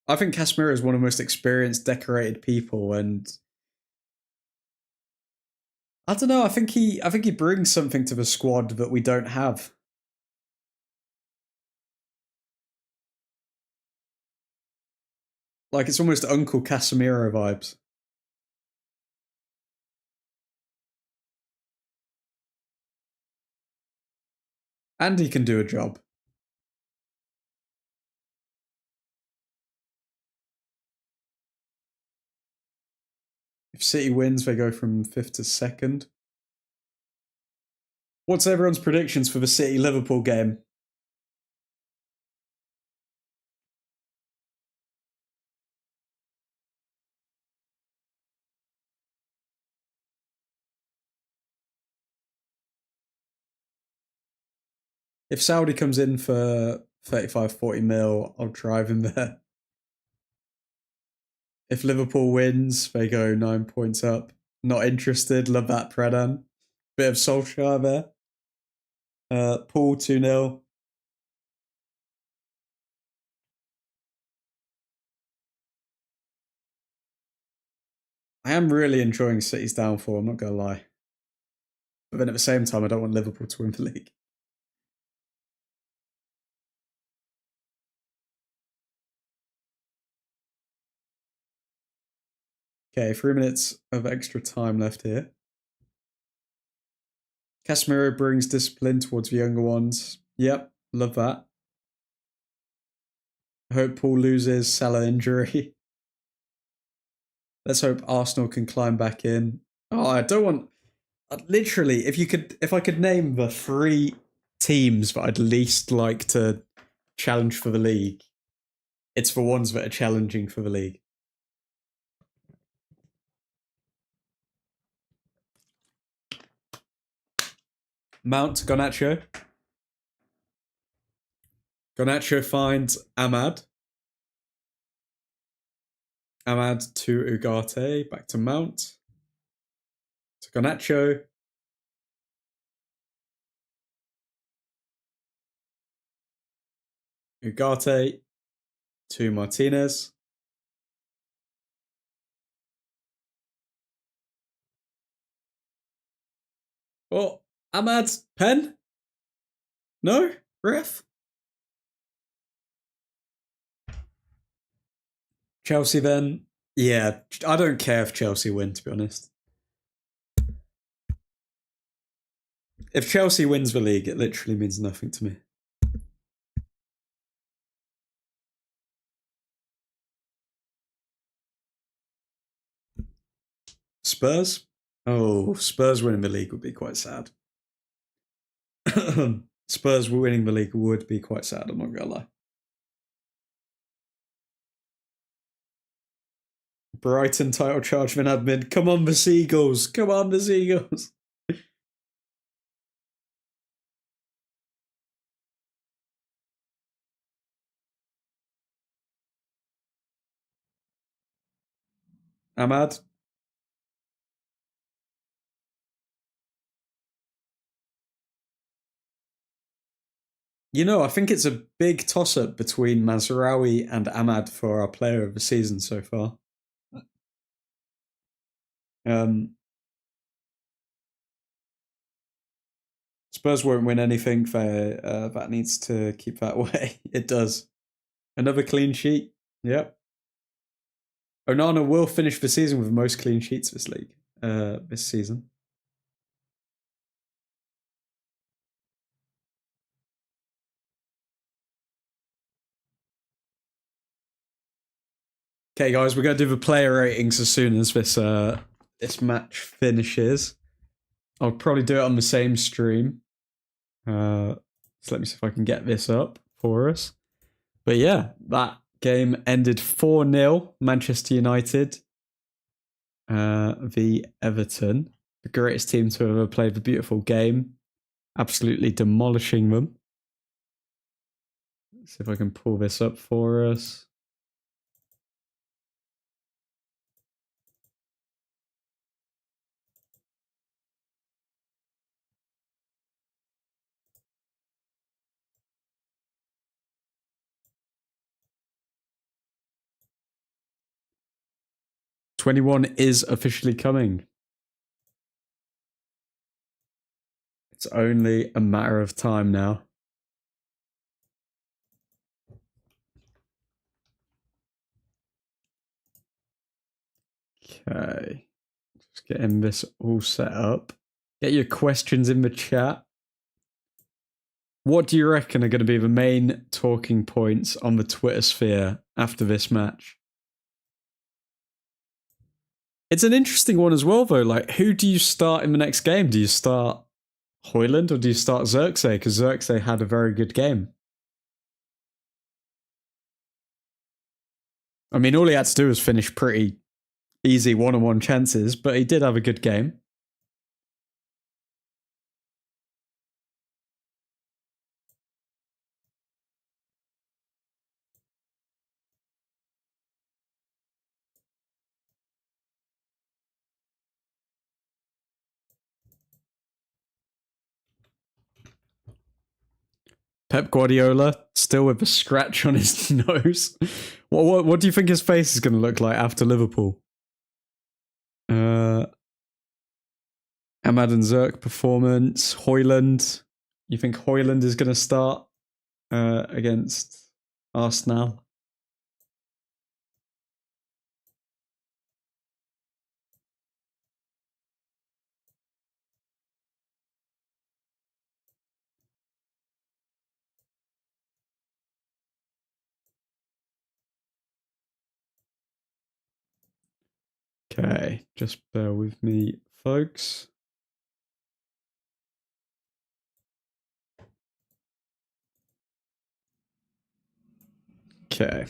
I think Casemiro is one of the most experienced, decorated people, and I don't know. I think he brings something to the squad that we don't have. Like, it's almost Uncle Casemiro vibes. And he can do a job. If City wins, they go from 5th to 2nd. What's everyone's predictions for the City-Liverpool game? If Saudi comes in for 35, 40 mil, I'll drive him there. If Liverpool wins, they go 9 points up. Not interested. Love that, Predan. Bit of Solskjaer there. Paul 2-0. I am really enjoying City's downfall, I'm not going to lie. But then at the same time, I don't want Liverpool to win the league. Okay, 3 minutes of extra time left here. Casemiro brings discipline towards the younger ones. Yep, love that. I hope Paul loses Salah injury. Let's hope Arsenal can climb back in. Oh, I don't want. Literally, if I could name the 3 teams that I'd least like to challenge for the league, it's the ones that are challenging for the league. Mount Garnacho. Garnacho finds Ahmad. Ahmad to Ugarte. Back to Mount. To Garnacho. Ugarte to Martinez. Oh, Ahmad's pen? No? Ref? Chelsea then? Yeah, I don't care if Chelsea win, to be honest. If Chelsea wins the league, it literally means nothing to me. Spurs? Oh, Spurs winning the league would be quite sad. Spurs winning the league would be quite sad, I'm not gonna lie. Brighton title charge man admin. Come on, the Seagulls. Come on, the Seagulls. Ahmad. You know, I think it's a big toss-up between Mazraoui and Ahmad for our player of the season so far. Spurs won't win anything. That needs to keep that way. It does. Another clean sheet. Yep. Onana will finish the season with the most clean sheets this league. This season. Okay, guys, we're going to do the player ratings as soon as this match finishes. I'll probably do it on the same stream. So let me see if I can get this up for us. But yeah, that game ended 4-0, Manchester United v Everton. The greatest team to ever play the beautiful game. Absolutely demolishing them. Let's see if I can pull this up for us. '21 is officially coming. It's only a matter of time now. Okay. Just getting this all set up. Get your questions in the chat. What do you reckon are going to be the main talking points on the Twitter sphere after this match? It's an interesting one as well, though. Like, who do you start in the next game? Do you start Højlund or do you start Xerxes? Because Xerxes had a very good game. I mean, all he had to do was finish pretty easy one-on-one chances, but he did have a good game. Pep Guardiola, still with a scratch on his nose. What do you think his face is going to look like after Liverpool? Ahmad and Zerk performance. Højlund. You think Højlund is going to start against Arsenal? Okay, just bear with me, folks. Okay.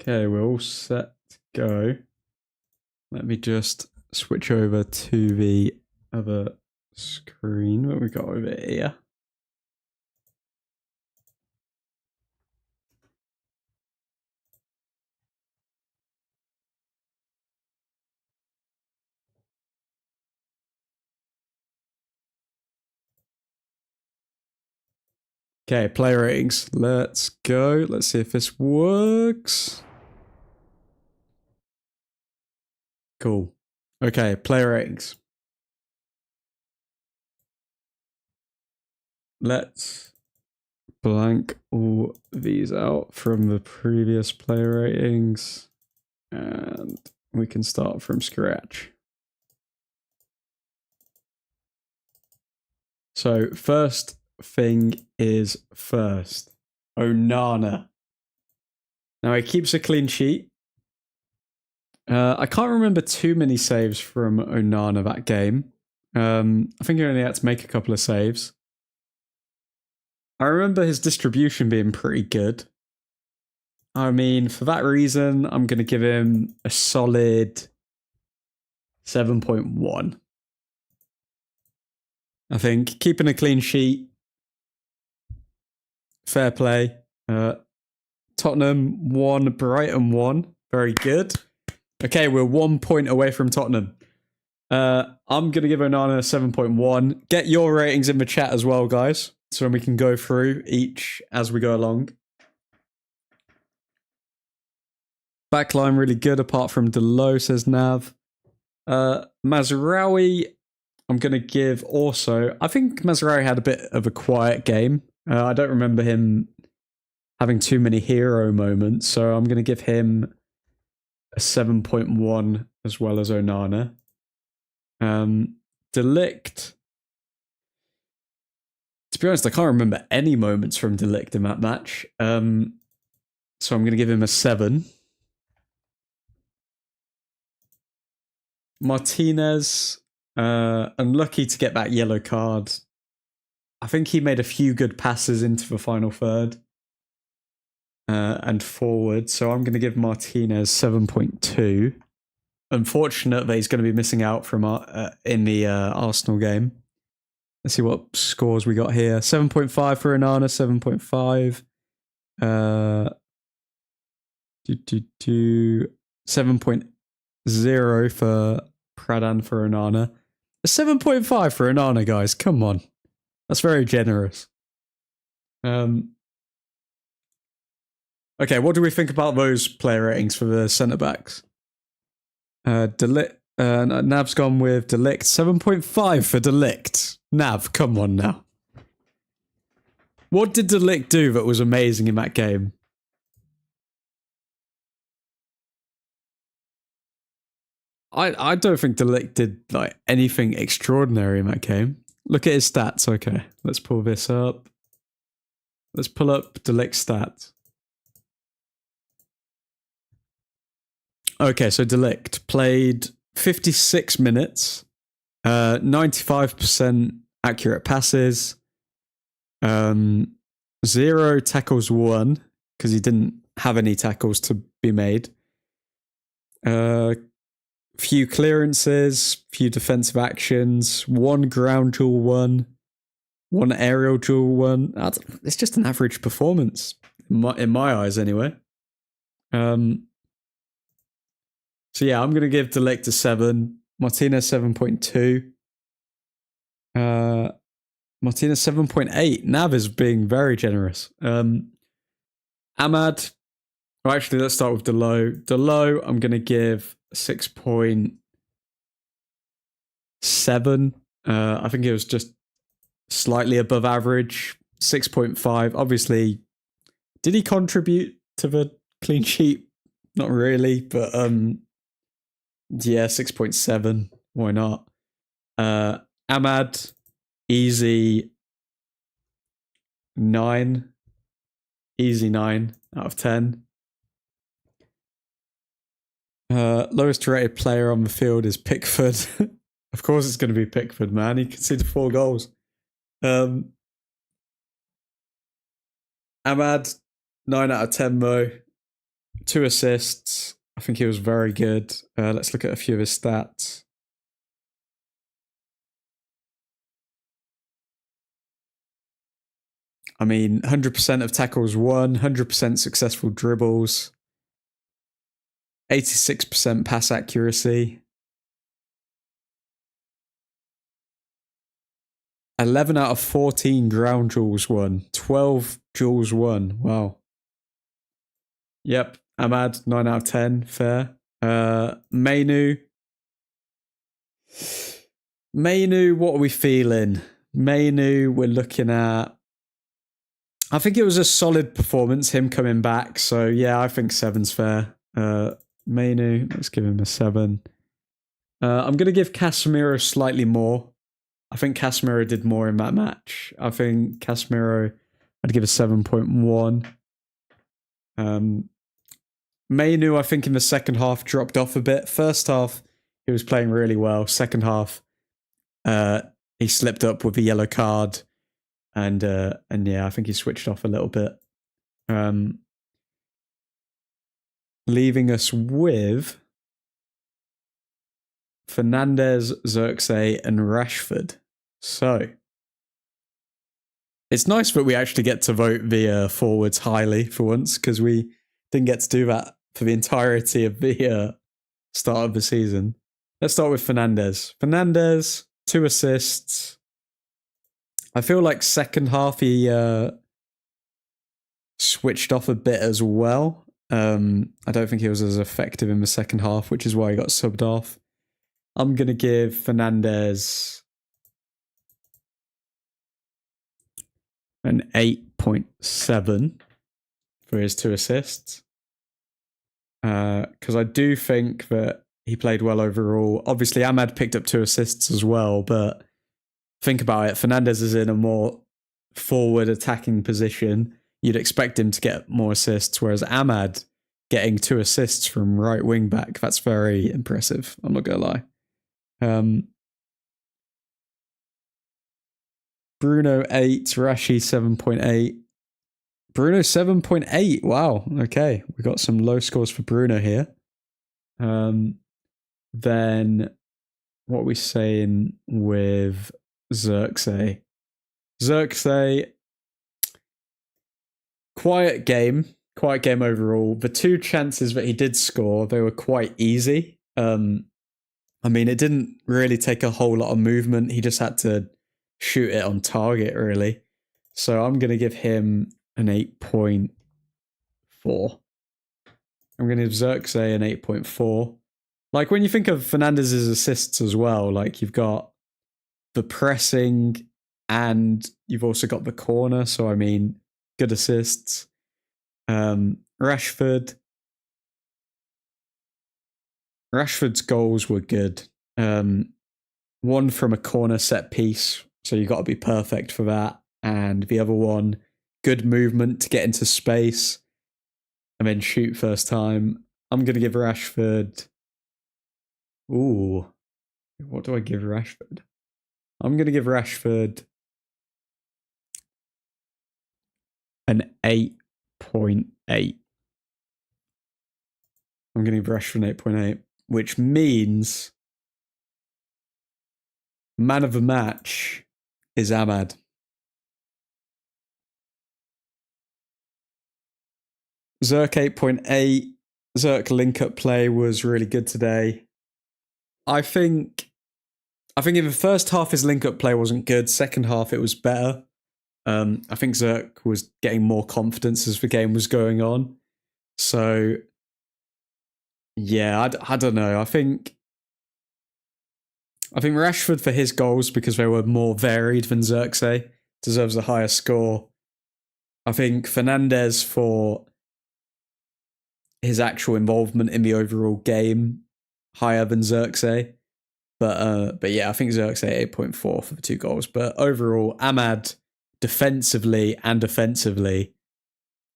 Okay, we're all set to go. Let me just switch over to the other screen. What we got over here? Okay, player ratings. Let's go. Let's see if this works. Cool. Okay, player ratings. Let's blank all these out from the previous player ratings. And we can start from scratch. So first thing is first. Onana. Now he keeps a clean sheet. I can't remember too many saves from Onana that game. I think he only had to make a couple of saves. I remember his distribution being pretty good. I mean, for that reason, I'm going to give him a solid 7.1. I think keeping a clean sheet, fair play. Tottenham 1, Brighton 1. Very good. Okay, we're 1 point away from Tottenham. I'm going to give Onana a 7.1. Get your ratings in the chat as well, guys, so we can go through each as we go along. Backline really good apart from Delo, says Nav. Mazraoui, I'm going to give also... I think Mazzarari had a bit of a quiet game. I don't remember him having too many hero moments, so I'm going to give him a 7.1 as well as Onana. Delict. To be honest, I can't remember any moments from Delict in that match. So I'm going to give him a 7. Martinez, unlucky to get that yellow card. I think he made a few good passes into the final third and forward, so I'm going to give Martinez 7.2. Unfortunate that he's going to be missing out from in the Arsenal game. Let's see what scores we got here. 7.5 for Onana, 7.5. 7.0 for Pradan for Onana. A 7.5 for Onana, guys. Come on. That's very generous. Okay, what do we think about those player ratings for the centre-backs? Nav's gone with Delict. 7.5 for Delict. Nav, come on now. What did Delict do that was amazing in that game? I don't think Delict did like anything extraordinary in that game. Look at his stats. Okay, let's pull this up. Let's pull up Delict's stats. Okay, so Delict played 56 minutes, 95% accurate passes, 0 tackles won, because he didn't have any tackles to be made. Few clearances, few defensive actions, 1 ground duel won, 1 aerial duel won. It's just an average performance, in my eyes anyway. So yeah, I'm going to give Delict a 7. Martinez 7.2. Martinez 7.8. Nav is being very generous. Ahmad. Well, actually, let's start with Delo. Delo, I'm going to give 6.7. I think it was just slightly above average. 6.5. Obviously, did he contribute to the clean sheet? Not really, but yeah, 6.7. Why not? Ahmad, easy 9. Easy 9 out of 10. Lowest rated player on the field is Pickford. Of course it's going to be Pickford, man. He conceded 4 goals. Ahmad, 9 out of 10 though. 2 assists. I think he was very good. Let's look at a few of his stats. I mean, 100% of tackles won, 100% successful dribbles, 86% pass accuracy, 11 out of 14 ground duels won, 12 duels won. Wow. Yep, Ahmad, 9 out of 10, fair. Mainu, what are we feeling? Mainu, we're looking at... I think it was a solid performance, him coming back. So yeah, I think 7's fair. Mainu, let's give him a 7. I'm going to give Casemiro slightly more. I think Casemiro did more in that match. I think Casemiro, I'd give a 7.1. Mainu, I think in the second half dropped off a bit. First half, he was playing really well. Second half, he slipped up with a yellow card. And yeah, I think he switched off a little bit. Leaving us with Fernandes, Xerxes, and Rashford. So, it's nice that we actually get to vote the forwards highly for once, because we didn't get to do that for the entirety of the start of the season. Let's start with Fernandes. Fernandes, 2 assists. I feel like second half he switched off a bit as well. I don't think he was as effective in the second half, which is why he got subbed off. I'm going to give Fernandes an 8.7 for his 2 assists. Because I do think that he played well overall. Obviously, Ahmad picked up 2 assists as well, but think about it. Fernandez is in a more forward attacking position. You'd expect him to get more assists, whereas Ahmad getting 2 assists from right wing back, that's very impressive. I'm not going to lie. Bruno 8, Rashi 7.8. Bruno 7.8. Wow. Okay. We got some low scores for Bruno here. Then what are we saying with Xerxes? Xerxes, quiet game overall. The 2 chances that he did score, they were quite easy. I mean, it didn't really take a whole lot of movement. He just had to shoot it on target, really. So I'm going to give him an 8.4. I'm going to give Xerxes an 8.4. Like, when you think of Fernandez's assists as well, like, you've got the pressing and you've also got the corner. So, I mean, good assists. Rashford's goals were good. One from a corner set piece, so you got to be perfect for that. And the other one, good movement to get into space and then shoot first time. I'm going to give Rashford... Ooh, what do I give Rashford? I'm going to give Rashford an 8.8. I'm going to give Rashford an 8.8, which means man of the match is Ahmad. Zerk 8.8. Zerk link-up play was really good today. I think in the first half his link-up play wasn't good. Second half it was better. I think Zerk was getting more confidence as the game was going on. So, yeah, I don't know. I think Rashford for his goals, because they were more varied than Xerxes, deserves a higher score. I think Fernandez for his actual involvement in the overall game, higher than Xerxes. But yeah, I think Xerxes 8.4 for the 2 goals. But overall, Ahmad, defensively and offensively,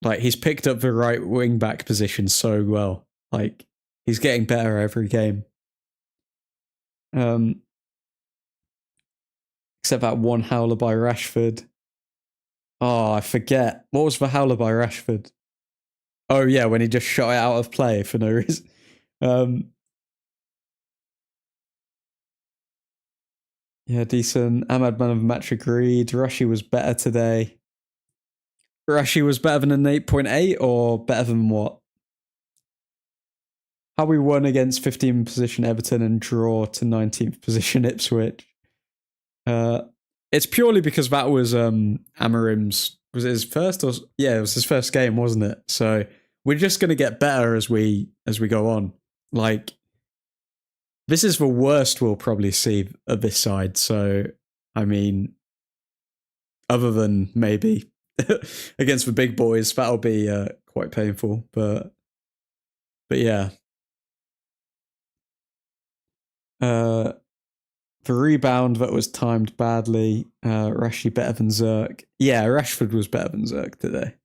like, he's picked up the right wing back position so well. Like, he's getting better every game. Except that one howler by Rashford. Oh, I forget. What was the howler by Rashford? Oh yeah, when he just shot it out of play for no reason. Yeah, decent. Ahmad man of the match agreed. Rashi was better today. Rashi was better than an 8.8 or better than what? How we won against 15th position Everton and draw to 19th position Ipswich. It's purely because that was Amarim's... Was it his first? Or yeah, it was his first game, wasn't it? So we're just going to get better as we go on. Like, this is the worst we'll probably see of this side. So, I mean, other than maybe against the big boys, that'll be quite painful. But yeah. The rebound that was timed badly. Rashi better than Zerk. Yeah, Rashford was better than Zerk today.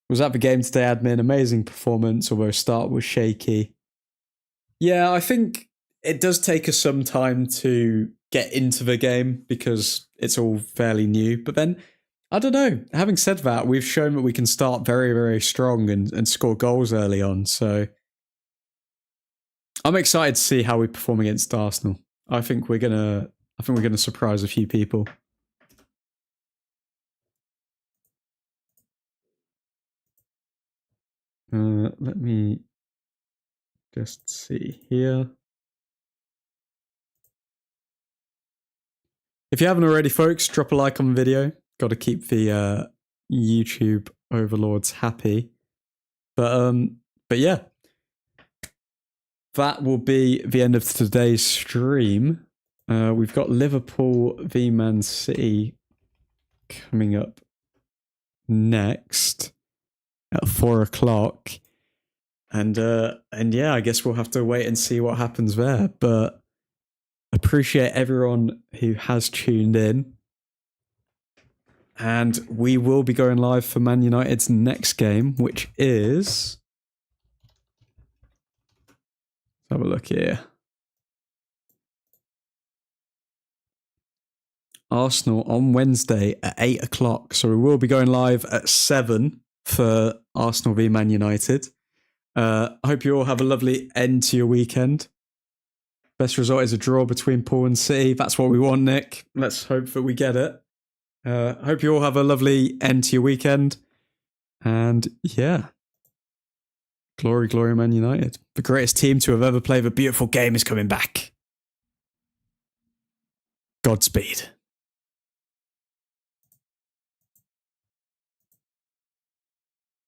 Was at the game today, admin. Amazing performance, although start was shaky. Yeah, I think it does take us some time to get into the game because it's all fairly new. But then, I don't know. Having said that, we've shown that we can start very, very strong and score goals early on. So I'm excited to see how we perform against Arsenal. I think we're gonna surprise a few people. Let me just see here. If you haven't already, folks, drop a like on the video. Got to keep the YouTube overlords happy. But yeah, that will be the end of today's stream. We've got Liverpool v Man City coming up next at 4 o'clock. And yeah, I guess we'll have to wait and see what happens there. But appreciate everyone who has tuned in. And we will be going live for Man United's next game, which is... Let's have a look here. Arsenal on Wednesday at 8 o'clock. So we will be going live at 7 for Arsenal v Man United. I hope you all have a lovely end to your weekend. Best result is a draw between Paul and City. That's what we want, Nick. Let's hope that we get it. Hope you all have a lovely end to your weekend. And yeah. Glory, glory, Man United. The greatest team to have ever played a beautiful game is coming back. Godspeed.